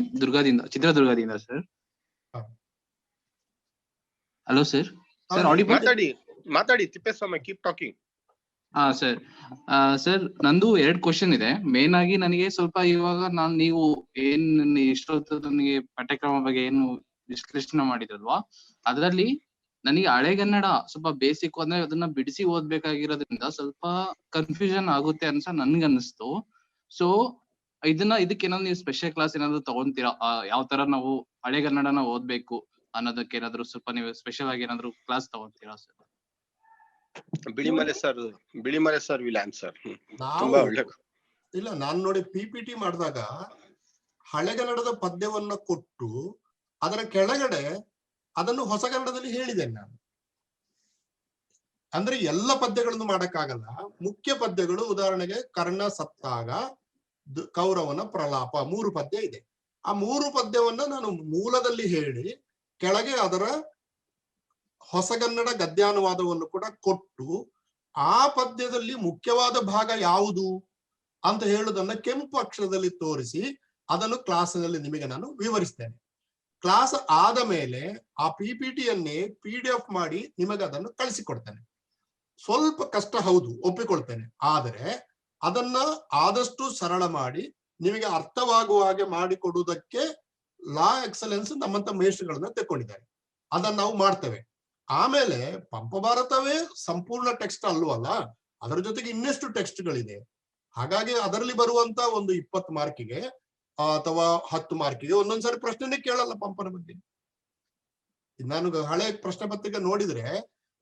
ಚಿತ್ರದುರ್ಗದಿಂದ sir. Hello sir. Sir audible? ಮಾತಾಡಿ Tippeswamy, keep talking. ಹಾ sir. Sir ನಂದು 2 question ಇದೆ. Main ಆಗಿ ನನಗೆ ಸ್ವಲ್ಪ ಇವಾಗ ನೀವು ಏನ್ ಇಷ್ಟೊತ್ತು ನನಗೆ ಪಠ್ಯಕ್ರಮ ಬಗ್ಗೆ ಏನು ವಿಶ್ಲೇಷಣೆ ಮಾಡಿದ್ರಲ್ವಾ, ಅದರಲ್ಲಿ ನನಗೆ ಹಳೆಗನ್ನಡ ಸ್ವಲ್ಪ ಬೇಸಿಕ್ ಅಂದ್ರೆ ಅದನ್ನ ಬಿಡಿಸಿ ಓದ್ಬೇಕಾಗಿರೋದ್ರಿಂದ ಸ್ವಲ್ಪ ಕನ್ಫ್ಯೂಷನ್ ಆಗುತ್ತೆ ಅಂತ ನನ್ಗನ್ನಿಸ್ತು. ಸೊ ಇದಕ್ಕೆ ಏನಾದ್ರು ನೀವು ಸ್ಪೆಷಲ್ ಕ್ಲಾಸ್ ಏನಾದ್ರು ತಗೊಂತೀರಾ? ಯಾವ ತರ ನಾವು ಹಳೆಗನ್ನಡನ ಓದ್ಬೇಕು ಅನ್ನೋದಕ್ಕೆ ಏನಾದ್ರು ಸ್ವಲ್ಪ ನೀವು ಸ್ಪೆಷಲ್ ಆಗಿ ಏನಾದ್ರು ಕ್ಲಾಸ್ ತಗೊಂತೀರಾ sir? Bilimale sir will answer. ಇಲ್ಲ, ನಾನ್ ನೋಡಿ PPT ಮಾಡಿದಾಗ ಹಳೆಗನ್ನಡದ ಪದ್ಯವನ್ನ ಕೊಟ್ಟು ಅದರ ಕೆಳಗಡೆ ಅದನ್ನು ಹೊಸಗನ್ನಡದಲ್ಲಿ ಹೇಳಿದ್ದೇನೆ ನಾನು. ಅಂದ್ರೆ ಎಲ್ಲ ಪದ್ಯಗಳನ್ನು ಮಾಡಕ್ಕಾಗಲ್ಲ. ಮುಖ್ಯ ಪದ್ಯಗಳು, ಉದಾಹರಣೆಗೆ ಕರ್ಣ ಸತ್ತಾಗ, ಕೌರವನ ಪ್ರಲಾಪ, 3 ಪದ್ಯ ಇದೆ. ಆ 3 ಪದ್ಯವನ್ನ ನಾನು ಮೂಲದಲ್ಲಿ ಹೇಳಿ ಕೆಳಗೆ ಅದರ ಹೊಸಗನ್ನಡ ಗದ್ಯಾನುವಾದವನ್ನು ಕೂಡ ಕೊಟ್ಟು ಆ ಪದ್ಯದಲ್ಲಿ ಮುಖ್ಯವಾದ ಭಾಗ ಯಾವುದು ಅಂತ ಹೇಳುವುದನ್ನ ಕೆಂಪು ಅಕ್ಷರದಲ್ಲಿ ತೋರಿಸಿ ಅದನ್ನು ಕ್ಲಾಸಿನಲ್ಲಿ ನಿಮಗೆ ನಾನು ವಿವರಿಸ್ತೇನೆ. ಕ್ಲಾಸ್ ಆದ ಮೇಲೆ ಆ PPTಯನ್ನೇ PDF ಮಾಡಿ ನಿಮಗೆ ಅದನ್ನು ಕಳಿಸಿಕೊಡ್ತೇನೆ. ಸ್ವಲ್ಪ ಕಷ್ಟ ಹೌದು, ಒಪ್ಪಿಕೊಳ್ತೇನೆ. ಆದರೆ ಅದನ್ನ ಆದಷ್ಟು ಸರಳ ಮಾಡಿ ನಿಮಗೆ ಅರ್ಥವಾಗುವ ಹಾಗೆ ಮಾಡಿಕೊಡುವುದಕ್ಕೆ ಲಾ ಎಕ್ಸಲೆನ್ಸ್ ನಮ್ಮಂತ ಮೇಷ್ಟ್ರುಗಳನ್ನ ತೆಕ್ಕೊಂಡಿದ್ದಾರೆ. ಅದನ್ನ ನಾವು ಮಾಡ್ತೇವೆ. ಆಮೇಲೆ ಪಂಪಭಾರತವೇ ಸಂಪೂರ್ಣ ಟೆಕ್ಸ್ಟ್ ಅಲ್ವಲ್ಲ, ಅದರ ಜೊತೆಗೆ ಇನ್ನೆಷ್ಟು ಟೆಕ್ಸ್ಟ್ಗಳಿದೆ. ಹಾಗಾಗಿ ಅದರಲ್ಲಿ ಬರುವಂತ ಒಂದು 20 ಮಾರ್ಕಿಗೆ ಅಥವಾ 10 ಮಾರ್ಕಿಗೆ ಒಂದೊಂದ್ಸರಿ ಪ್ರಶ್ನೆನೇ ಕೇಳಲ್ಲ ಪಂಪನ ಬಗ್ಗೆ. ನಾನು ಹಳೆ ಪ್ರಶ್ನೆ ಪತ್ರಿಕೆ ನೋಡಿದ್ರೆ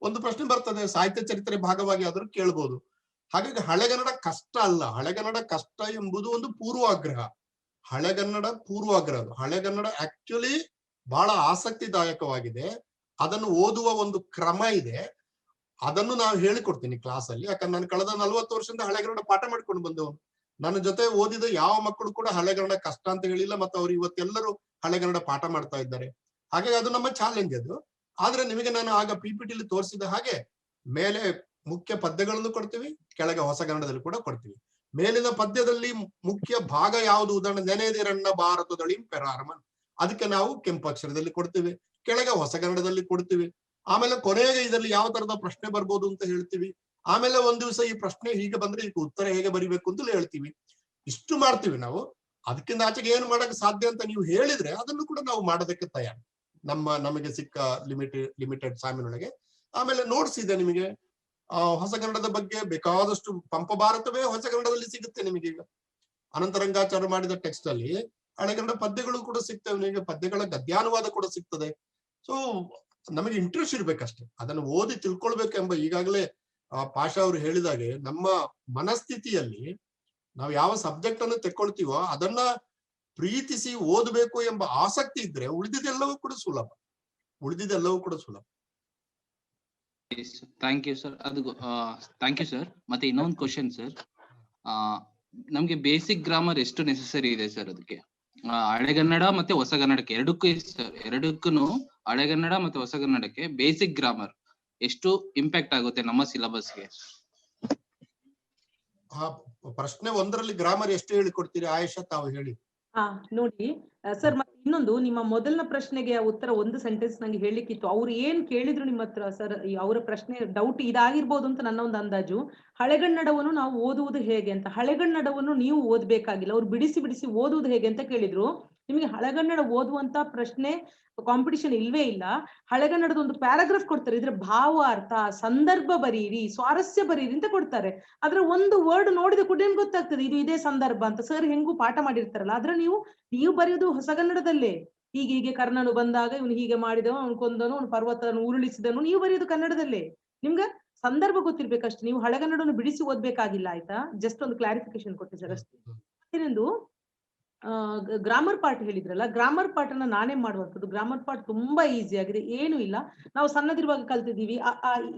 ಒಂದು ಪ್ರಶ್ನೆ ಬರ್ತದೆ, ಸಾಹಿತ್ಯ ಚರಿತ್ರೆ ಭಾಗವಾಗಿ ಆದ್ರೂ ಕೇಳ್ಬೋದು. ಹಾಗಾಗಿ ಹಳೆಗನ್ನಡ ಕಷ್ಟ ಅಲ್ಲ. ಹಳೆಗನ್ನಡ ಕಷ್ಟ ಎಂಬುದು ಒಂದು ಪೂರ್ವಾಗ್ರಹ. ಹಳೆಗನ್ನಡ ಆಕ್ಚುಲಿ ಬಹಳ ಆಸಕ್ತಿದಾಯಕವಾಗಿದೆ. ಅದನ್ನು ಓದುವ ಒಂದು ಕ್ರಮ ಇದೆ. ಅದನ್ನು ನಾವು ಹೇಳಿಕೊಡ್ತೀನಿ ಕ್ಲಾಸ್ ಅಲ್ಲಿ. ಯಾಕಂದ್ರೆ ನಾನು ಕಳೆದ 40 ವರ್ಷದಿಂದ ಹಳೆಗನ್ನಡ ಪಾಠ ಮಾಡ್ಕೊಂಡು ಬಂದವನು. ನನ್ನ ಜೊತೆ ಓದಿದ ಯಾವ ಮಕ್ಕಳು ಕೂಡ ಹಳೆಗನ್ನಡ ಕಷ್ಟ ಅಂತ ಹೇಳಿಲ್ಲ, ಮತ್ತು ಅವ್ರು ಇವತ್ತೆಲ್ಲರೂ ಹಳೆಗನ್ನಡ ಪಾಠ ಮಾಡ್ತಾ ಇದ್ದಾರೆ. ಹಾಗಾಗಿ ಅದು ನಮ್ಮ ಚಾಲೆಂಜ್ ಅದು. ಆದ್ರೆ ನಿಮಗೆ ನಾನು ಆಗ PPTಲಿ ತೋರಿಸಿದ ಹಾಗೆ ಮೇಲೆ ಮುಖ್ಯ ಪದ್ಯಗಳನ್ನು ಕೊಡ್ತೀವಿ, ಕೆಳಗೆ ಹೊಸಗನ್ನಡದಲ್ಲಿ ಕೂಡ ಕೊಡ್ತೀವಿ. ಮೇಲಿನ ಪದ್ಯದಲ್ಲಿ ಮುಖ್ಯ ಭಾಗ ಯಾವುದು, ಉದಾಹರಣೆ ನೆನೆದಿರಣ್ಣ ಭಾರತದಳಿ ಪೆರಾರಮನ್, ಅದಕ್ಕೆ ನಾವು ಕೆಂಪು ಅಕ್ಷರದಲ್ಲಿ ಕೊಡ್ತೀವಿ, ಕೆಳಗೆ ಹೊಸಗನ್ನಡದಲ್ಲಿ ಕೊಡ್ತೀವಿ. ಆಮೇಲೆ ಕೊನೆಗೆ ಇದರಲ್ಲಿ ಯಾವ ತರದ ಪ್ರಶ್ನೆ ಬರ್ಬೋದು ಅಂತ ಹೇಳ್ತೀವಿ. ಆಮೇಲೆ ಒಂದ್ ದಿವಸ ಈ ಪ್ರಶ್ನೆ ಹೀಗೆ ಬಂದ್ರೆ ಇದಕ್ಕೆ ಉತ್ತರ ಹೇಗೆ ಬರಿಬೇಕು ಅಂತ ಹೇಳ್ತೀವಿ. ಇಷ್ಟು ಮಾಡ್ತೀವಿ ನಾವು. ಅದಕ್ಕಿಂತ ಆಚೆಗೆ ಏನು ಮಾಡಕ್ ಸಾಧ್ಯ ಅಂತ ನೀವು ಹೇಳಿದ್ರೆ ಅದನ್ನು ಕೂಡ ನಾವು ಮಾಡೋದಕ್ಕೆ ತಯಾರು, ನಮಗೆ ಸಿಕ್ಕ ಲಿಮಿಟೆಡ್ ಸಾಮಿನೊಳಗೆ. ಆಮೇಲೆ ನೋಟ್ಸ್ ಇದೆ ನಿಮಗೆ ಹೊಸಗನ್ನಡದ ಬಗ್ಗೆ ಬೇಕಾದಷ್ಟು. ಪಂಪಭಾರತವೇ ಹೊಸಗನ್ನಡದಲ್ಲಿ ಸಿಗುತ್ತೆ ನಿಮಗೆ. ಈಗ ಅನಂತರಂಗಾಚಾರ್ಯ ಮಾಡಿದ ಟೆಕ್ಸ್ಟ್ ಅಲ್ಲಿ ಹಳೆಗನ್ನಡ ಪದ್ಯಗಳು ಕೂಡ ಸಿಗ್ತವೆ ನಿಮಗೆ, ಪದ್ಯಗಳ ಗದ್ಯಾನುವಾದ ಕೂಡ ಸಿಗ್ತದೆ. ಸೊ ನಮಗೆ ಇಂಟ್ರೆಸ್ಟ್ ಇರ್ಬೇಕಷ್ಟೇ, ಅದನ್ನು ಓದಿ ತಿಳ್ಕೊಳ್ಬೇಕೆಂಬ. ಈಗಾಗಲೇ ಪಾಷಾ ಅವರು ಹೇಳಿದಾಗೆ ನಮ್ಮ ಮನಸ್ಥಿತಿಯಲ್ಲಿ ನಾವು ಯಾವ ಸಬ್ಜೆಕ್ಟ್ ಅನ್ನು ತೆಕ್ಕೊಳ್ತೀವೋ ಅದನ್ನ ಪ್ರೀತಿಸಿ ಓದಬೇಕು ಎಂಬ ಆಸಕ್ತಿ ಇದ್ರೆ ಉಳಿದಿದ್ದೆಲ್ಲವೂ ಕೂಡ ಸುಲಭ. Thank you sir. Thank you sir. ಮತ್ತೆ ಇನ್ನೊಂದು ಕ್ವಶನ್ ಸರ್, ನಮ್ಗೆ ಬೇಸಿಕ್ ಗ್ರಾಮರ್ ಎಷ್ಟು ನೆಸೆಸರಿ ಇದೆ ಸರ್? ಅದಕ್ಕೆ ಹಳೆಗನ್ನಡ ಮತ್ತೆ ಹೊಸಗನ್ನಡಕ್ಕೆ ಎರಡಕ್ಕೂ ಹಳೆಗನ್ನಡ ಮತ್ತೆ ಹೊಸಗನ್ನಡಕ್ಕೆ ಬೇಸಿಕ್ ಗ್ರಾಮರ್ ಎಷ್ಟು ಇಂಪ್ಯಾಕ್ಟ್ ಆಗುತ್ತೆ ನಮ್ಮ ಸಿಲೆಬಸ್ಗೆ? ಪ್ರಶ್ನೆ 1ರಲ್ಲಿ ಗ್ರಾಮರ್ ಎಷ್ಟು ಹೇಳಿಕೊಡ್ತೀರಿ ಆಯೇಷಾ, ತಾವು ಹೇಳಿ. ನೋಡಿ ಸರ್, ಮತ್ತೆ ಇನ್ನೊಂದು, ನಿಮ್ಮ ಮೊದಲನ ಪ್ರಶ್ನೆಗೆ ಉತ್ತರ ಒಂದು ಸೆಂಟೆನ್ಸ್ ನಂಗೆ ಹೇಳಲಿಕ್ಕಿತ್ತು. ಅವ್ರು ಏನ್ ಕೇಳಿದ್ರು ನಿಮ್ಮ ಹತ್ರ ಸರ್, ಅವರ ಪ್ರಶ್ನೆ ಡೌಟ್ ಇದಾಗಿರ್ಬೋದು ಅಂತ ನನ್ನ ಒಂದು ಅಂದಾಜು. ಹಳೆಗನ್ನಡವನ್ನು ನಾವು ಓದುವುದು ಹೇಗೆ ಅಂತ. ಹಳೆಗನ್ನಡವನ್ನು ನೀವು ಓದ್ಬೇಕಾಗಿಲ್ಲ, ಅವ್ರು ಬಿಡಿಸಿ ಓದುವುದು ಹೇಗೆ ಅಂತ ಕೇಳಿದ್ರು. ನಿಮಗೆ ಹಳೆಗನ್ನಡ ಓದುವಂತ ಪ್ರಶ್ನೆ ಕಾಂಪಿಟಿಷನ್ ಇಲ್ವೇ ಇಲ್ಲ. ಹಳೆಗನ್ನಡದ ಒಂದು ಪ್ಯಾರಾಗ್ರಾಫ್ ಕೊಡ್ತಾರೆ, ಇದ್ರ ಭಾವಾರ್ಥ, ಸಂದರ್ಭ ಬರೀರಿ, ಸ್ವಾರಸ್ಯ ಬರೀರಿ ಅಂತ ಕೊಡ್ತಾರೆ. ಅದ್ರ ಒಂದು ವರ್ಡ್ ನೋಡಿದ ಕೂಡ ಏನ್ ಗೊತ್ತಾಗ್ತದೆ, ಇದು ಇದೇ ಸಂದರ್ಭ ಅಂತ. ಸರ್ ಹೆಂಗೂ ಪಾಠ ಮಾಡಿರ್ತಾರಲ್ಲ, ಆದ್ರೆ ನೀವು ಬರೆಯೋದು ಹೊಸಗನ್ನಡದಲ್ಲೇ. ಹೀಗೆ ಕರ್ಣನು ಬಂದಾಗ ಇವನು ಹೀಗೆ ಮಾಡಿದವ, ಅವ್ನು ಕೊಂದನು, ಅವ್ನು ಪರ್ವತವನ್ನು ಉರುಳಿಸಿದನು, ನೀವು ಬರೆಯೋದು ಕನ್ನಡದಲ್ಲೇ. ನಿಮ್ಗೆ ಸಂದರ್ಭ ಗೊತ್ತಿರ್ಬೇಕಷ್ಟೇ, ನೀವು ಹಳೆಗನ್ನಡವನ್ನು ಬಿಡಿಸಿ ಓದ್ಬೇಕಾಗಿಲ್ಲ. ಆಯ್ತಾ? ಜಸ್ಟ್ ಒಂದು ಕ್ಲಾರಿಫಿಕೇಶನ್ ಕೊಟ್ಟೆ ಸರ್ ಅಷ್ಟೇ. ಇನ್ನೊಂದು, ಗ್ರಾಮರ್ ಪಾರ್ಟ್ ಹೇಳಿದ್ರಲ್ಲ, ಗ್ರಾಮರ್ ಪಾರ್ಟ್ ಅನ್ನ ನಾನೇ ಮಾಡುವಂಥದ್ದು. ಗ್ರಾಮರ್ ಪಾರ್ಟ್ ತುಂಬಾ ಈಸಿ ಆಗಿದೆ, ಏನು ಇಲ್ಲ. ನಾವು ಸಣ್ಣದಿರುವಾಗ ಕಲ್ತಿದೀವಿ,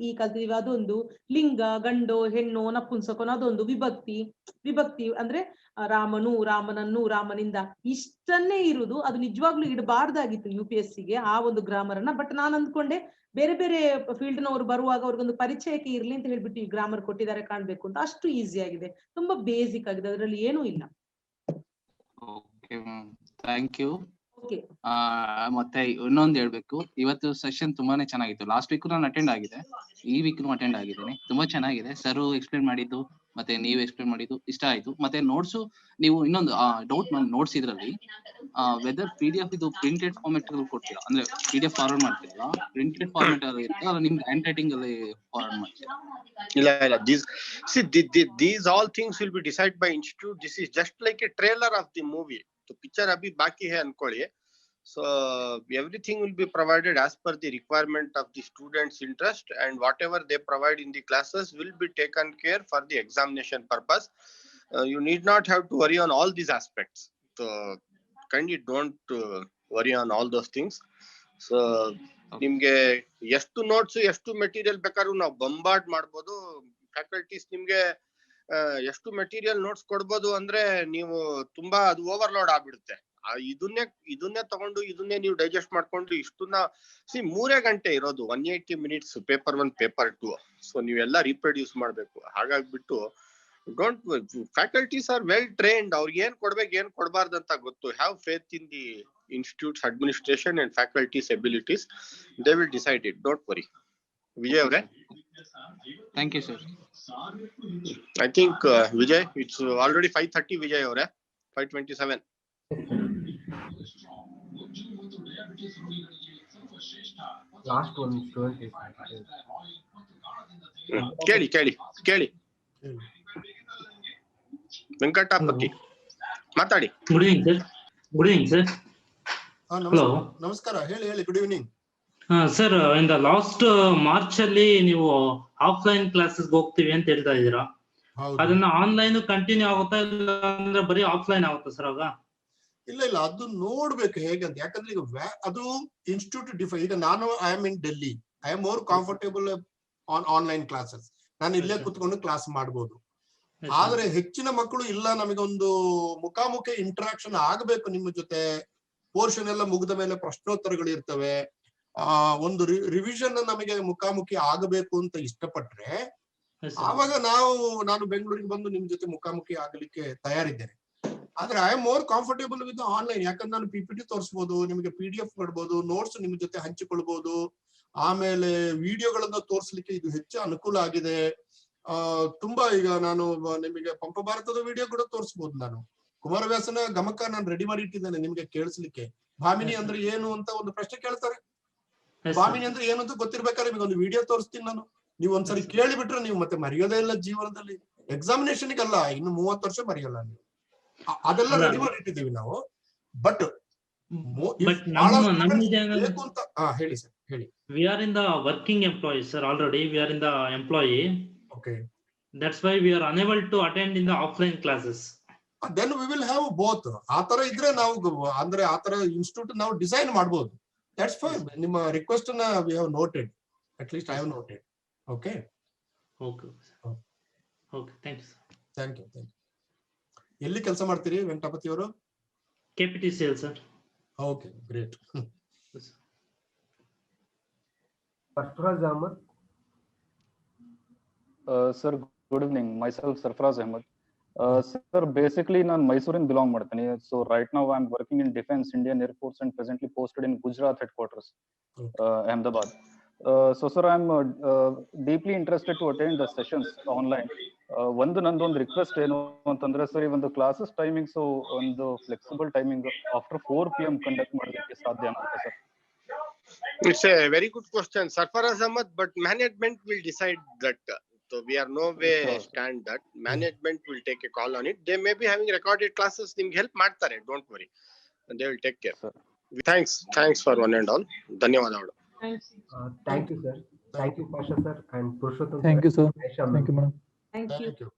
ಈ ಕಲ್ತಿದೀವಿ, ಅದೊಂದು ಲಿಂಗ, ಗಂಡು, ಹೆಣ್ಣು, ನಪುಂಸಕನು, ಅದೊಂದು ವಿಭಕ್ತಿ ಅಂದ್ರೆ ರಾಮನು, ರಾಮನನ್ನು, ರಾಮನಿಂದ, ಇಷ್ಟನ್ನೇ ಇರುವುದು. ಅದು ನಿಜವಾಗ್ಲೂ ಇಡಬಾರ್ದಾಗಿತ್ತು UPSCಗೆ ಆ ಒಂದು ಗ್ರಾಮರ್ ಅನ್ನ. ಬಟ್ ನಾನು ಅಂದ್ಕೊಂಡೆ ಬೇರೆ ಬೇರೆ ಫೀಲ್ಡ್ ನವರು ಬರುವಾಗ ಅವ್ರಿಗೊಂದು ಪರಿಚಯಕ್ಕೆ ಇರ್ಲಿ ಅಂತ ಹೇಳ್ಬಿಟ್ಟು ಈ ಗ್ರಾಮರ್ ಕೊಟ್ಟಿದ್ದಾರೆ ಕಾಣ್ಬೇಕು ಅಂತ. ಅಷ್ಟು ಈಸಿ ಆಗಿದೆ, ತುಂಬಾ ಬೇಸಿಕ್ ಆಗಿದೆ, ಅದರಲ್ಲಿ ಏನೂ ಇಲ್ಲ. Okay ma'am, thank you. Okay, ಮತ್ತೆ ಇನ್ನೊಂದು ಹೇಳ್ಬೇಕು, ಇವತ್ತು ಸೆಷನ್ ತುಂಬಾನೇ ಚೆನ್ನಾಗಿತ್ತು. ಲಾಸ್ಟ್ ವೀಕ್ ನಾನು ಅಟೆಂಡ್ ಆಗಿದೆ, ಈ ವೀಕ್ ಅಟೆಂಡ್ ಆಗಿದ್ದೇನೆ. ತುಂಬಾ ಚೆನ್ನಾಗಿದೆ. ಸರ್ ಎಕ್ಸ್ಪ್ಲೇನ್ ಮಾಡಿದ್ದು ಮತ್ತೆ ನೀವು ಎಕ್ಸ್ಪ್ಲೇನ್ ಮಾಡಿದ್ದು ಇಷ್ಟ ಆಯ್ತು. ಮತ್ತೆ ನೋಟ್ಸ್, ನೀವು ಇನ್ನೊಂದು ಡೌಟ್, ನೋಟ್ಸ್ ಇದ್ರಲ್ಲಿ ವೆದರ್ PDF ಇದು ಪ್ರಿಂಟೆಡ್ ಫಾರ್ಮೆಟ್ ಅಲ್ಲಿ ಕೊಡ್ತೀರಾ, ಅಂದ್ರೆ PDF ಫಾರ್ವರ್ಡ್ ಮಾಡ್ತೀರಾ, ಪ್ರಿಂಟೆಡ್ ಫಾರ್ಮೆಟ್ ಅಲ್ಲಿ ಇರುತ್ತೆ ಅಲ್ಲ ನಿಮ್ಗೆ ಹ್ಯಾಂಡ್ ರೈಟಿಂಗ್ ಅಲ್ಲಿ ಫಾರ್ವರ್ಡ್ ಮಾಡ್ತೀರಾ? ಇಲ್ಲ, these all things will be decided by institute. This is just like a trailer of the movie. तो पिक्चर अभी बाकी है अनकोळी. So everything will be provided as per the requirement of the students' interest, and whatever they provide in the classes will be taken care for the examination purpose. You need not have to worry on all these aspects. So kindly don't worry on all those things. So ನಿಮ್ಗೆ ಎಷ್ಟು notes, ಎಷ್ಟು material ಬೇಕಾದ್ರೂ ನಾವು ಬಂಬಾರ್ಡ್ ಮಾಡ್ಬೋದು. Faculties ನಿಮ್ಗೆ ಎಷ್ಟು material notes ಕೊಡ್ಬೋದು ಅಂದ್ರೆ ನೀವು ತುಂಬಾ ಅದು ಓವರ್ಲೋಡ್ ಆಗ್ಬಿಡುತ್ತೆ. ಇದನ್ನೇ ತಗೊಂಡು ಇದನ್ನೇ ನೀವು ಡೈಜೆಸ್ಟ್ ಮಾಡ್ಕೊಂಡು ಇಷ್ಟನ್ನ 3 ಗಂಟೆ ಇರೋದು, 180 minutes ಪೇಪರ್ 1 ಪೇಪರ್ 2. ಸೊ ನೀವೆಲ್ಲ ರೀಪ್ರೊಡ್ಯೂಸ್ ಮಾಡ್ಬೇಕು. ಹಾಗಾಗ್ಬಿಟ್ಟು ಫ್ಯಾಕಲ್ಟೀಸ್ ಆರ್ ವೆಲ್ ಟ್ರೈನ್ಡ್. ಅವ್ರಿಗೆ ಏನ್ ಕೊಡ್ಬೇಕು ಏನ್ ಕೊಡ್ಬಾರ್ದು ಅಂತ ಗೊತ್ತು. Have faith in the institute's administration and faculty's abilities. They will decide it, don't worry. Vijay avre, thank you sir. I think Vijay, it's already 5:30. Vijay avre 5:27. Last one student is ಕೇಳಿ ವೆಂಕಟಪತಿ ಮಾತಾಡಿ. Good evening sir. Hello, ನಮಸ್ಕಾರ. ಹೇಳಿ. Good evening sir. In the last March ಅಲ್ಲಿ ನೀವು offline classes ಹೋಗ್ತೀವಿ ಅಂತ ಹೇಳ್ತಾ ಇದ್ದೀರಾ, ಅದನ್ನ ಆನ್ಲೈನ್ ಕಂಟಿನ್ಯೂ ಆಗುತ್ತಾ ಇಲ್ಲ ಅಂದ್ರೆ ಬರೀ ಆಫ್ಲೈನ್ ಆಗುತ್ತಾ ಸರ್? ಆಗ ಇಲ್ಲ, ಅದು ನೋಡ್ಬೇಕು ಹೇಗಂತ. ಯಾಕಂದ್ರೆ ಈಗ ಅದು ಇನ್ಸ್ಟಿಟ್ಯೂಟ್ ಈಗ ನಾನು I am in Delhi, I am more comfortable on online classes. ನಾನು ಇಲ್ಲೇ ಕುತ್ಕೊಂಡು ಕ್ಲಾಸ್ ಮಾಡ್ಬೋದು. ಆದ್ರೆ ಹೆಚ್ಚಿನ ಮಕ್ಕಳು ಇಲ್ಲ, ನಮಗೊಂದು ಮುಖಾಮುಖಿ ಇಂಟರಾಕ್ಷನ್ ಆಗಬೇಕು ನಿಮ್ಮ ಜೊತೆ, ಪೋರ್ಷನ್ ಎಲ್ಲ ಮುಗಿದ ಮೇಲೆ ಪ್ರಶ್ನೋತ್ತರಗಳು ಇರ್ತವೆ, ಒಂದು ರಿವಿಷನ್ ನಮಗೆ ಮುಖಾಮುಖಿ ಆಗಬೇಕು ಅಂತ ಇಷ್ಟಪಟ್ರೆ ಆವಾಗ ನಾನು ಬೆಂಗಳೂರಿಗೆ ಬಂದು ನಿಮ್ ಜೊತೆ ಮುಖಾಮುಖಿ ಆಗಲಿಕ್ಕೆ ತಯಾರಿದ್ದೇನೆ. ಆದ್ರೆ I am more comfortable with online. ಯಾಕಂದ್ರೆ ನಾನು PPT ತೋರಿಸಬಹುದು, ನಿಮಗೆ PDF ಕೊಡ್ಬೋದು, ನೋಟ್ಸ್ ನಿಮ್ ಜೊತೆ ಹಂಚಿಕೊಳ್ಬಹುದು, ಆಮೇಲೆ ವಿಡಿಯೋಗಳನ್ನ ತೋರಿಸ್ಲಿಕ್ಕೆ ಇದು ಹೆಚ್ಚು ಅನುಕೂಲ ಆಗಿದೆ. ತುಂಬಾ ಈಗ ನಾನು ನಿಮಗೆ ಪಂಪ ಭಾರತದ ವಿಡಿಯೋ ಕೂಡ ತೋರಿಸಬಹುದು. ನಾನು ಕುಮಾರವ್ಯಾಸನ ಗಮಕ ನಾನು ರೆಡಿ ಮಾಡಿ ಇಟ್ಟಿದ್ದೇನೆ ನಿಮ್ಗೆ ಕೇಳಿಸ್ಲಿಕ್ಕೆ. ಭಾಮಿನಿ ಅಂದ್ರೆ ಏನು ಅಂತ ಒಂದು ಪ್ರಶ್ನೆ ಕೇಳ್ತಾರೆ, ಭಾಮಿನಿ ಅಂದ್ರೆ ಏನು ಅಂತ ಗೊತ್ತಿರ್ಬೇಕಾದ್ರೆ ನಿಮಗೆ ಒಂದು ವಿಡಿಯೋ ತೋರಿಸ್ತೀನಿ ನಾನು. ನೀವು ಒಂದ್ಸರಿ ಕೇಳಿಬಿಟ್ರೆ ನೀವು ಮತ್ತೆ ಮರೆಯೋದೇ ಇಲ್ಲ ಜೀವನದಲ್ಲಿ. ಎಕ್ಸಾಮಿನೇಷನ್ಗೆ ಅಲ್ಲ, ಇನ್ನು 30 ವರ್ಷ ಮರೆಯಲ್ಲ ನೀವು. ಅದೆಲ್ಲ ರೆಡಿ ಮಾಡಿ ಇಟ್ಟಿದ್ದೀವಿ ನಾವು. ಬಟ್ ಬೇಕು ಅಂತ ಹೇಳಿ ಸರ್, ಹೇಳಿ. We are in the working employee sir, already we are in the employee. Okay. That's why we are unable to attend in the offline classes. Then we will have both. ಆತರ ಇದ್ರೆ ನಾವು ಅಂದ್ರೆ ಆತರ institute ನಾವು design ಮಾಡಬಹುದು. That's fine. ನಿಮ್ಮ request ನ we have noted. At least I have noted. Okay. Okay. Thank you sir. Thank you. ಎಲ್ಲಿ ಕೆಲಸ ಮಾಡ್ತೀರಿ ವೆಂಕಟಪತಿ ಅವರು? KPTCL sir. Okay, great. Sarfraz Ahmed. Sir, good evening. Myself Sarfraz Ahmed. Sir, basically ನಾನು ಮೈಸೂರಿನ belong ಮಾಡ್ತೀನಿ. So right now I'm working in Defense Indian Air Force and presently posted in Gujarat headquarters, Ahmedabad. So sir, I'm deeply interested to attend the sessions online. ನಂದೊಂದು request ಏನು ಅಂತಂದ್ರೆ sir, ಈ ಒಂದು classes timing ಒಂದು flexible timing after 4 PM conduct ಮಾಡಲಿಕ್ಕೆ ಸಾಧ್ಯ ಆಗುತ್ತೆ sir? It's a very good question, Sarfaraz Ahmed, but management will decide that. So we are no way stand that. Management will take a call on it. They may be having recorded classes. Nimge help ಮಾಡ್ತಾರೆ, don't worry. And they will take care. Sir. Thanks for one and all. ಧನ್ಯವಾದಗಳು. Thank you sir. Thank you Pasha sir and Purushottam. Thank you sir. Thank you madam. Thank you.